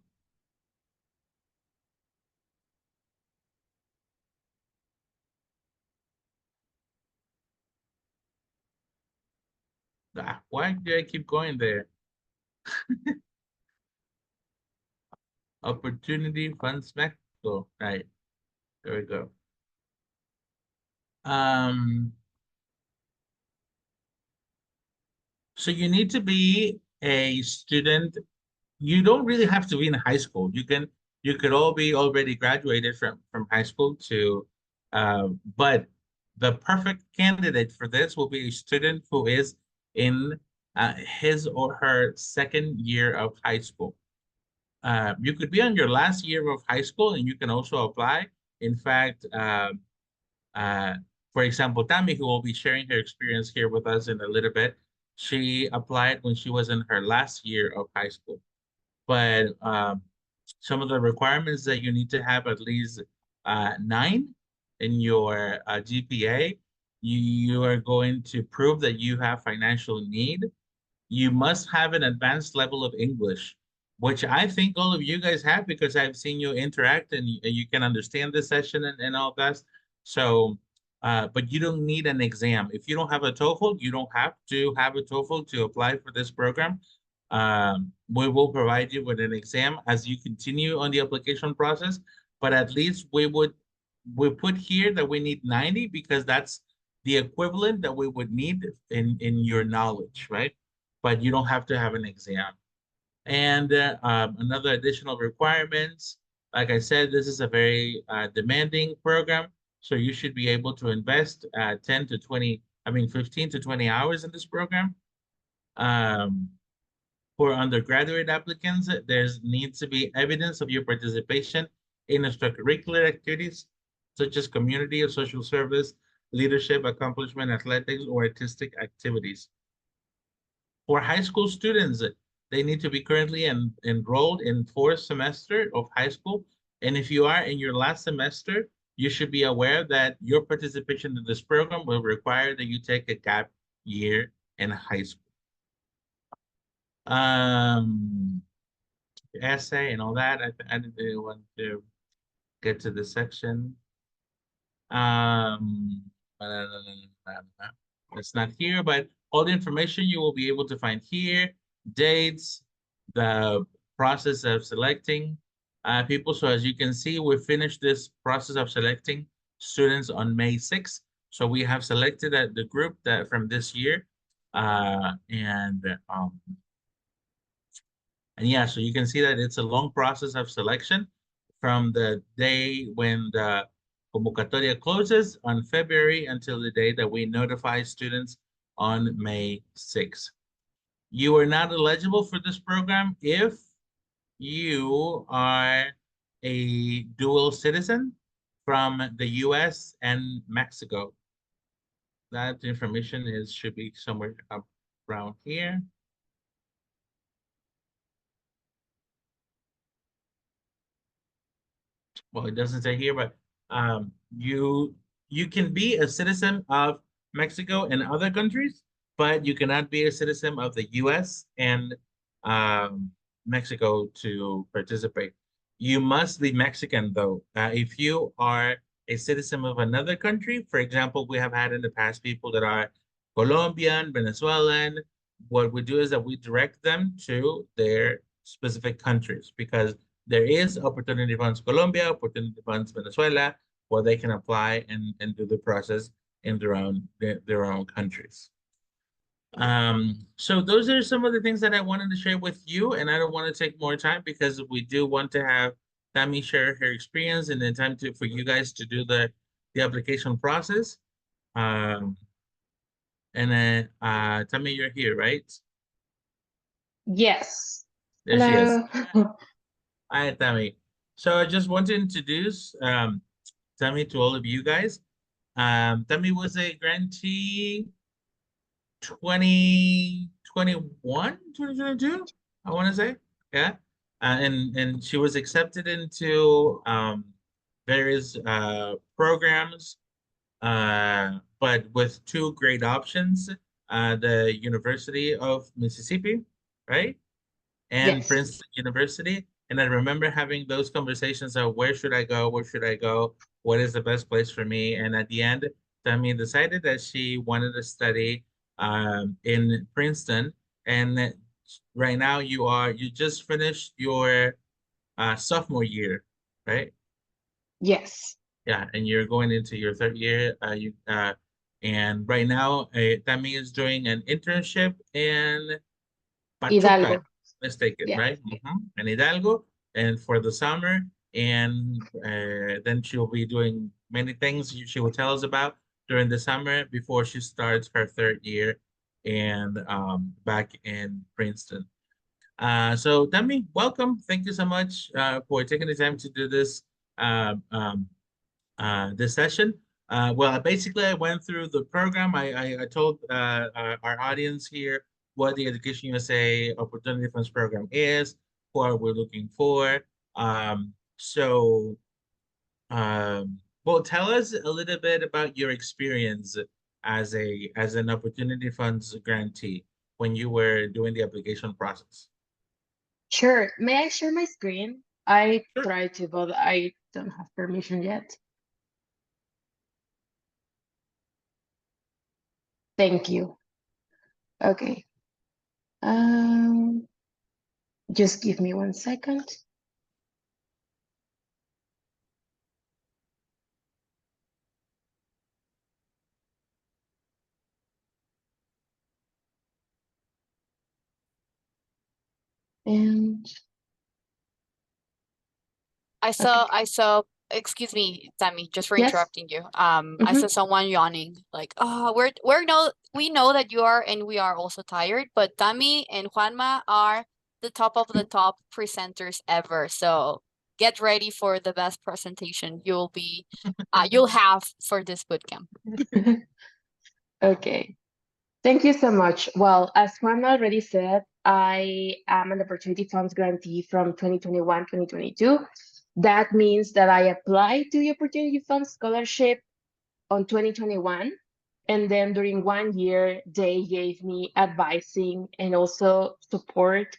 Why do I keep going there? Opportunity Funds Mexico. Right. There we go. So you need to be a student. You don't really have to be in high school. You could all be already graduated from high school to but the perfect candidate for this will be a student who is in his or her second year of high school. You could be on your last year of high school and you can also apply. In fact, for example, Tammy, who will be sharing her experience here with us in a little bit, she applied when she was in her last year of high school. But some of the requirements that you need to have at least 9 in your GPA. You are going to prove that you have financial need. You must have an advanced level of English, which I think all of you guys have because I've seen you interact and you can understand the session and all that. So, but you don't need an exam. If you don't have a TOEFL, you don't have to have a TOEFL to apply for this program. We will provide you with an exam as you continue on the application process, but at least we put here that we need 90 because that's the equivalent that we would need in your knowledge, right? But you don't have to have an exam. And another additional requirements, like I said, this is a very demanding program. So you should be able to invest 10 to 20, 15 to 20 hours in this program. For undergraduate applicants, there needs to be evidence of your participation in extracurricular activities, such as community or social service, leadership, accomplishment, athletics, or artistic activities. For high school students, they need to be currently enrolled in 4th semester of high school. And if you are in your last semester, you should be aware that your participation in this program will require that you take a gap year in high school. Essay and all that. I didn't want to get to this section. It's not here, but all the information you will be able to find here, dates, the process of selecting people. So as you can see, we finished this process of selecting students on May 6th. So we have selected the group that from this year. And yeah, so you can see that it's a long process of selection from the day when the convocatoria closes on February until the day that we notify students on May 6th. You are not eligible for this program if you are a dual citizen from the US and Mexico. That information should be somewhere around here. Well, it doesn't say here, but you can be a citizen of Mexico and other countries, but you cannot be a citizen of the US and Mexico to participate. You must be Mexican though. If you are a citizen of another country, for example, we have had in the past people that are Colombian, Venezuelan, what we do is that we direct them to their specific countries because there is Opportunity Funds Colombia, Opportunity Funds Venezuela, where they can apply and do the process in their own countries. So those are some of the things that I wanted to share with you, and I don't want to take more time because we do want to have Tammy share her experience and then time for you guys to do the application process. And then Tammy, you're here, right? Yes. There she is. Hello. Hi, Tammy. So I just want to introduce Tammy to all of you guys. Tammy was a grantee 2021, 2022, I want to say. Yeah. And she was accepted into various programs, but with 2 great options, the University of Mississippi, right? And Yes. Princeton University. And I remember having those conversations of where should I go? Where should I go? What is the best place for me? And at the end, Tammy decided that she wanted to study in Princeton. And right now you just finished your sophomore year, right? Yes. Yeah, and you're going into your 3rd year. And right now, Tammy is doing an internship in Pachuca, Hidalgo. mistaken, Yeah. right? And Hidalgo, and for the summer, and then she'll be doing many things she will tell us about during the summer before she starts her 3rd year and back in Princeton. So Tammy, welcome. Thank you so much for taking the time to do this this session. Well, basically, I went through the program. I told our audience here what the Education USA Opportunity Funds Program is, what we're looking for. Well, tell us a little bit about your experience as an Opportunity Funds grantee when you were doing the application process. Sure. May I share my screen? I Sure. try to, but I don't have permission yet. Thank you. Okay. Just give me 1 second. And I saw, excuse me, Tammy, just for yes. interrupting you. I saw someone yawning, like, oh, we know that you are, and we are also tired, but Tammy and Juanma are the top of the top presenters ever. So get ready for the best presentation you'll have for this bootcamp. Okay. Thank you so much. Well, as Juan already said, I am an Opportunity Funds grantee from 2021-2022. That means that I applied to the Opportunity Fund Scholarship on 2021. And then during 1 year, they gave me advising and also support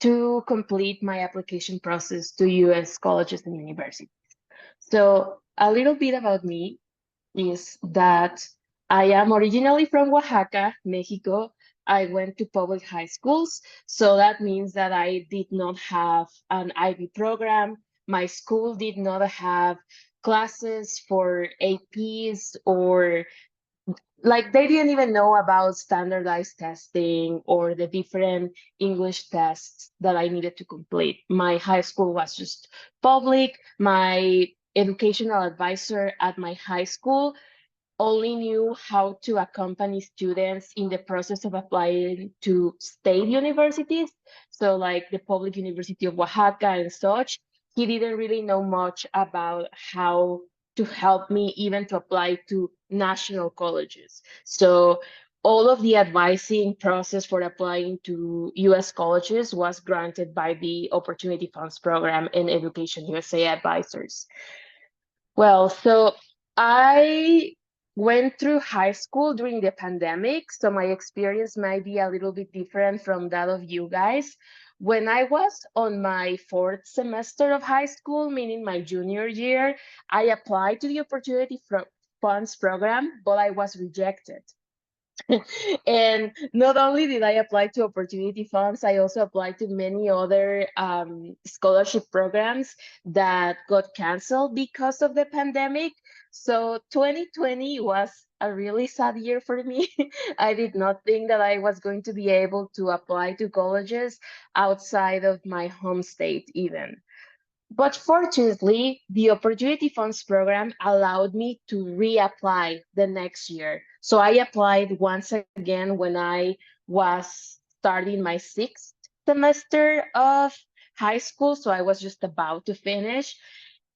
to complete my application process to US colleges and universities. So a little bit about me is that I am originally from Oaxaca, Mexico. I went to public high schools, so that means that I did not have an IB program. My school did not have classes for APs, or like they didn't even know about standardized testing or the different English tests that I needed to complete. My high school was just public. My educational advisor at my high school only knew how to accompany students in the process of applying to state universities. So like the Public University of Oaxaca and such, he didn't really know much about how to help me even to apply to national colleges. So all of the advising process for applying to US colleges was granted by the Opportunity Funds Program and Education USA advisors. Well, so I went through high school during the pandemic, so my experience might be a little bit different from that of you guys. When I was on my fourth semester of high school, meaning my junior year, I applied to the Opportunity Funds program, but I was rejected. And not only did I apply to opportunity funds, I also applied to many other scholarship programs that got canceled because of the pandemic. So 2020 was a really sad year for me. I did not think that I was going to be able to apply to colleges outside of my home state even. But fortunately, the Opportunity Funds program allowed me to reapply the next year. So I applied once again when I was starting my sixth semester of high school. So I was just about to finish.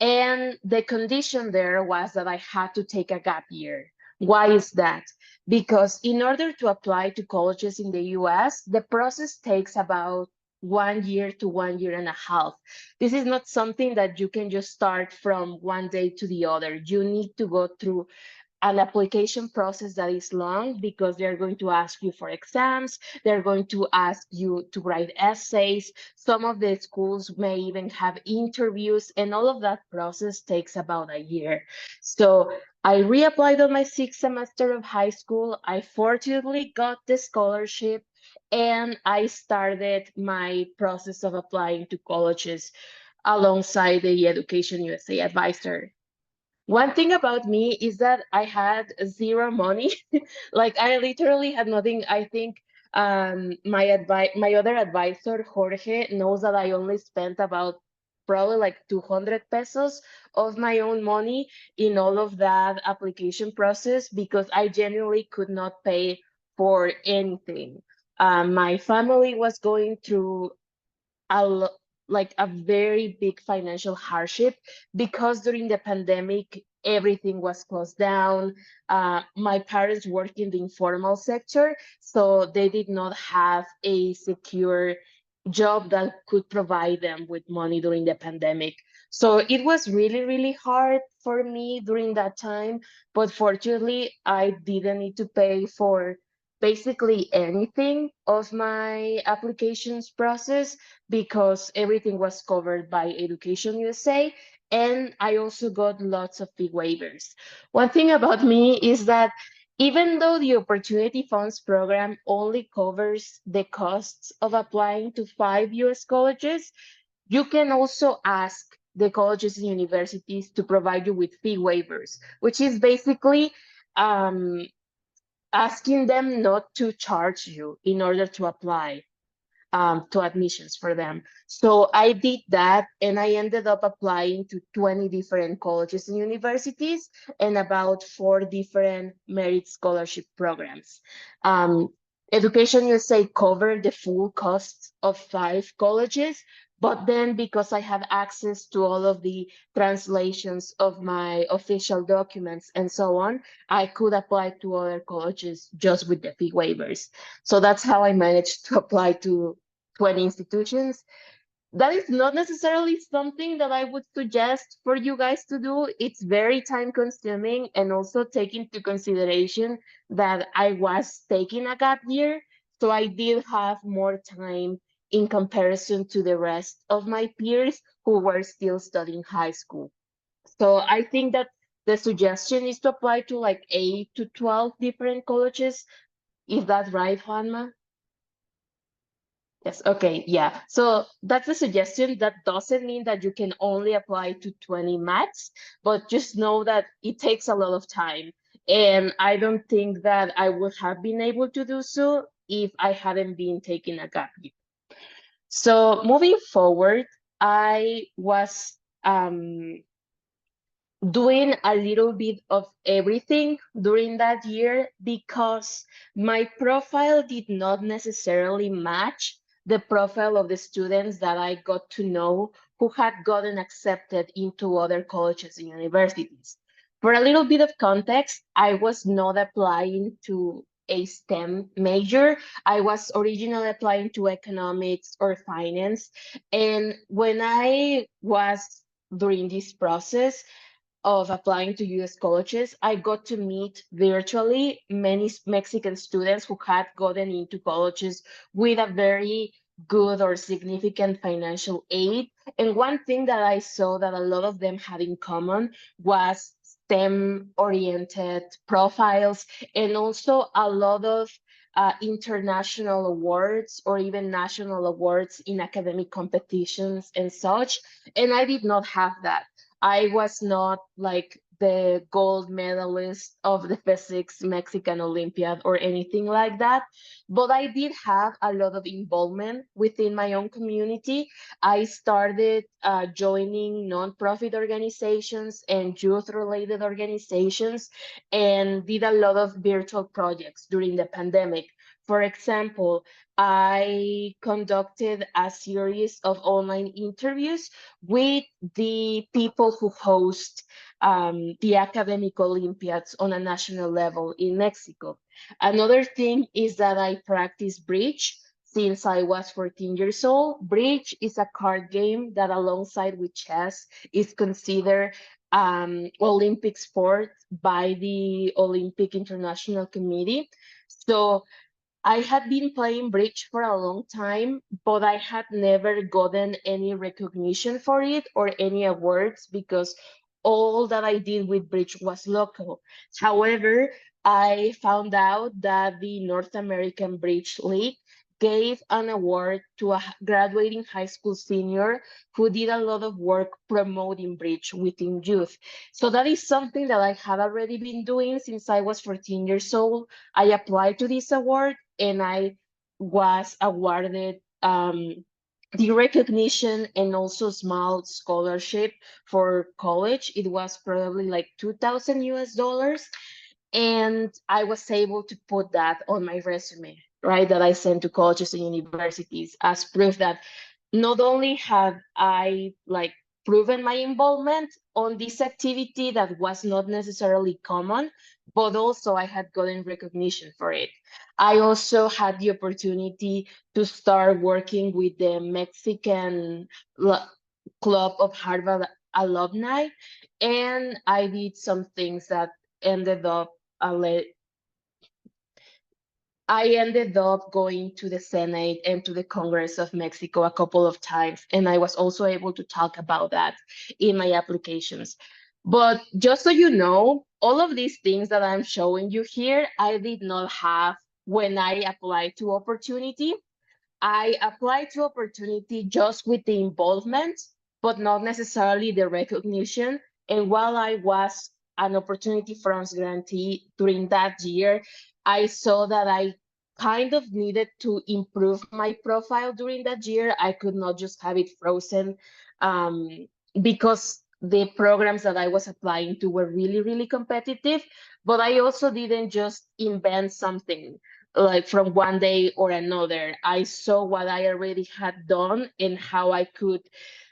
And the condition there was that I had to take a gap year. Why is that? Because in order to apply to colleges in the US, the process takes about 1 year to 1 year and a half. This is not something that you can just start from one day to the other. You need to go through an application process that is long because they're going to ask you for exams. They're going to ask you to write essays. Some of the schools may even have interviews, and all of that process takes about a year. So I reapplied on my sixth semester of high school. I fortunately got the scholarship, and I started my process of applying to colleges alongside the Education USA advisor. One thing about me is that I had zero money. Like I literally had nothing. I think my other advisor, Jorge, knows that I only spent about probably like 200 pesos of my own money in all of that application process because I genuinely could not pay for anything. My family was going through like a very big financial hardship because during the pandemic everything was closed down. My parents work in the informal sector, so they did not have a secure job that could provide them with money during the pandemic. So it was really, really hard for me during that time, but fortunately I didn't need to pay for basically anything of my applications process because everything was covered by Education USA, and I also got lots of fee waivers. One thing about me is that even though the Opportunity Funds program only covers the costs of applying to 5 US colleges, you can also ask the colleges and universities to provide you with fee waivers, which is basically asking them not to charge you in order to apply. to admissions for them. So I did that, and I ended up applying to 20 different colleges and universities and about 4 different merit scholarship programs. Education USA covered the full cost of 5 colleges, but then because I had access to all of the translations of my official documents and so on, I could apply to other colleges just with the fee waivers. So that's how I managed to apply to 20 institutions. That is not necessarily something that I would suggest for you guys to do. It's very time consuming, and also take into consideration that I was taking a gap year. So I did have more time in comparison to the rest of my peers who were still studying high school. So I think that the suggestion is to apply to like 8 to 12 different colleges. Is that right, Juanma? Yes, okay, yeah. So that's a suggestion. That doesn't mean that you can only apply to 20 max, but just know that it takes a lot of time. And I don't think that I would have been able to do so if I hadn't been taking a gap year. So moving forward, I was doing a little bit of everything during that year because my profile did not necessarily match the profile of the students that I got to know who had gotten accepted into other colleges and universities. For a little bit of context, I was not applying to a STEM major. I was originally applying to economics or finance. And when I was during this process of applying to US colleges, I got to meet virtually many Mexican students who had gotten into colleges with a very good or significant financial aid. And one thing that I saw that a lot of them had in common was STEM-oriented profiles, and also a lot of international awards or even national awards in academic competitions and such. And I did not have that. I was not like the gold medalist of the physics Mexican Olympiad or anything like that, but I did have a lot of involvement within my own community. I started joining nonprofit organizations and youth-related organizations, and did a lot of virtual projects during the pandemic. For example, I conducted a series of online interviews with the people who host the academic Olympiads on a national level in Mexico. Another thing is that I practice bridge since I was 14 years old. Bridge is a card game that, alongside with chess, is considered Olympic sport by the Olympic International Committee. So I had been playing bridge for a long time, but I had never gotten any recognition for it or any awards because all that I did with bridge was local. However, I found out that the North American Bridge League gave an award to a graduating high school senior who did a lot of work promoting bridge within youth. So that is something that I had already been doing since I was 14 years old. I applied to this award, and I was awarded the recognition and also small scholarship for college. It was probably like 2,000 US dollars. And I was able to put that on my resume, right? That I sent to colleges and universities as proof that not only have I like proven my involvement on this activity that was not necessarily common, but also I had gotten recognition for it. I also had the opportunity to start working with the Mexican Club of Harvard alumni, and I did some things that ended up I ended up going to the Senate and to the Congress of Mexico a couple of times, and I was also able to talk about that in my applications. But just so you know, all of these things that I'm showing you here, I did not have when I applied to opportunity. I applied to opportunity just with the involvement, but not necessarily the recognition. And while I was an opportunity funds grantee during that year, I saw that I kind of needed to improve my profile during that year. I could not just have it frozen because the programs that I was applying to were really, really competitive. But I also didn't just invent something like from one day or another. I saw what I already had done and how I could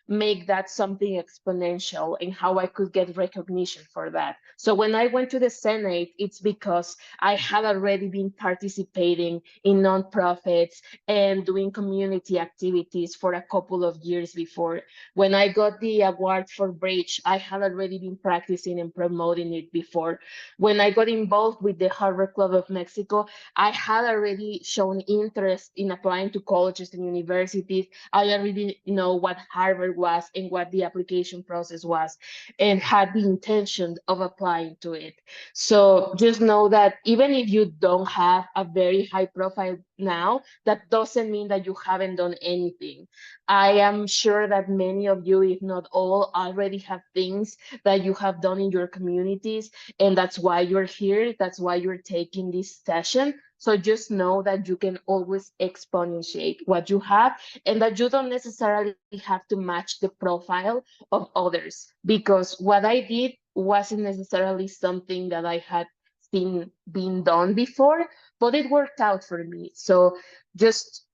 make that something exponential and how I could get recognition for that. So when I went to the Senate, it's because I had already been participating in nonprofits and doing community activities for a couple of years before. When I got the award for Bridge, I had already been practicing and promoting it before. When I got involved with the Harvard Club of Mexico, I had already shown interest in applying to colleges and universities. I already know what Harvard was and what the application process was, and had the intention of applying to it. So just know that even if you don't have a very high profile now, that doesn't mean that you haven't done anything. I am sure that many of you, if not all, already have things that you have done in your communities, and that's why you're here. That's why you're taking this session. So just know that you can always exponentiate what you have, and that you don't necessarily have to match the profile of others, because what I did wasn't necessarily something that I had seen being done before, but it worked out for me. So just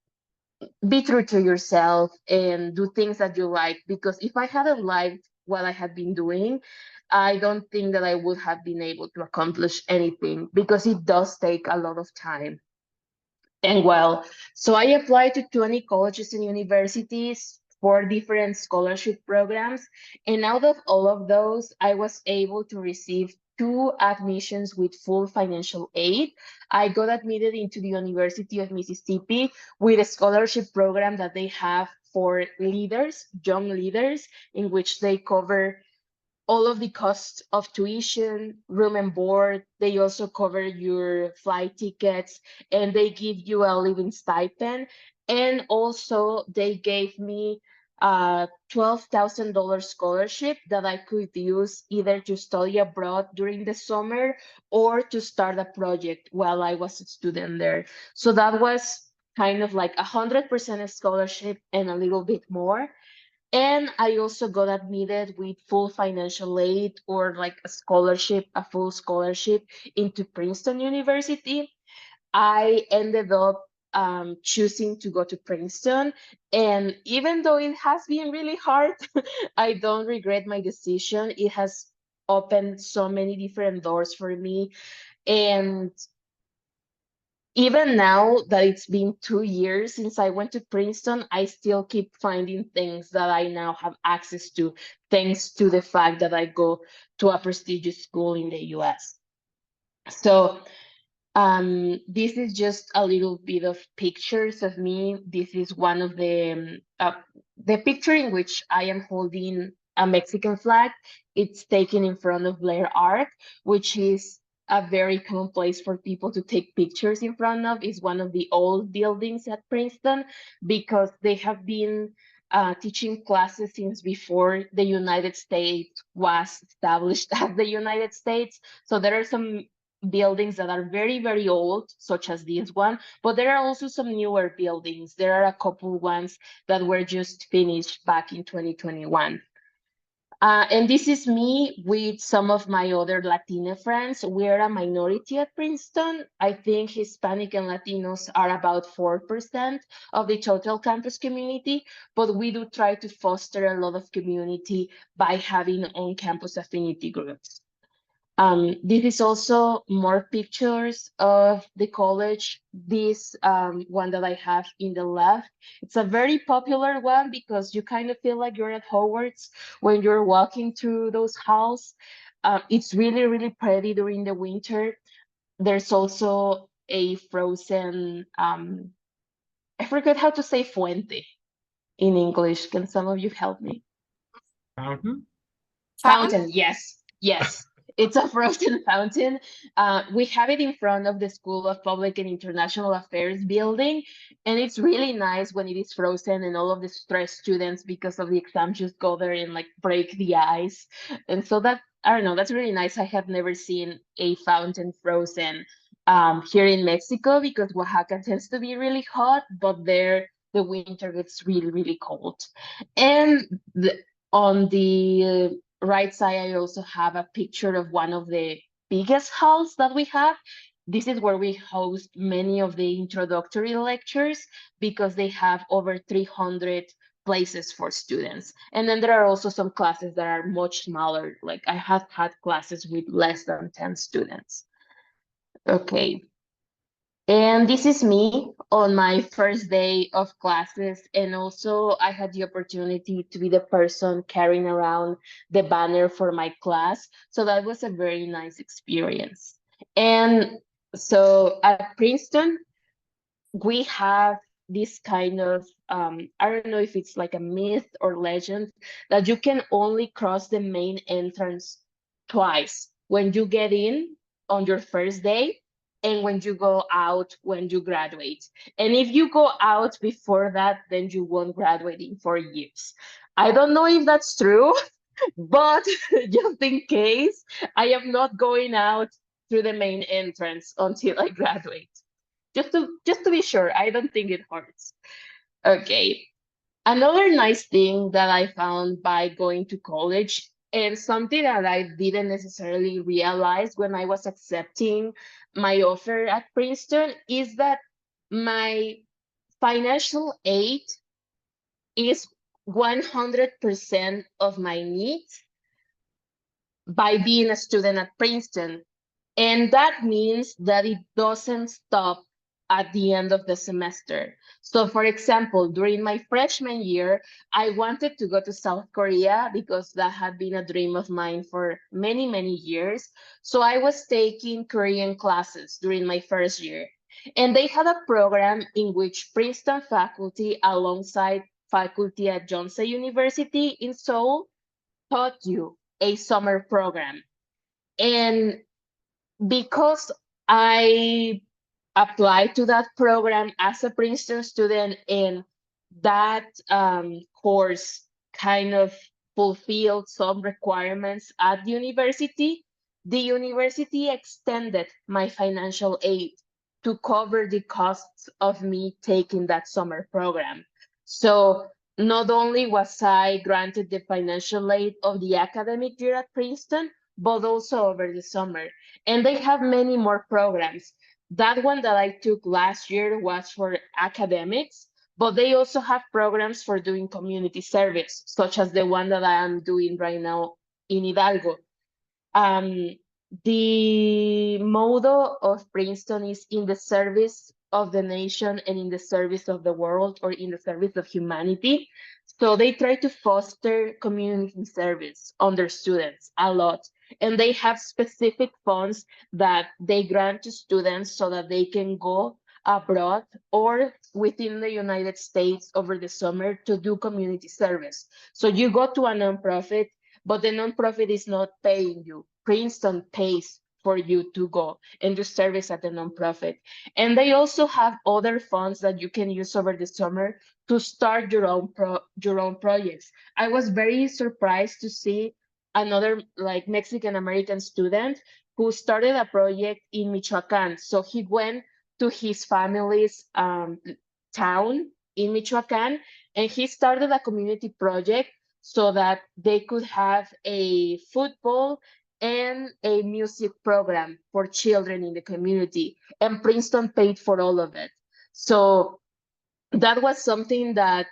be true to yourself and do things that you like, because if I hadn't liked what I had been doing, I don't think that I would have been able to accomplish anything, because it does take a lot of time. And well, so I applied to 20 colleges and universities for different scholarship programs. And out of all of those, I was able to receive 2 admissions with full financial aid. I got admitted into the University of Mississippi with a scholarship program that they have for leaders, young leaders, in which they cover all of the costs of tuition, room and board. They also cover your flight tickets, and they give you a living stipend. And also they gave me a $12,000 scholarship that I could use either to study abroad during the summer or to start a project while I was a student there. So that was kind of like 100% scholarship and a little bit more. And I also got admitted with full financial aid, or like a scholarship, a full scholarship into Princeton University. I ended up choosing to go to Princeton. And even though it has been really hard, I don't regret my decision. It has opened so many different doors for me. And even now that it's been 2 years since I went to Princeton, I still keep finding things that I now have access to, thanks to the fact that I go to a prestigious school in the US. So this is just a little bit of pictures of me. This is one of the picture in which I am holding a Mexican flag. It's taken in front of Blair Arc, which is a very common place for people to take pictures in front of. It's one of the old buildings at Princeton, because they have been teaching classes since before the United States was established as the United States. So there are some buildings that are very, very old, such as this one, but there are also some newer buildings. There are a couple ones that were just finished back in 2021. And this is me with some of my other Latina friends. We're a minority at Princeton. I think Hispanic and Latinos are about 4% of the total campus community, but we do try to foster a lot of community by having on-campus affinity groups. This is also more pictures of the college. This one that I have in the left, it's a very popular one because you kind of feel like you're at Hogwarts when you're walking through those halls. It's really, really pretty during the winter. There's also a frozen, I forget how to say fuente in English. Can some of you help me? Fountain? Fountain, yes, yes. It's a frozen fountain. We have it in front of the School of Public and International Affairs building, and it's really nice when it is frozen and all of the stressed students because of the exams just go there and like break the ice. And so that, I don't know, that's really nice. I have never seen a fountain frozen here in Mexico, because Oaxaca tends to be really hot, but there the winter gets really, really cold. And on the right side, I also have a picture of one of the biggest halls that we have. This is where we host many of the introductory lectures because they have over 300 places for students. And then there are also some classes that are much smaller. Like I have had classes with less than 10 students. Okay. And this is me on my first day of classes. And also I had the opportunity to be the person carrying around the banner for my class. So that was a very nice experience. And so at Princeton, we have this kind of, I don't know if it's like a myth or legend, that you can only cross the main entrance twice: when you get in on your first day and when you go out when you graduate. And if you go out before that, then you won't graduate in 4 years. I don't know if that's true, but just in case, I am not going out through the main entrance until I graduate. Just to be sure, I don't think it hurts. Okay. Another nice thing that I found by going to college, and something that I didn't necessarily realize when I was accepting my offer at Princeton, is that my financial aid is 100% of my needs by being a student at Princeton. And that means that it doesn't stop at the end of the semester. So for example, during my freshman year, I wanted to go to South Korea because that had been a dream of mine for many, many years. So I was taking Korean classes during my first year. And they had a program in which Princeton faculty, alongside faculty at Yonsei University in Seoul, taught you a summer program. And because I applied to that program as a Princeton student, and that course kind of fulfilled some requirements at the university extended my financial aid to cover the costs of me taking that summer program. So not only was I granted the financial aid of the academic year at Princeton, but also over the summer. And they have many more programs. That one that I took last year was for academics, but they also have programs for doing community service, such as the one that I am doing right now in Hidalgo. The motto of Princeton is in the service of the nation and in the service of the world, or in the service of humanity. So they try to foster community service on their students a lot. And they have specific funds that they grant to students so that they can go abroad or within the United States over the summer to do community service. So you go to a nonprofit, but the nonprofit is not paying you. Princeton pays for you to go and do service at the nonprofit. And they also have other funds that you can use over the summer to start your own projects. I was very surprised to see another like Mexican American student who started a project in Michoacan. So he went to his family's town in Michoacan, and he started a community project so that they could have a football and a music program for children in the community. And Princeton paid for all of it. So that was something that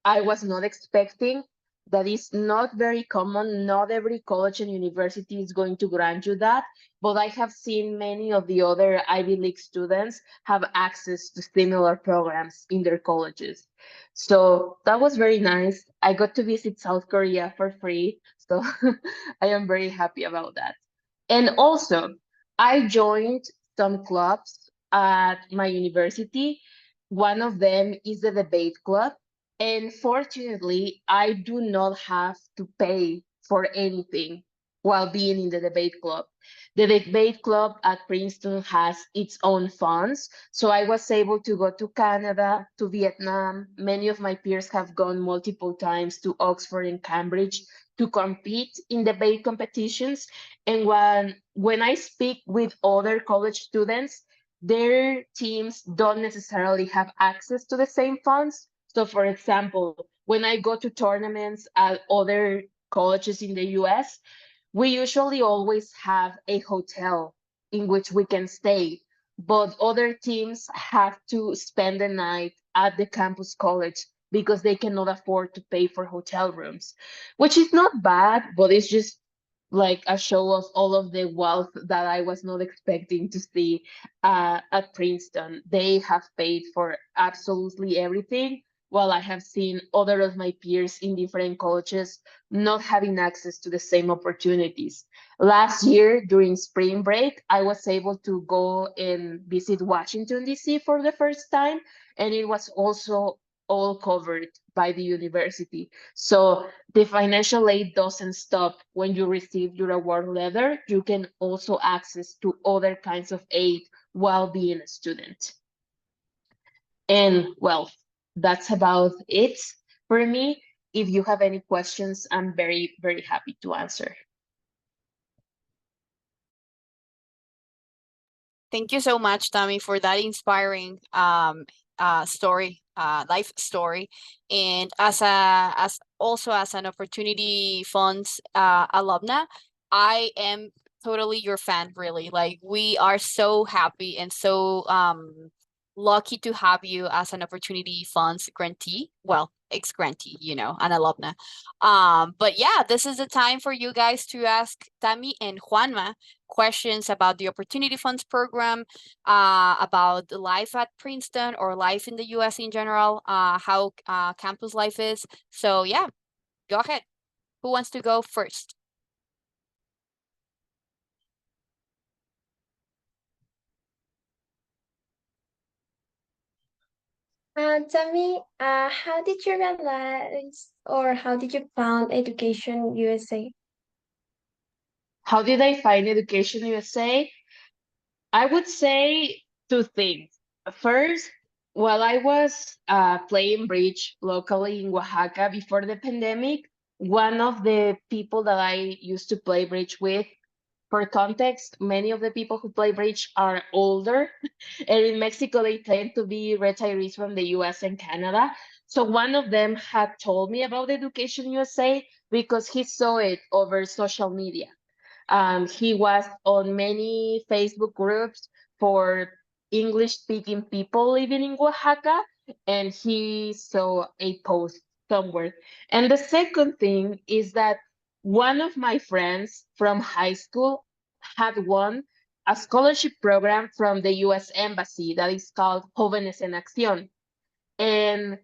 I was not expecting. That is not very common. Not every college and university is going to grant you that, but I have seen many of the other Ivy League students have access to similar programs in their colleges. So that was very nice. I got to visit South Korea for free, so I am very happy about that. And also, I joined some clubs at my university. One of them is the debate club. And fortunately, I do not have to pay for anything while being in the debate club. The debate club at Princeton has its own funds. So I was able to go to Canada, to Vietnam. Many of my peers have gone multiple times to Oxford and Cambridge to compete in debate competitions. And when I speak with other college students, their teams don't necessarily have access to the same funds. So, for example, when I go to tournaments at other colleges in the US, we usually always have a hotel in which we can stay, but other teams have to spend the night at the campus college because they cannot afford to pay for hotel rooms, which is not bad, but it's just like a show of all of the wealth that I was not expecting to see at Princeton. They have paid for absolutely everything, while I have seen other of my peers in different colleges not having access to the same opportunities. Last year, during spring break, I was able to go and visit Washington, D.C. for the first time, and it was also all covered by the university. So the financial aid doesn't stop when you receive your award letter. You can also access to other kinds of aid while being a student. And well, that's about it for me. If you have any questions, I'm very, very happy to answer. Thank you so much, Tammy, for that inspiring story, life story. And as an opportunity funds alumna, I am totally your fan, really. Like, we are so happy and so lucky to have you as an opportunity funds grantee. Well, ex-grantee, an alumna. But yeah, this is the time for you guys to ask Tammy and Juanma questions about the Opportunity Funds program, about life at Princeton or life in the US in general, how campus life is. So yeah, go ahead. Who wants to go first? Tell me, how did you realize or how did you found Education USA? How did I find Education USA? I would say two things. First, while I was playing bridge locally in Oaxaca before the pandemic, one of the people that I used to play bridge with, for context, many of the people who play bridge are older, and in Mexico, they tend to be retirees from the US and Canada. So one of them had told me about Education USA because he saw it over social media. He was on many Facebook groups for English-speaking people living in Oaxaca, and he saw a post somewhere. And the second thing is that one of my friends from high school had won a scholarship program from the US Embassy that is called Jóvenes en Acción. And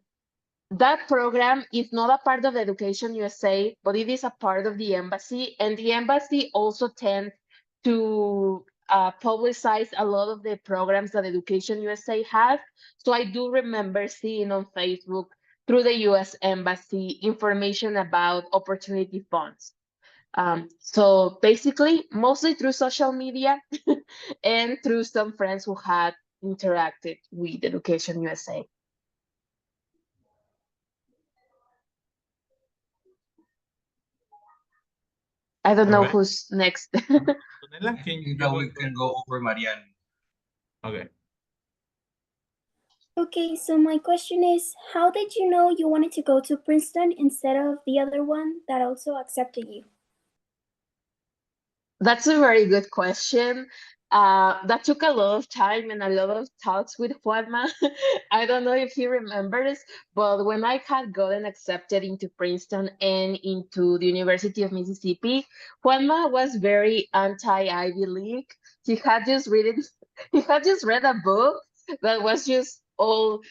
that program is not a part of Education USA, but it is a part of the embassy, and the embassy also tends to publicize a lot of the programs that Education USA has. So I do remember seeing on Facebook through the US Embassy information about opportunity funds. So basically, mostly through social media and through some friends who had interacted with Education USA. I don't know who's next. Donella, can you go? We can go over Marianne. Okay. Okay, so my question is, how did you know you wanted to go to Princeton instead of the other one that also accepted you? That's a very good question. That took a lot of time and a lot of talks with Juanma. I don't know if he remembers, but when I had gotten accepted into Princeton and into the University of Mississippi, Juanma was very anti-Ivy League. He had just he had just read a book that was just all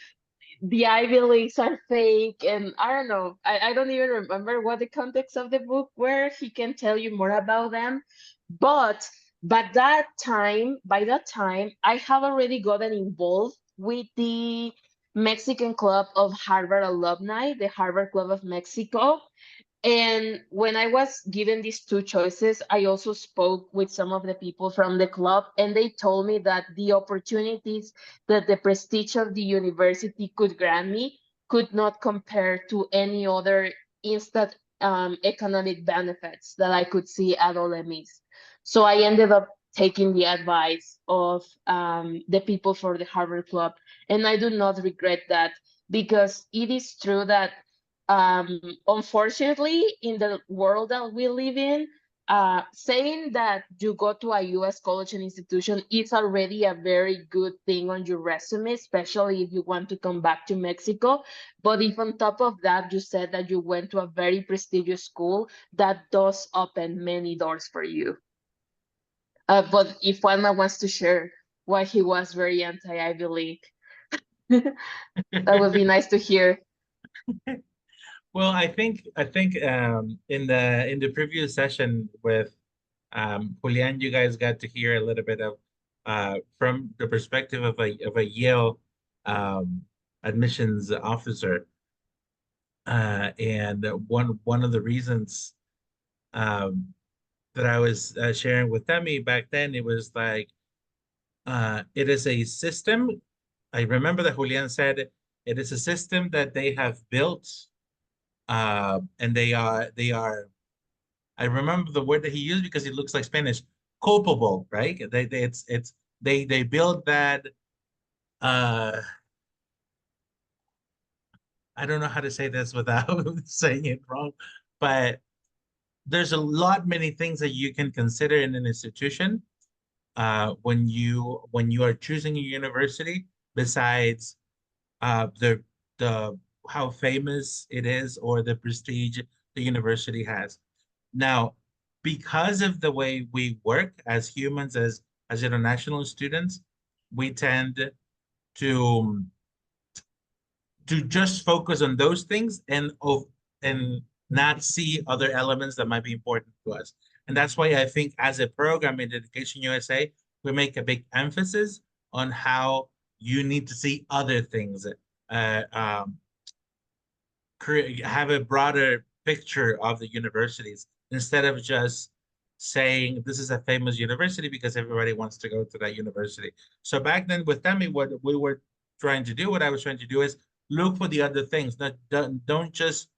the Ivy Leagues are fake, and I don't know. I don't even remember what the context of the book were. He can tell you more about them. But by that time, I have already gotten involved with the Mexican Club of Harvard Alumni, the Harvard Club of Mexico. And when I was given these two choices, I also spoke with some of the people from the club, and they told me that the opportunities that the prestige of the university could grant me could not compare to any other instant economic benefits that I could see at Ole Miss. So I ended up taking the advice of the people for the Harvard Club, and I do not regret that, because it is true that unfortunately, in the world that we live in, saying that you go to a US college and institution is already a very good thing on your resume, especially if you want to come back to Mexico. But if on top of that, you said that you went to a very prestigious school, that does open many doors for you. But if Juanma wants to share why he was very anti-Ivy League, that would be nice to hear. Well, I think in the previous session with Julian, you guys got to hear a little bit of from the perspective of a Yale admissions officer, and one of the reasons that I was sharing with Demi back then, it was like it is a system. I remember that Julian said it is a system that they have built, and they are. I remember the word that he used because it looks like Spanish, culpable, right? They build that. I don't know how to say this without saying it wrong, but there's a lot many things that you can consider in an institution when you are choosing a university, besides the how famous it is or the prestige the university has. Now, because of the way we work as humans, as international students, we tend to just focus on those things and not see other elements that might be important to us. And that's why I think as a program in Education USA, we make a big emphasis on how you need to see other things, have a broader picture of the universities instead of just saying this is a famous university because everybody wants to go to that university. So back then with Demi, what we were trying to do, what I was trying to do is look for the other things. Don't just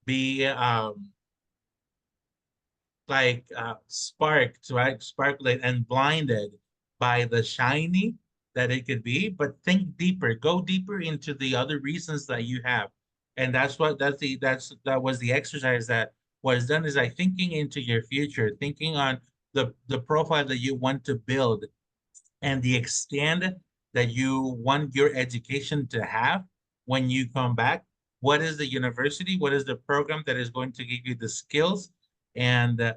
be like sparked, right? Sparklet and blinded by the shiny that it could be, but think deeper, go deeper into the other reasons that you have. And that was the exercise that was done, is like thinking into your future, thinking on the profile that you want to build and the extent that you want your education to have when you come back. What is the university? What is the program that is going to give you the skills and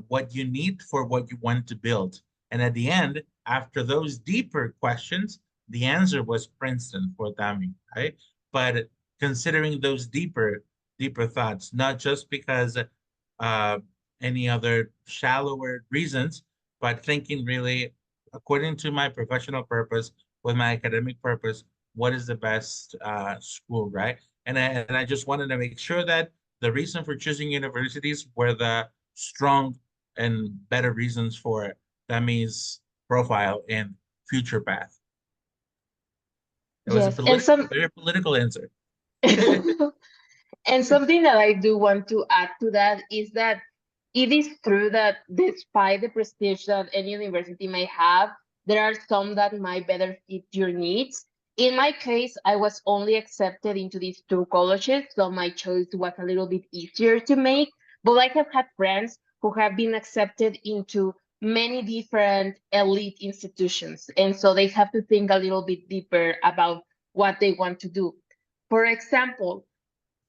what you need for what you want to build? And at the end, after those deeper questions, the answer was Princeton for Dami, right? But considering those deeper thoughts, not just because any other shallower reasons, but thinking really according to my professional purpose, with my academic purpose, what is the best school, right? And I just wanted to make sure that the reason for choosing universities were the strong and better reasons for Dami's profile and future path. It was a very political answer. And something that I do want to add to that is that it is true that despite the prestige that any university may have, there are some that might better fit your needs. In my case, I was only accepted into these two colleges, so my choice was a little bit easier to make. But I have had friends who have been accepted into many different elite institutions, and so they have to think a little bit deeper about what they want to do. For example,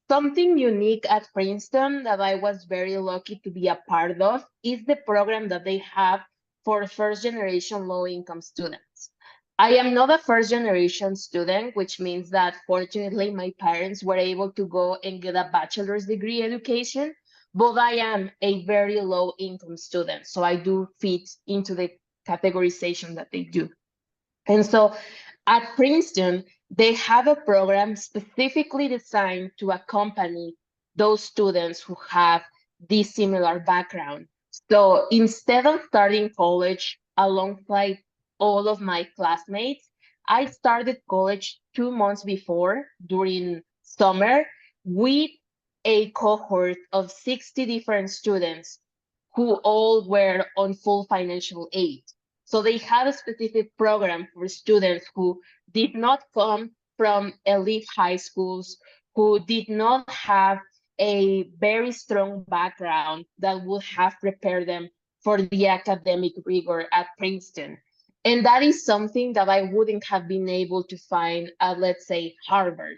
something unique at Princeton that I was very lucky to be a part of is the program that they have for first generation low income students. I am not a first generation student, which means that fortunately my parents were able to go and get a bachelor's degree education, but I am a very low income student. So I do fit into the categorization that they do. And so at Princeton, they have a program specifically designed to accompany those students who have this similar background. So instead of starting college alongside all of my classmates, I started college 2 months before during summer with a cohort of 60 different students who all were on full financial aid. So they had a specific program for students who did not come from elite high schools, who did not have a very strong background that would have prepared them for the academic rigor at Princeton. And that is something that I wouldn't have been able to find at, let's say, Harvard.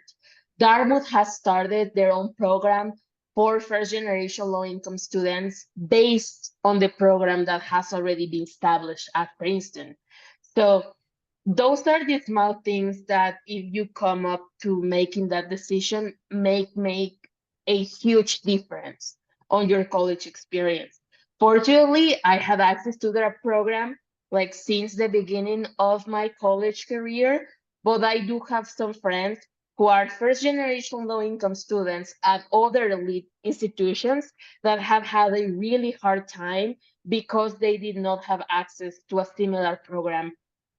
Dartmouth has started their own program for first-generation low-income students based on the program that has already been established at Princeton. So those are the small things that if you come up to making that decision, make a huge difference on your college experience. Fortunately, I had access to that program like since the beginning of my college career, but I do have some friends who are first generation low income students at other elite institutions that have had a really hard time because they did not have access to a similar program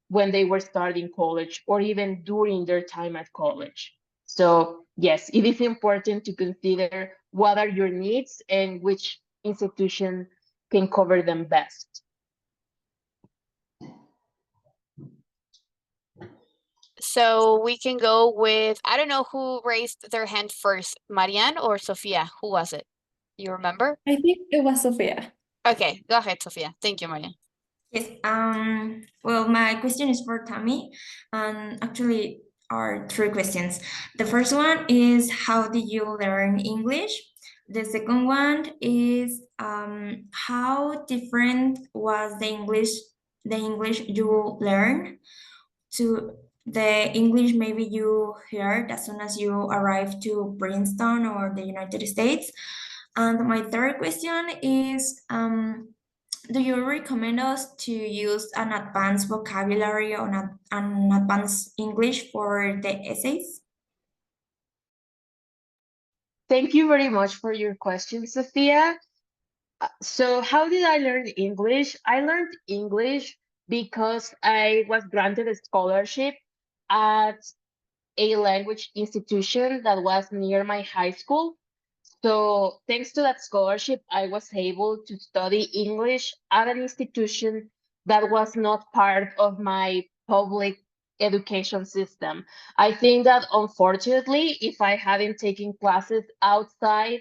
when they were starting college or even during their time at college. So yes, it is important to consider what are your needs and which institution can cover them best. So we can go with, I don't know who raised their hand first, Marianne or Sophia? Who was it? You remember? I think it was Sophia. Okay, go ahead, Sophia. Thank you, Marianne. Yes, well, my question is for Tammy, and actually are three questions. The first one is, how did you learn English? The second one is, how different was the English you learned to the English maybe you heard as soon as you arrived to Princeton or the United States? And my third question is, do you recommend us to use an advanced vocabulary or an advanced English for the essays? Thank you very much for your question, Sophia. So how did I learn English? I learned English because I was granted a scholarship at a language institution that was near my high school. So thanks to that scholarship, I was able to study English at an institution that was not part of my public education system. I think that unfortunately, if I hadn't taken classes outside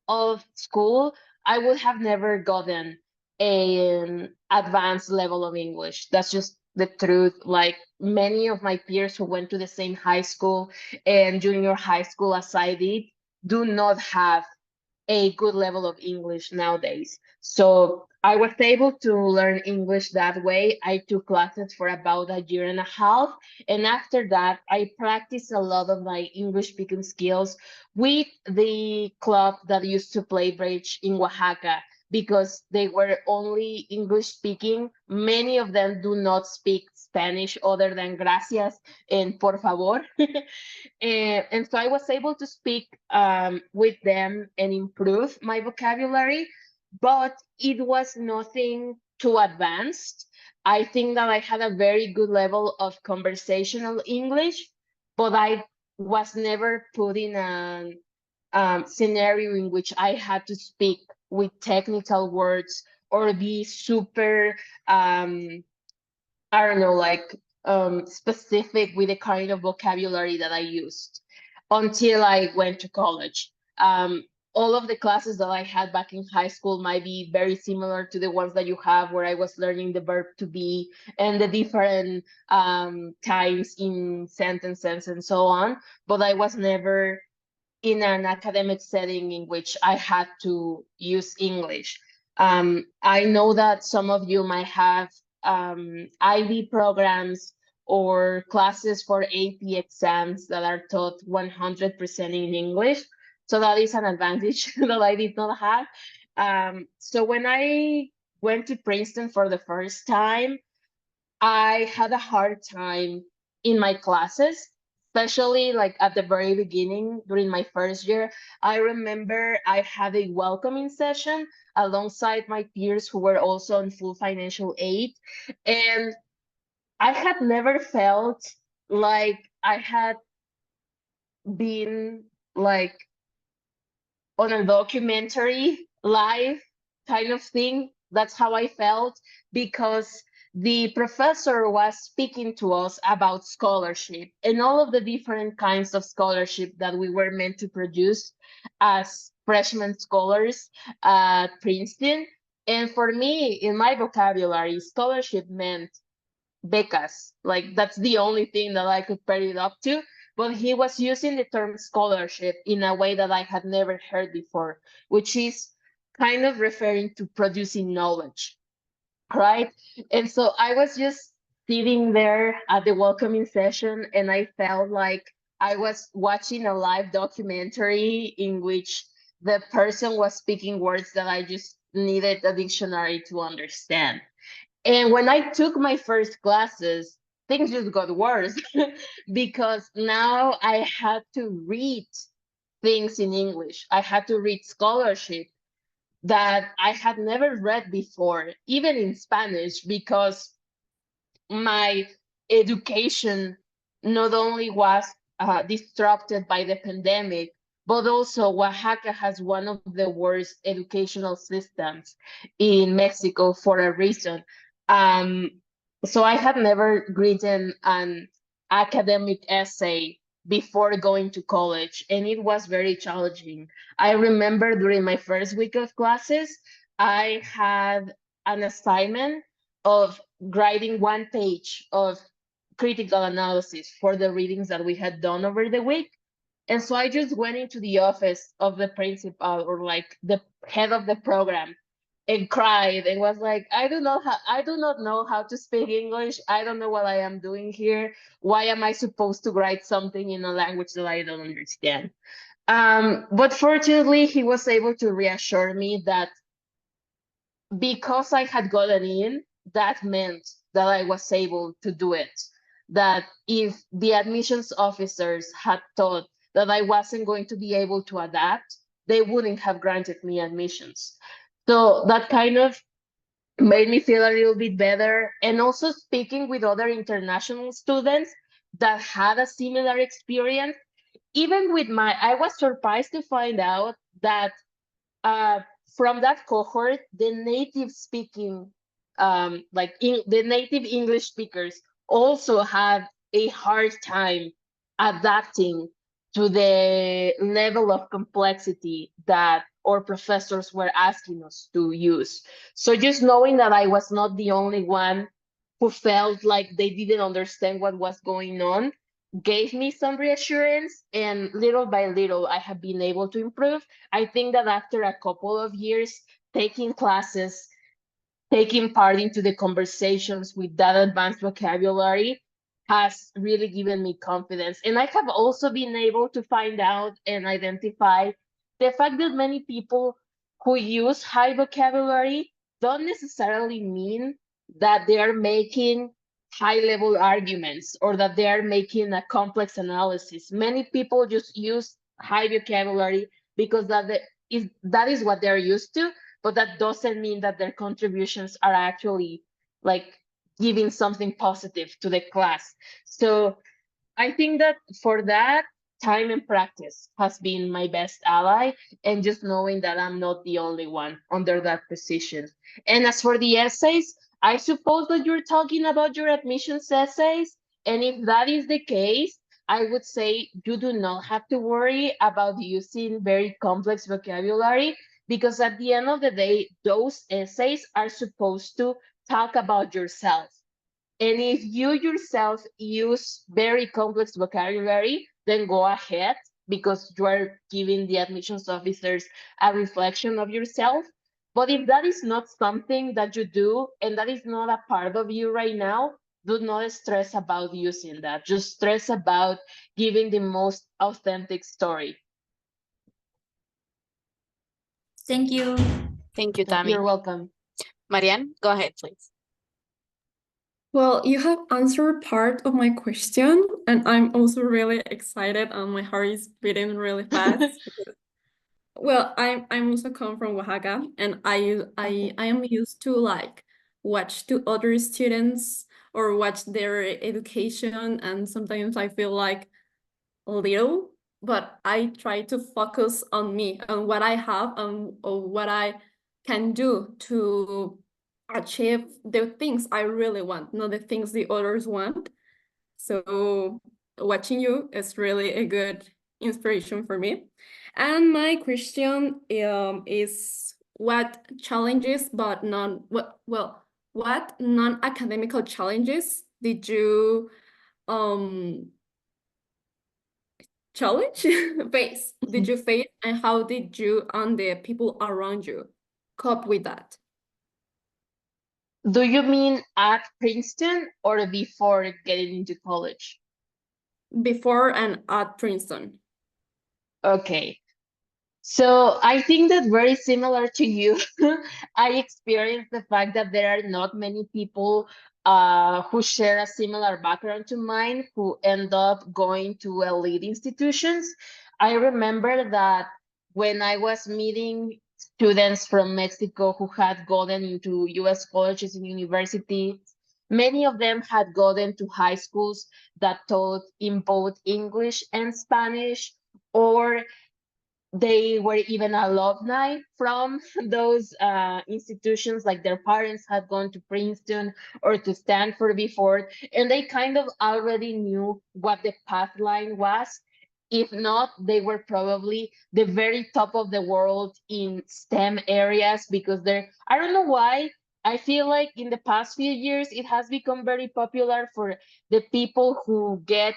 of school, I would have never gotten an advanced level of English. That's just the truth. Like many of my peers who went to the same high school and junior high school as I did, do not have a good level of English nowadays. So I was able to learn English that way. I took classes for about a year and a half. And after that, I practiced a lot of my English speaking skills with the club that used to play bridge in Oaxaca because they were only English speaking. Many of them do not speak Spanish other than gracias and por favor. And so I was able to speak with them and improve my vocabulary, but it was nothing too advanced. I think that I had a very good level of conversational English, but I was never put in a scenario in which I had to speak with technical words or be super I don't know, like specific with the kind of vocabulary that I used until I went to college. All of the classes that I had back in high school might be very similar to the ones that you have, where I was learning the verb to be and the different times in sentences and so on. But I was never in an academic setting in which I had to use English. I know that some of you might have IB programs or classes for AP exams that are taught 100% in English. So that is an advantage that I did not have. So when I went to Princeton for the first time, I had a hard time in my classes, especially like at the very beginning during my first year. I remember I had a welcoming session alongside my peers who were also on full financial aid. And I had never felt like I had been like on a documentary live kind of thing. That's how I felt, because the professor was speaking to us about scholarship and all of the different kinds of scholarship that we were meant to produce as freshman scholars at Princeton. And for me, in my vocabulary, scholarship meant becas. Like, that's the only thing that I could pair it up to. But he was using the term scholarship in a way that I had never heard before, which is kind of referring to producing knowledge, right? And so I was just sitting there at the welcoming session, and I felt like I was watching a live documentary in which the person was speaking words that I just needed a dictionary to understand. And when I took my first classes, things just got worse because now I had to read things in English. I had to read scholarship that I had never read before, even in Spanish, because my education not only was disrupted by the pandemic, but also Oaxaca has one of the worst educational systems in Mexico for a reason. So I had never written an academic essay before going to college, and it was very challenging. I remember during my first week of classes, I had an assignment of writing 1 page of critical analysis for the readings that we had done over the week. And so I just went into the office of the principal, or like the head of the program, and cried and was like, I do not know how to speak English. I don't know what I am doing here. Why am I supposed to write something in a language that I don't understand? But fortunately, he was able to reassure me that because I had gotten in, that meant that I was able to do it. That if the admissions officers had thought that I wasn't going to be able to adapt, they wouldn't have granted me admissions. So that kind of made me feel a little bit better. And also speaking with other international students that had a similar experience, even with I was surprised to find out that from that cohort, the native speaking, the native English speakers also had a hard time adapting to the level of complexity that our professors were asking us to use. So just knowing that I was not the only one who felt like they didn't understand what was going on gave me some reassurance, and little by little I have been able to improve. I think that after a couple of years taking classes, taking part into the conversations with that advanced vocabulary has really given me confidence. And I have also been able to find out and identify the fact that many people who use high vocabulary don't necessarily mean that they are making high level arguments or that they are making a complex analysis. Many people just use high vocabulary because that is what they're used to, but that doesn't mean that their contributions are actually like giving something positive to the class. So I think that for that, time and practice has been my best ally, and just knowing that I'm not the only one under that position. And as for the essays, I suppose that you're talking about your admissions essays. And if that is the case, I would say you do not have to worry about using very complex vocabulary, because at the end of the day, those essays are supposed to talk about yourself. And if you yourself use very complex vocabulary, then go ahead, because you are giving the admissions officers a reflection of yourself. But if that is not something that you do and that is not a part of you right now, do not stress about using that. Just stress about giving the most authentic story. Thank you. Thank you, Tammy. You're welcome. Marianne, go ahead, please. Well, you have answered part of my question, and I'm also really excited, and my heart is beating really fast. Well, I'm also come from Oaxaca, and I am used to like watch to other students or watch their education, and sometimes I feel like little, but I try to focus on me, on what I have, and what I can do to achieve the things I really want, not the things the others want. So watching you is really a good inspiration for me. And my question is what challenges, but what non-academical challenges did you challenge face? Did you face, and how did you and the people around you cope with that? Do you mean at Princeton or before getting into college? Before and at Princeton. Okay. So I think that very similar to you, I experienced the fact that there are not many people who share a similar background to mine who end up going to elite institutions. I remember that when I was meeting students from Mexico who had gotten into US colleges and universities, many of them had gotten to high schools that taught in both English and Spanish, or they were even alumni from those institutions, like their parents had gone to Princeton or to Stanford before, and they kind of already knew what the path line was. If not, they were probably the very top of the world in STEM areas, because I don't know why, I feel like in the past few years, it has become very popular for the people who get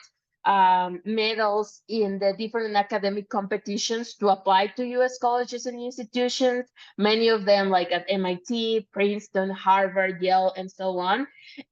medals in the different academic competitions to apply to US colleges and institutions, many of them like at MIT, Princeton, Harvard, Yale, and so on.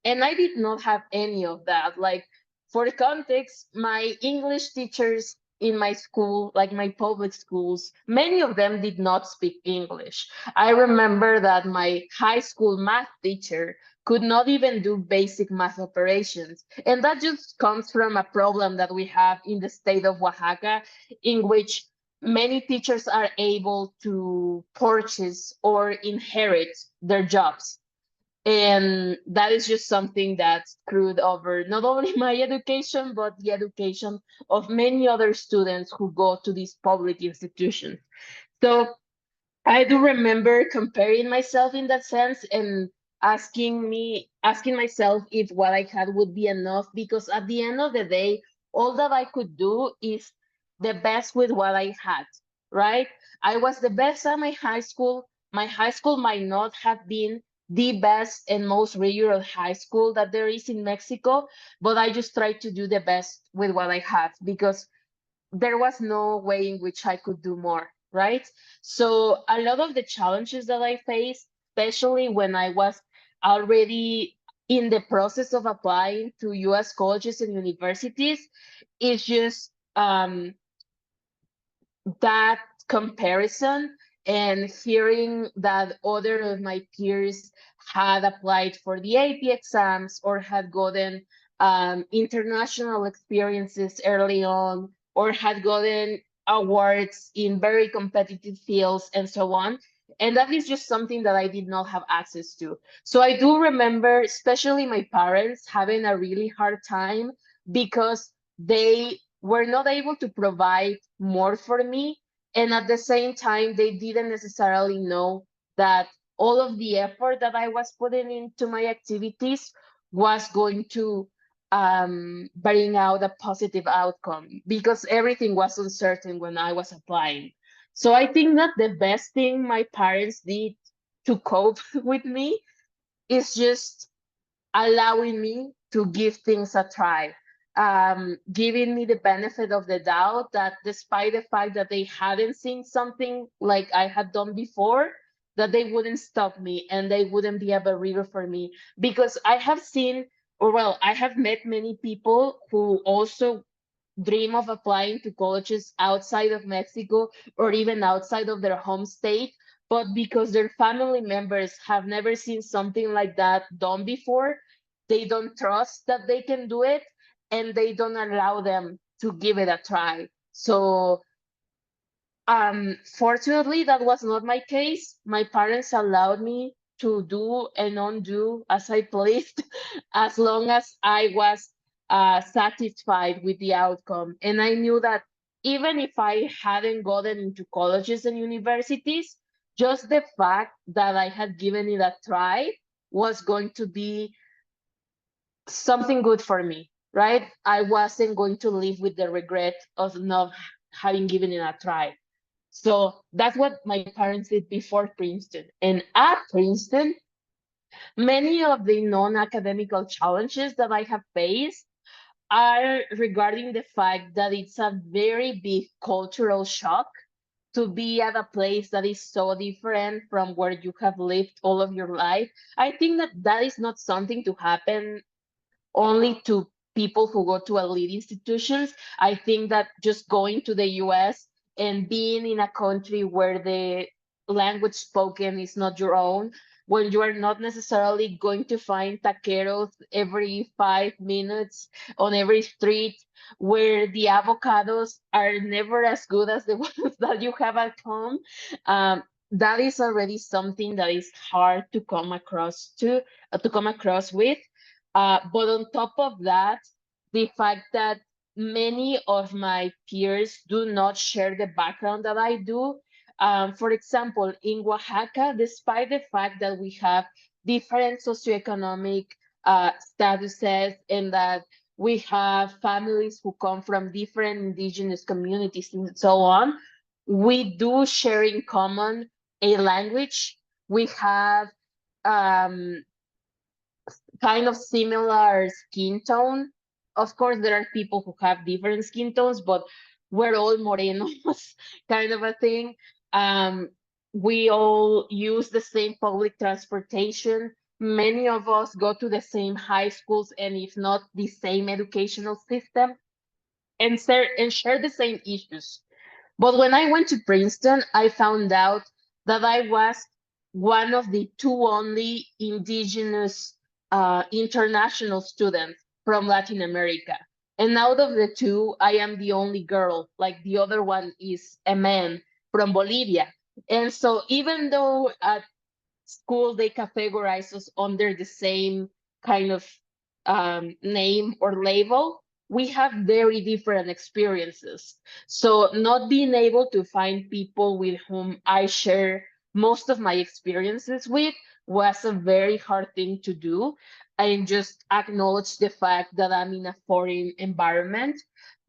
And I did not have any of that. Like, for context, my English teachers in my school, like my public schools, many of them did not speak English. I remember that my high school math teacher could not even do basic math operations. And that just comes from a problem that we have in the state of Oaxaca, in which many teachers are able to purchase or inherit their jobs. And that is just something that screwed over not only my education, but the education of many other students who go to these public institutions. So I do remember comparing myself in that sense and asking myself if what I had would be enough, because at the end of the day, all that I could do is the best with what I had, right? I was the best at my high school. My high school might not have been the best and most rigorous high school that there is in Mexico, but I just tried to do the best with what I had, because there was no way in which I could do more, right? So a lot of the challenges that I faced, especially when I was already in the process of applying to US colleges and universities, is just that comparison and hearing that other of my peers had applied for the AP exams or had gotten international experiences early on, or had gotten awards in very competitive fields and so on. And that is just something that I did not have access to. So I do remember, especially my parents, having a really hard time because they were not able to provide more for me. And at the same time, they didn't necessarily know that all of the effort that I was putting into my activities was going to bring out a positive outcome, because everything was uncertain when I was applying. So I think that the best thing my parents did to cope with me is just allowing me to give things a try, giving me the benefit of the doubt that despite the fact that they hadn't seen something like I had done before, that they wouldn't stop me and they wouldn't be a barrier for me. Because I have seen, or well, I have met many people who also dream of applying to colleges outside of Mexico or even outside of their home state, but because their family members have never seen something like that done before, they don't trust that they can do it, and they don't allow them to give it a try. So fortunately, that was not my case. My parents allowed me to do and undo as I pleased, as long as I was satisfied with the outcome. And I knew that even if I hadn't gotten into colleges and universities, just the fact that I had given it a try was going to be something good for me, right? I wasn't going to live with the regret of not having given it a try. So that's what my parents did before Princeton. And at Princeton, many of the non-academical challenges that I have faced are regarding the fact that it's a very big cultural shock to be at a place that is so different from where you have lived all of your life. I think that that is not something to happen only to people who go to elite institutions. I think that just going to the US and being in a country where the language spoken is not your own, when you are not necessarily going to find taqueros every 5 minutes on every street, where the avocados are never as good as the ones that you have at home. That is already something that is hard to come across with. But on top of that, the fact that many of my peers do not share the background that I do. For example, in Oaxaca, despite the fact that we have different socioeconomic statuses and that we have families who come from different indigenous communities and so on, we do share in common a language. We have kind of similar skin tone. Of course, there are people who have different skin tones, but we're all morenos, kind of a thing. We all use the same public transportation. Many of us go to the same high schools, and if not the same educational system, and share the same issues. But when I went to Princeton, I found out that I was one of the two only indigenous international students from Latin America. And out of the two, I am the only girl, like the other one is a man from Bolivia. And so even though at school they categorize us under the same kind of name or label, we have very different experiences. So not being able to find people with whom I share most of my experiences with was a very hard thing to do, and just acknowledge the fact that I'm in a foreign environment.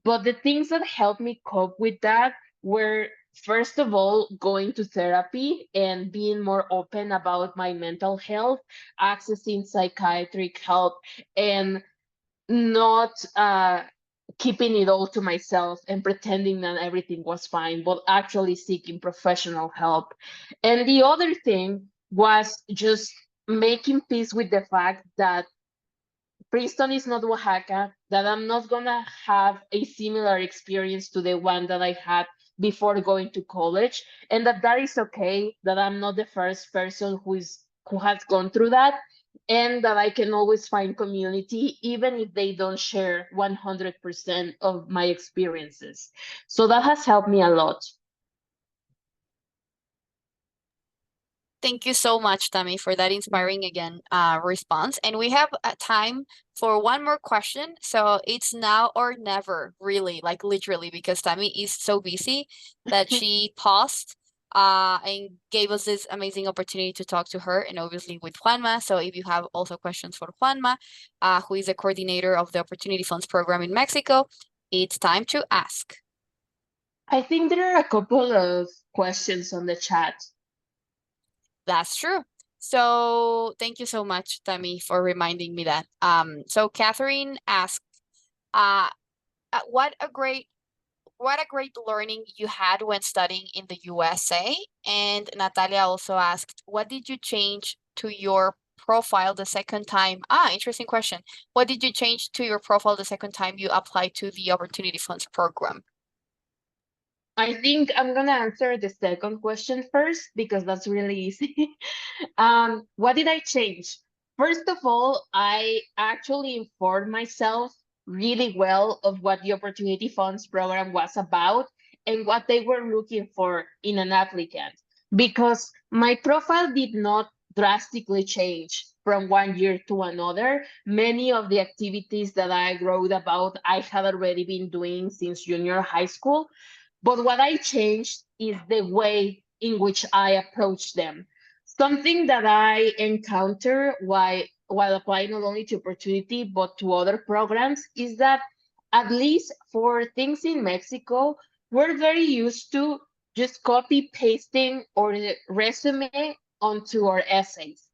But the things that helped me cope with that were, first of all, going to therapy and being more open about my mental health, accessing psychiatric help, and not keeping it all to myself and pretending that everything was fine, but actually seeking professional help. And the other thing was just making peace with the fact that Princeton is not Oaxaca, that I'm not gonna have a similar experience to the one that I had before going to college, and that is okay, that I'm not the first person who has gone through that, and that I can always find community even if they don't share 100% of my experiences. So that has helped me a lot. Thank you so much, Tammy, for that inspiring again response. And we have time for one more question. So it's now or never, really, like literally, because Tammy is so busy that she paused and gave us this amazing opportunity to talk to her, and obviously with Juanma. So if you have also questions for Juanma, who is the coordinator of the Opportunity Funds program in Mexico, it's time to ask. I think there are a couple of questions on the chat. That's true. So thank you so much, Tammy, for reminding me that. So Catherine asked, what a great learning you had when studying in the USA. And Natalia also asked, what did you change to your profile the second time? Interesting question. What did you change to your profile the second time you applied to the Opportunity Funds program? I think I'm gonna answer the second question first because that's really easy. What did I change? First of all, I actually informed myself really well of what the Opportunity Funds program was about and what they were looking for in an applicant, because my profile did not drastically change from one year to another. Many of the activities that I wrote about, I had already been doing since junior high school. But what I changed is the way in which I approach them. Something that I encounter while applying not only to opportunity but to other programs is that, at least for things in Mexico, we're very used to just copy pasting our resume onto our essays.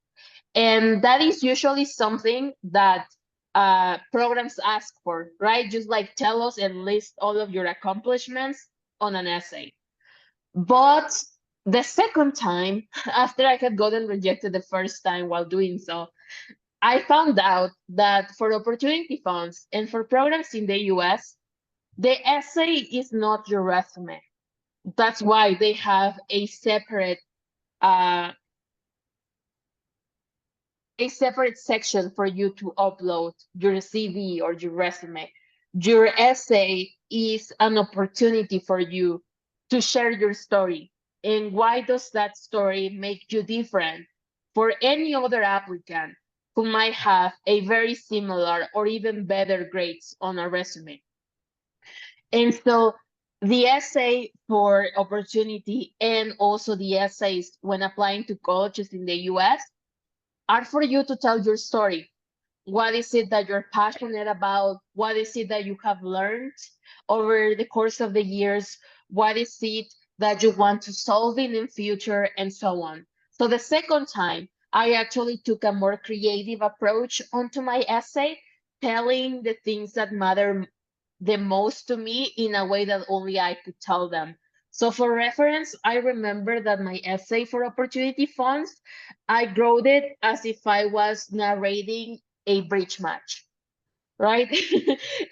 And that is usually something that programs ask for, right? Just like tell us and list all of your accomplishments on an essay. But the second time, after I had gotten rejected the first time while doing so, I found out that for opportunity funds and for programs in the US, the essay is not your resume. That's why they have a separate section for you to upload your CV or your resume. Your essay is an opportunity for you to share your story. And why does that story make you different for any other applicant who might have a very similar or even better grades on a resume? And so the essay for opportunity and also the essays when applying to colleges in the US are for you to tell your story. What is it that you're passionate about? What is it that you have learned over the course of the years? What is it that you want to solve in the future, and so on? So the second time, I actually took a more creative approach onto my essay, telling the things that matter the most to me in a way that only I could tell them. So for reference, I remember that my essay for opportunity funds, I wrote it as if I was narrating a bridge match, right?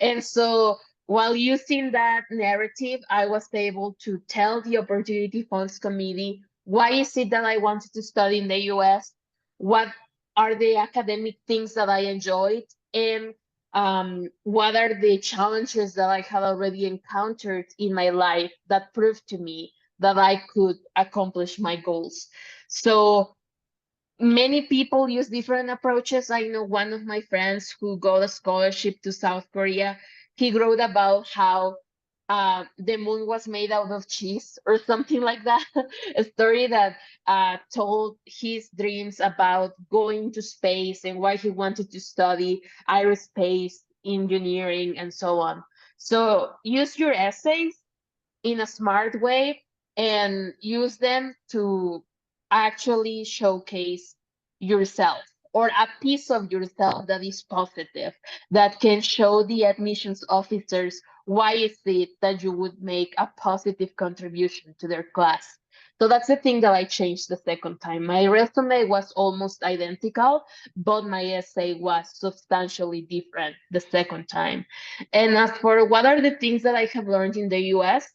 And so while using that narrative, I was able to tell the Opportunity Funds Committee, why is it that I wanted to study in the US? What are the academic things that I enjoyed? And what are the challenges that I had already encountered in my life that proved to me that I could accomplish my goals? So many people use different approaches. I know one of my friends who got a scholarship to South Korea. He wrote about how the moon was made out of cheese or something like that. A story that told his dreams about going to space and why he wanted to study aerospace engineering and so on. So use your essays in a smart way and use them to actually showcase yourself or a piece of yourself that is positive, that can show the admissions officers why is it that you would make a positive contribution to their class. So that's the thing that I changed the second time. My resume was almost identical, but my essay was substantially different the second time. And as for what are the things that I have learned in the US,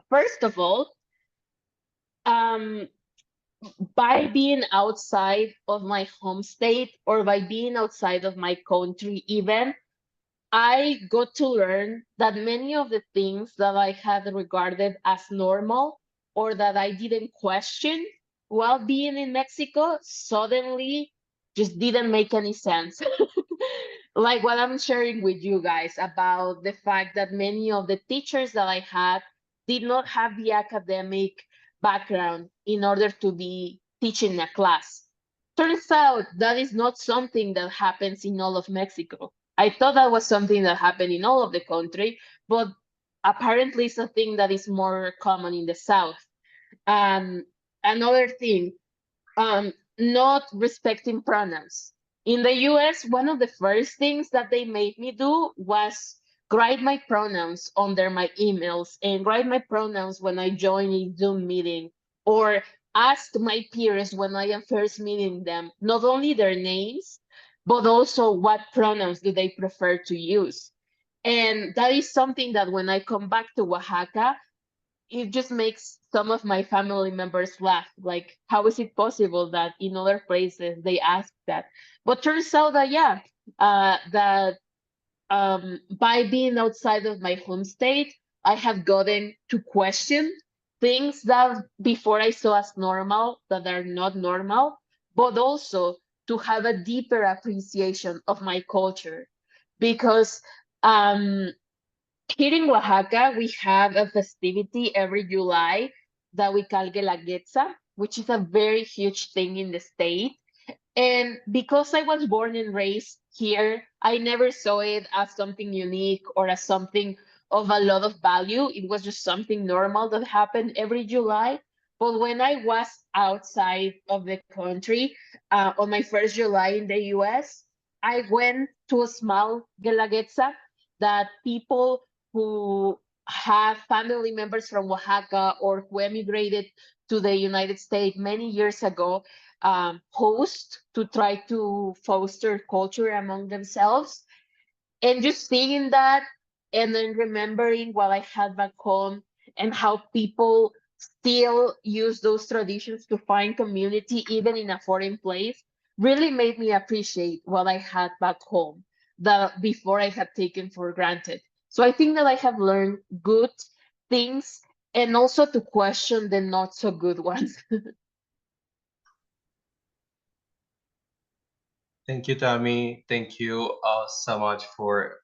first of all, by being outside of my home state or by being outside of my country even, I got to learn that many of the things that I had regarded as normal or that I didn't question while being in Mexico suddenly just didn't make any sense. Like what I'm sharing with you guys about the fact that many of the teachers that I had did not have the academic background in order to be teaching a class. Turns out that is not something that happens in all of Mexico. I thought that was something that happened in all of the country, but apparently it's a thing that is more common in the South. Another thing, not respecting pronouns. In the US, one of the first things that they made me do was write my pronouns under my emails and write my pronouns when I join a Zoom meeting, or ask my peers when I am first meeting them, not only their names, but also what pronouns do they prefer to use. And that is something that when I come back to Oaxaca, it just makes some of my family members laugh. Like, how is it possible that in other places they ask that? But turns out that, yeah, that by being outside of my home state, I have gotten to question things that before I saw as normal that are not normal, but also to have a deeper appreciation of my culture. Because here in Oaxaca, we have a festivity every July that we call Guelaguetza, which is a very huge thing in the state. And because I was born and raised here, I never saw it as something unique or as something of a lot of value. It was just something normal that happened every July. But when I was outside of the country, on my first July in the US, I went to a small Guelaguetza that people who have family members from Oaxaca or who emigrated to the United States many years ago host to try to foster culture among themselves. And just seeing that and then remembering what I had back home and how people still use those traditions to find community even in a foreign place really made me appreciate what I had back home that before I had taken for granted. So I think that I have learned good things and also to question the not so good ones. Thank you, Tammy. Thank you so much for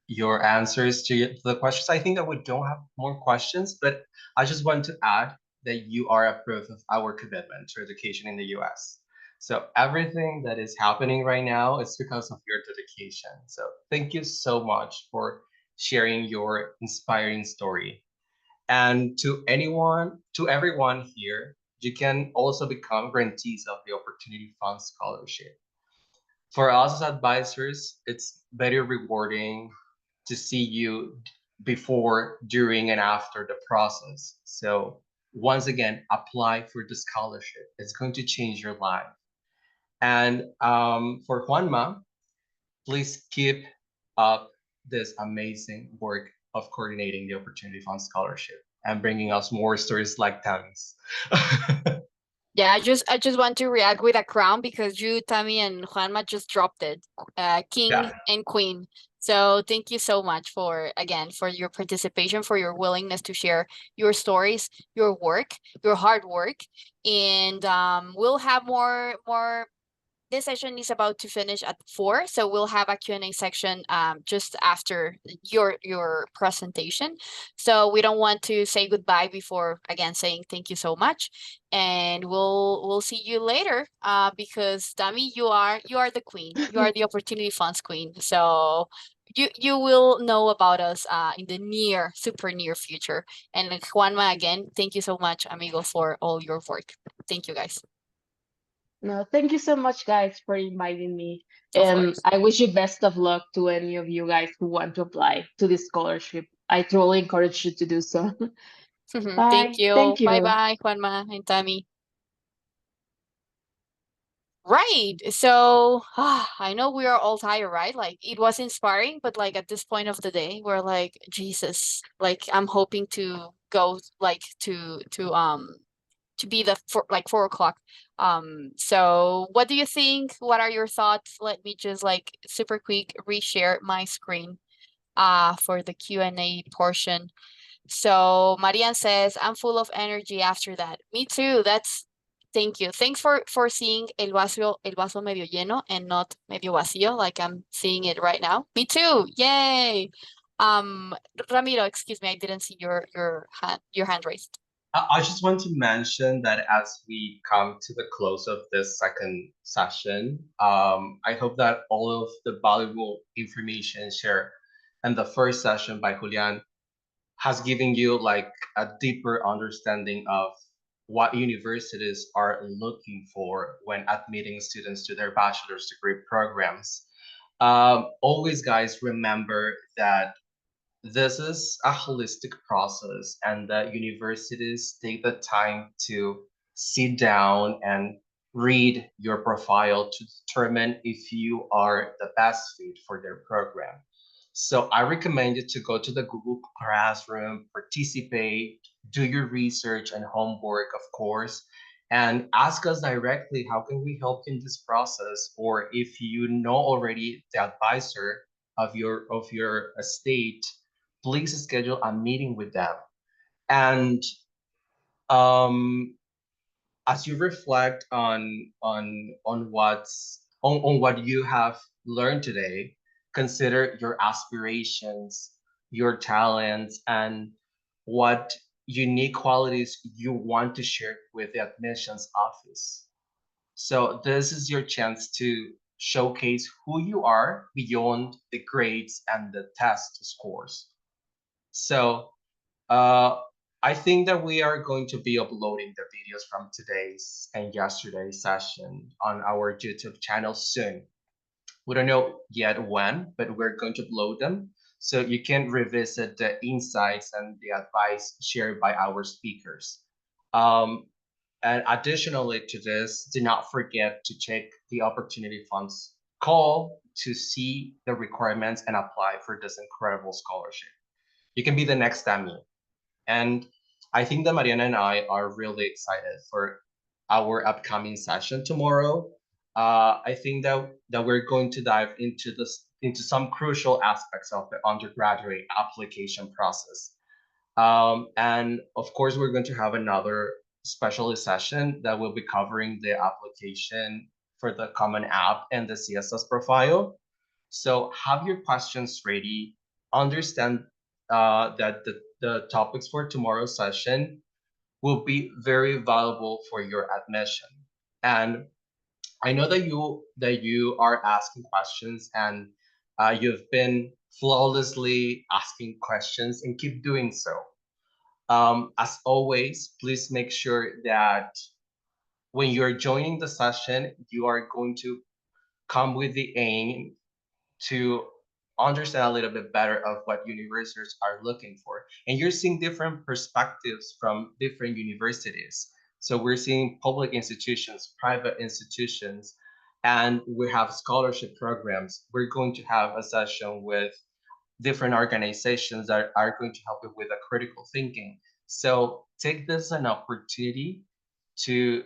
your answers to the questions. I think that we don't have more questions, but I just want to add that you are a proof of our commitment to education in the US. So everything that is happening right now is because of your dedication. So thank you so much for sharing your inspiring story. And to everyone here, you can also become grantees of the Opportunity Fund Scholarship. For us as advisors, it's very rewarding to see you before, during, and after the process. So once again, apply for the scholarship. It's going to change your life. And for Juanma, please keep up this amazing work of coordinating the Opportunity Fund Scholarship and bringing us more stories like Tammy's. Yeah, I just want to react with a crown because you, Tammy, and Juanma just dropped it. King Yeah. and Queen. So thank you so much for again for your participation, for your willingness to share your stories, your work, your hard work. And we'll have more. This session is about to finish at 4, so we'll have a Q&A section just after your presentation. So we don't want to say goodbye before again saying thank you so much, and we'll see you later because Dami, you are the queen. You are the Opportunity Funds queen. So you will know about us in the super near future. And Juanma, again, thank you so much, amigo, for all your work. Thank you, guys. No, thank you so much, guys, for inviting me. Of And course. I wish you best of luck to any of you guys who want to apply to this scholarship. I truly encourage you to do so. Thank Bye. you. Thank you. Bye-bye, Juanma and Tammy. Right. So I know we are all tired, right? Like it was inspiring, but like at this point of the day, we're like, Jesus, like I'm hoping to go like to be the 4 o'clock. So what do you think? What are your thoughts? Let me just like super quick reshare my screen for the Q&A portion. So Marian says, I'm full of energy after that. Me too. Thank you. Thanks for seeing el vaso medio lleno and not medio vacío, like I'm seeing it right now. Me too. Yay. Ramiro, excuse me, I didn't see your hand raised. I just want to mention that as we come to the close of this second session, I hope that all of the valuable information shared in the first session by Julian has given you like a deeper understanding of what universities are looking for when admitting students to their bachelor's degree programs. Always, guys, remember that this is a holistic process and that universities take the time to sit down and read your profile to determine if you are the best fit for their program. So I recommend you to go to the Google Classroom, participate, do your research and homework, of course, and ask us directly how can we help in this process, or if you know already the advisor of your estate, please schedule a meeting with them. And as you reflect on what you have learned today, consider your aspirations, your talents, and what unique qualities you want to share with the admissions office. So this is your chance to showcase who you are beyond the grades and the test scores. So I think that we are going to be uploading the videos from today's and yesterday's session on our YouTube channel soon. We don't know yet when, but we're going to upload them so you can revisit the insights and the advice shared by our speakers. And additionally to this, do not forget to check the Opportunity Funds call to see the requirements and apply for this incredible scholarship. You can be the next Demi. And I think that Mariana and I are really excited for our upcoming session tomorrow. I think that we're going to dive into some crucial aspects of the undergraduate application process. And of course, we're going to have another specialist session that will be covering the application for the Common App and the CSS profile. So have your questions ready. Understand that the topics for tomorrow's session will be very valuable for your admission. And I know that you are asking questions and you've been flawlessly asking questions and keep doing so. As always, please make sure that when you're joining the session, you are going to come with the aim to understand a little bit better of what universities are looking for. And you're seeing different perspectives from different universities. So we're seeing public institutions, private institutions, and we have scholarship programs. We're going to have a session with different organizations that are going to help you with a critical thinking. So take this as an opportunity to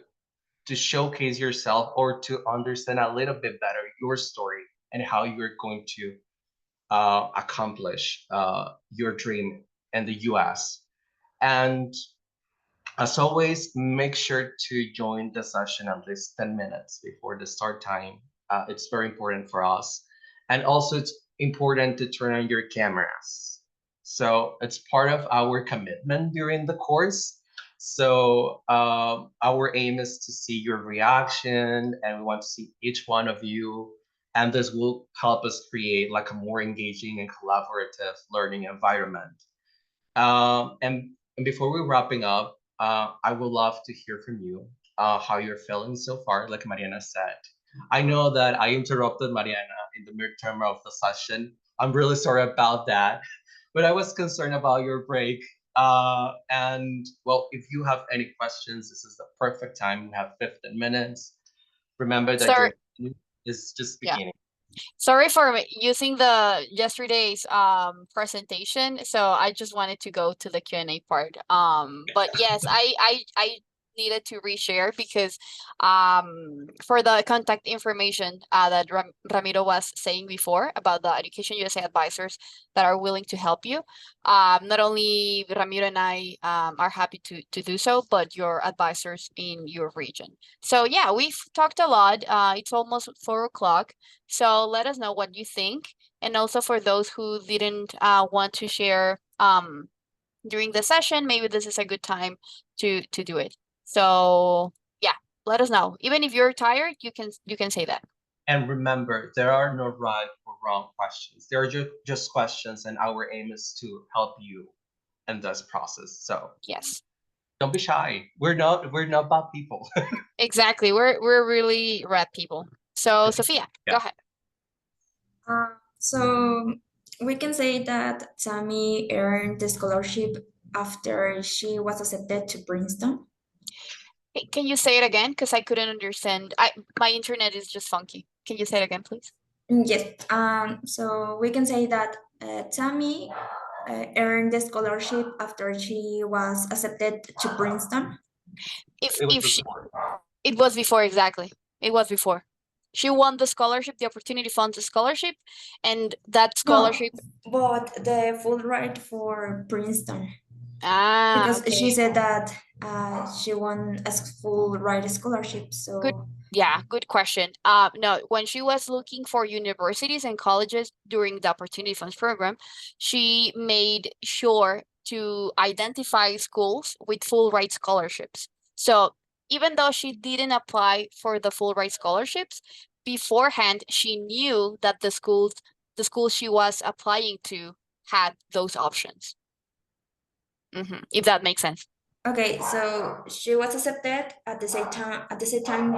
showcase yourself or to understand a little bit better your story and how you're going to accomplish your dream in the US. And as always, make sure to join the session at least 10 minutes before the start time. It's very important for us. And also it's important to turn on your cameras. So it's part of our commitment during the course. So our aim is to see your reaction and we want to see each one of you. And this will help us create like a more engaging and collaborative learning environment. And before we're wrapping up, I would love to hear from you how you're feeling so far, like Mariana said. I know that I interrupted Mariana in the midterm of the session. I'm really sorry about that, but I was concerned about your break. And well, if you have any questions, this is the perfect time. We have 15 minutes. Remember that Sorry. your is just Yeah. beginning. Sorry for using the yesterday's presentation. So I just wanted to go to the Q&A part. But yes, I needed to reshare because for the contact information that Ramiro was saying before about the Education USA advisors that are willing to help you. Not only Ramiro and I are happy to do so, but your advisors in your region. So yeah, we've talked a lot. It's almost 4 o'clock. So let us know what you think. And also for those who didn't want to share during the session, maybe this is a good time to do it. So yeah, let us know. Even if you're tired, you can say that. And remember, there are no right or wrong questions. There are just questions, and our aim is to help you in this process. So yes, don't be shy. We're not bad people. Exactly. We're really rad people. So Sophia, Yeah. go ahead. So we can say that Tammy earned the scholarship after she was accepted to Princeton. Hey, can you say it again? Because I couldn't understand. My internet is just funky. Can you say it again, please? Yes. So we can say that Tammy earned the scholarship after she was accepted to Princeton. It was before, exactly. It was before. She won the scholarship, the Opportunity Funds scholarship, and that scholarship. No, but the full right for Princeton. Because she said that she won a full right scholarship. So good question. No, when she was looking for universities and colleges during the Opportunity Funds program, she made sure to identify schools with full ride scholarships. So even though she didn't apply for the full ride scholarships, beforehand, she knew that the school she was applying to had those options. If that makes sense. Okay, so she was accepted at the same time. At the same time,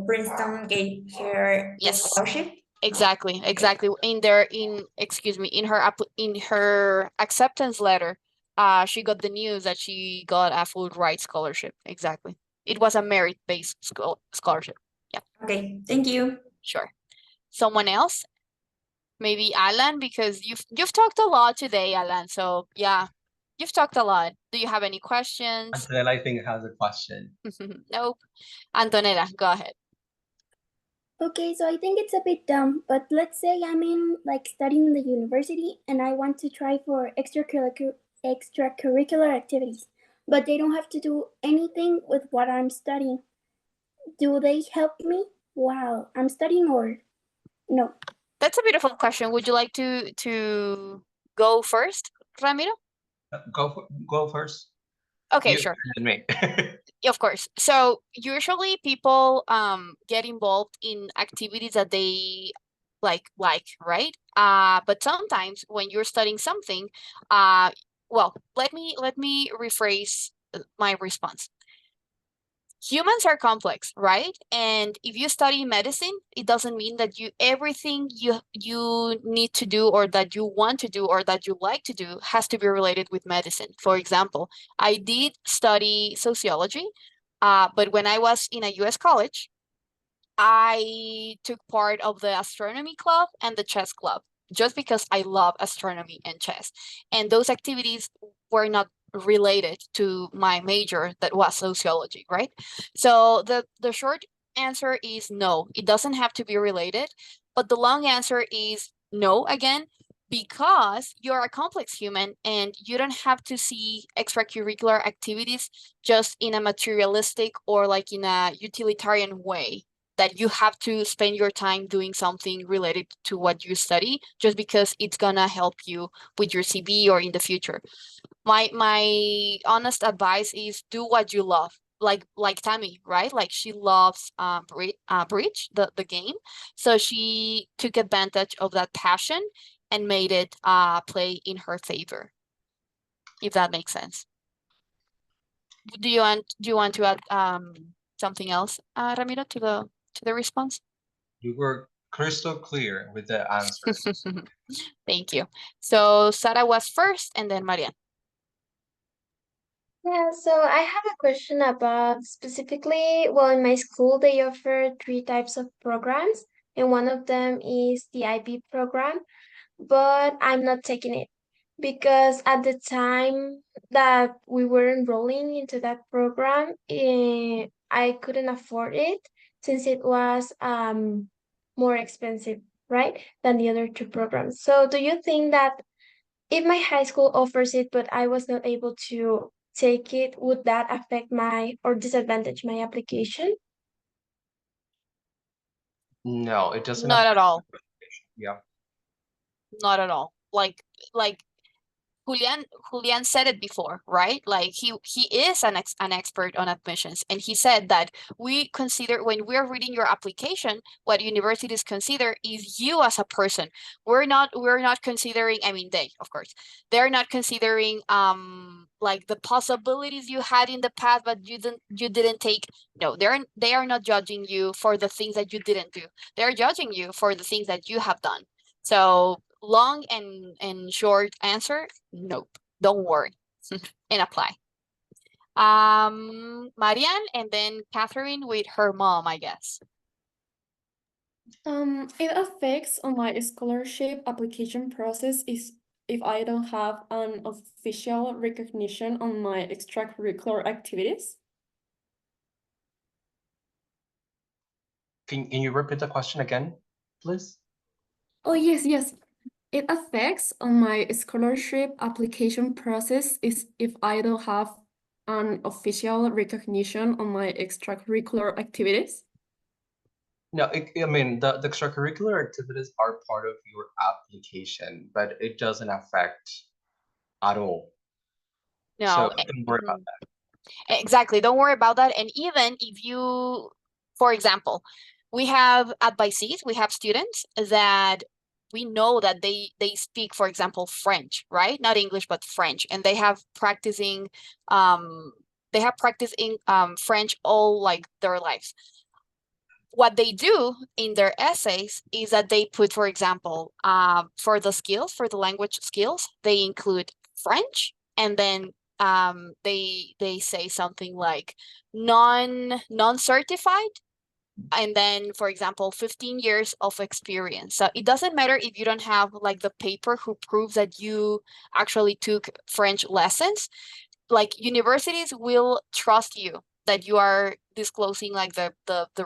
Princeton gave her the Yes. scholarship. Exactly. In her acceptance letter, she got the news that she got a full ride scholarship. Exactly. It was a merit-based scholarship. Yeah. Okay, thank you. Sure. Someone else? Maybe Alan, because you've talked a lot today, Alan. So yeah, you've talked a lot. Do you have any questions? Antonella, I think, has a question. Nope. Antonella, go ahead. Okay, so I think it's a bit dumb, but let's say I'm in like studying in the university and I want to try for extracurricular activities, but they don't have to do anything with what I'm studying. Do they help me while I'm studying or no? That's a beautiful question. Would you like to go first, Ramiro? Go first. Okay, You sure. and me. Of course. So usually people get involved in activities that they like, right? But sometimes when you're studying something, well, let me rephrase my response. Humans are complex, right? And if you study medicine, it doesn't mean that everything you need to do or that you want to do or that you like to do has to be related with medicine. For example, I did study sociology, but when I was in a US college, I took part of the astronomy club and the chess club just because I love astronomy and chess. And those activities were not related to my major that was sociology, right? So the short answer is no, it doesn't have to be related. But the long answer is no again, because you're a complex human and you don't have to see extracurricular activities just in a materialistic or like in a utilitarian way, that you have to spend your time doing something related to what you study just because it's gonna help you with your CV or in the future. My honest advice is do what you love. Like Tammy, right? Like she loves bridge, the game. So she took advantage of that passion and made it play in her favor. If that makes sense. Do you want to add something else, Ramiro, to the response? You were crystal clear with the answer. Thank you. So Sara was first and then Marian. Yeah, so I have a question about specifically, well, in my school, they offer three types of programs, and one of them is the IB program, but I'm not taking it because at the time that we were enrolling into that program, I couldn't afford it since it was more expensive, right, than the other two programs. So do you think that if my high school offers it, but I was not able to take it, would that affect my or disadvantage my application? No, it doesn't. Not at all. Yeah. Not at all. Like Julian said it before, right? Like he is an expert on admissions, and he said that we consider, when we're reading your application, what universities consider is you as a person. We're not considering, I mean, they, of course, they're not considering like the possibilities you had in the past but you didn't take. No, they are not judging you for the things that you didn't do. They're judging you for the things that you have done. So long and short answer, nope, don't worry. And apply. Marianne and then Catherine with her mom, I guess. It affects on my scholarship application process is if I don't have an official recognition on my extracurricular activities. Can you repeat the question again, please? Oh, yes. It affects on my scholarship application process is if I don't have an official recognition on my extracurricular activities. No, I mean, the extracurricular activities are part of your application, but it doesn't affect at all. No, don't worry about that. exactly. Don't worry about that. And even if you, for example, we have advisees, we have students that we know that they speak, for example, French, right? Not English, but French, and they have practiced in French all like their lives. What they do in their essays is that they put, for example, for the language skills, they include French, and then they say something like non-certified, and then, for example, 15 years of experience. So it doesn't matter if you don't have like the paper who proves that you actually took French lessons. Like universities will trust you that you are disclosing like the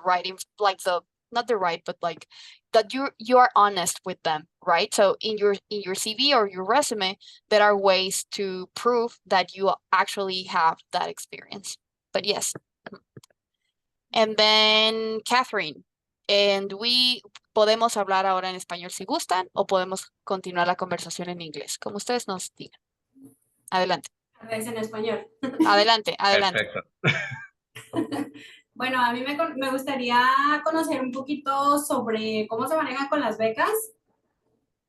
right like the not the right, but like that you are honest with them, right? So in your CV or your resume, there are ways to prove that you actually have that experience. But yes. And then Catherine, and we podemos hablar ahora en español si gustan, o podemos continuar la conversación en inglés, como ustedes nos digan. Adelante. Es en español. Adelante, adelante. Perfecto. Bueno, a mí me gustaría conocer un poquito sobre cómo se manejan con las becas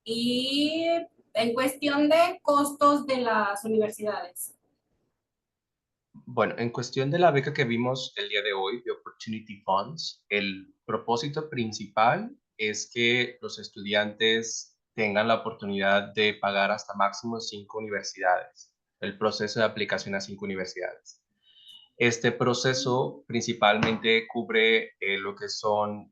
y en cuestión de costos de las universidades. Bueno, en cuestión de la beca que vimos el día de hoy, de Opportunity Funds, el propósito principal es que los estudiantes tengan la oportunidad de pagar hasta máximo 5 universidades, el proceso de aplicación a 5 universidades. Este proceso principalmente cubre lo que son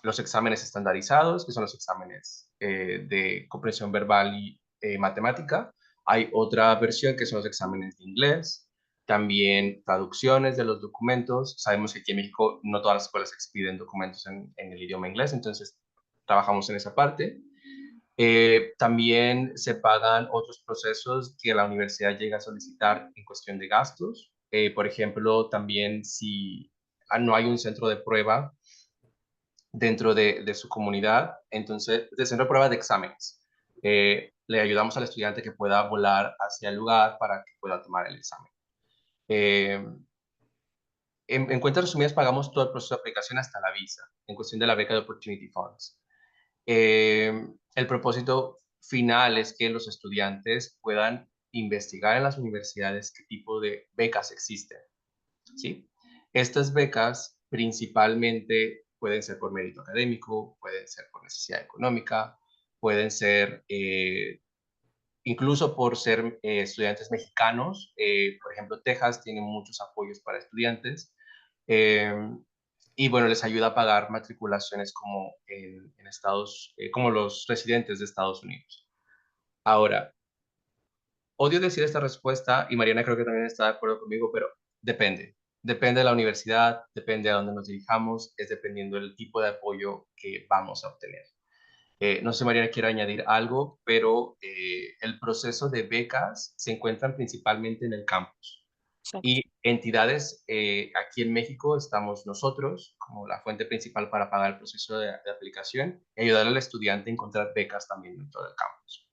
los exámenes estandarizados, que son los exámenes de comprensión verbal y matemática. Hay otra versión que son los exámenes de inglés, también traducciones de los documentos. Sabemos que aquí en México no todas las escuelas expiden documentos en el idioma inglés, entonces trabajamos en esa parte. También se pagan otros procesos que la universidad llega a solicitar en cuestión de gastos. Por ejemplo, también si no hay un centro de prueba dentro de su comunidad, entonces, de centro de prueba de exámenes, le ayudamos al estudiante que pueda volar hacia el lugar para que pueda tomar el examen. En cuentas resumidas, pagamos todo el proceso de aplicación hasta la visa, en cuestión de la beca de Opportunity Funds. El propósito final es que los estudiantes puedan investigar en las universidades qué tipo de becas existen, ¿sí? Estas becas principalmente pueden ser por mérito académico, pueden ser por necesidad económica, pueden ser incluso por ser estudiantes mexicanos. Por ejemplo, Texas tiene muchos apoyos para estudiantes. Y bueno, les ayuda a pagar matriculaciones como como los residentes de Estados Unidos. Ahora, odio decir esta respuesta, y Mariana creo que también está de acuerdo conmigo, pero depende. Depende de la universidad, depende a dónde nos dirijamos, es dependiendo del tipo de apoyo que vamos a obtener. No sé si Mariana quiere añadir algo, pero el proceso de becas se encuentran principalmente en el campus. Y entidades, aquí en México estamos nosotros como la fuente principal para pagar el proceso de aplicación y ayudar al estudiante a encontrar becas también dentro del campus.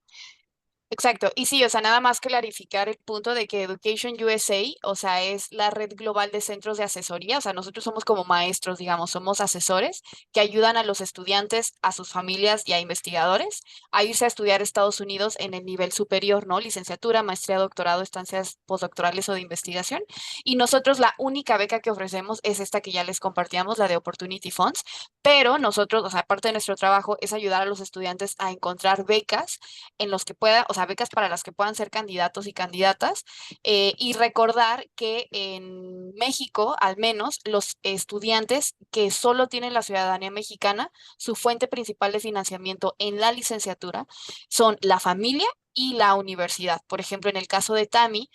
Exacto. Y sí, o sea, nada más clarificar el punto de que EducationUSA, o sea, es la red global de centros de asesoría. O sea, nosotros somos como maestros, digamos, somos asesores que ayudan a los estudiantes, a sus familias y a investigadores a irse a estudiar a Estados Unidos en el nivel superior, ¿no? Licenciatura, maestría, doctorado, estancias postdoctorales o de investigación. Y nosotros la única beca que ofrecemos es esta que ya les compartíamos, la de Opportunity Funds. Pero nosotros, o sea, parte de nuestro trabajo es ayudar a los estudiantes a encontrar becas en los que puedan, o sea, becas para las que puedan ser candidatos y candidatas, y recordar que en México, al menos, los estudiantes que solo tienen la ciudadanía mexicana, su fuente principal de financiamiento en la licenciatura son la familia y la universidad. Por ejemplo, en el caso de Tami,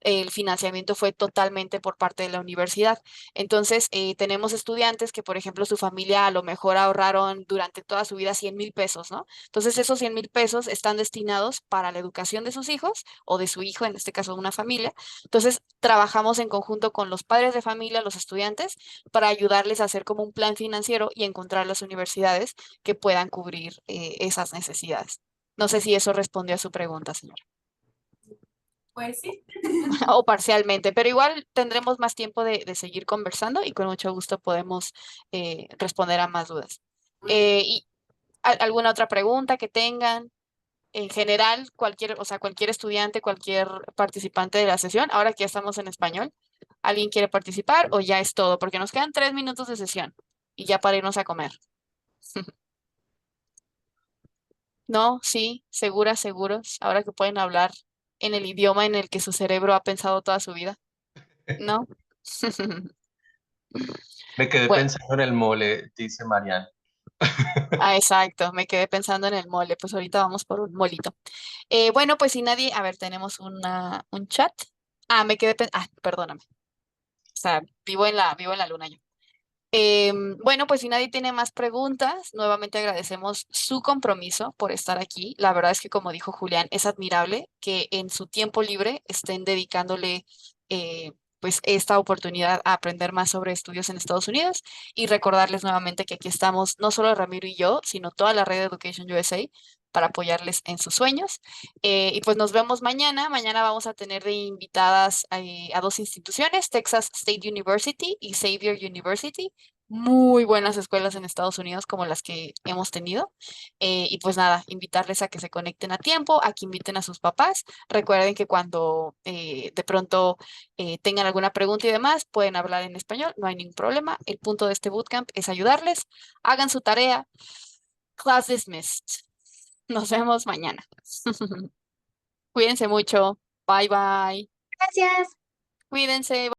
el financiamiento fue totalmente por parte de la universidad. Entonces, tenemos estudiantes que, por ejemplo, su familia a lo mejor ahorraron durante toda su vida 100,000 pesos, ¿no? Entonces, esos 100,000 pesos están destinados para la educación de sus hijos o de su hijo, en este caso de una familia. Entonces, trabajamos en conjunto con los padres de familia, los estudiantes, para ayudarles a hacer como un plan financiero y encontrar las universidades que puedan cubrir esas necesidades. No sé si eso respondió a su pregunta, señora. Pues sí. o parcialmente, pero igual tendremos más tiempo de seguir conversando y con mucho gusto podemos responder a más dudas. Y alguna otra pregunta que tengan. En general, cualquier, o sea, cualquier estudiante, cualquier participante de la sesión, ahora que ya estamos en español, ¿alguien quiere participar o ya es todo? Porque nos quedan 3 minutos de sesión y ya para irnos a comer. No, sí, seguras, seguros, ahora que pueden hablar en el idioma en el que su cerebro ha pensado toda su vida. ¿No? Me quedé Bueno, pensando en el mole, dice Mariana. exacto, me quedé pensando en el mole, pues ahorita vamos por un molito. Bueno, pues si nadie, a ver, tenemos un chat. Me quedé perdóname. O sea, vivo en la luna yo. Bueno, pues si nadie tiene más preguntas, nuevamente agradecemos su compromiso por estar aquí. La verdad es que, como dijo Julián, es admirable que en su tiempo libre estén dedicándole pues esta oportunidad a aprender más sobre estudios en Estados Unidos y recordarles nuevamente que aquí estamos no solo Ramiro y yo, sino toda la red de Education USA para apoyarles en sus sueños. Y pues nos vemos mañana. Mañana vamos a tener de invitadas a dos instituciones, Texas State University y Xavier University. Muy buenas escuelas en Estados Unidos como las que hemos tenido. Y pues nada, invitarles a que se conecten a tiempo, a que inviten a sus papás. Recuerden que cuando de pronto tengan alguna pregunta y demás, pueden hablar en español, no hay ningún problema. El punto de este bootcamp es ayudarles. Hagan su tarea. Class dismissed. Nos vemos mañana. Cuídense mucho. Bye bye. Gracias. Cuídense.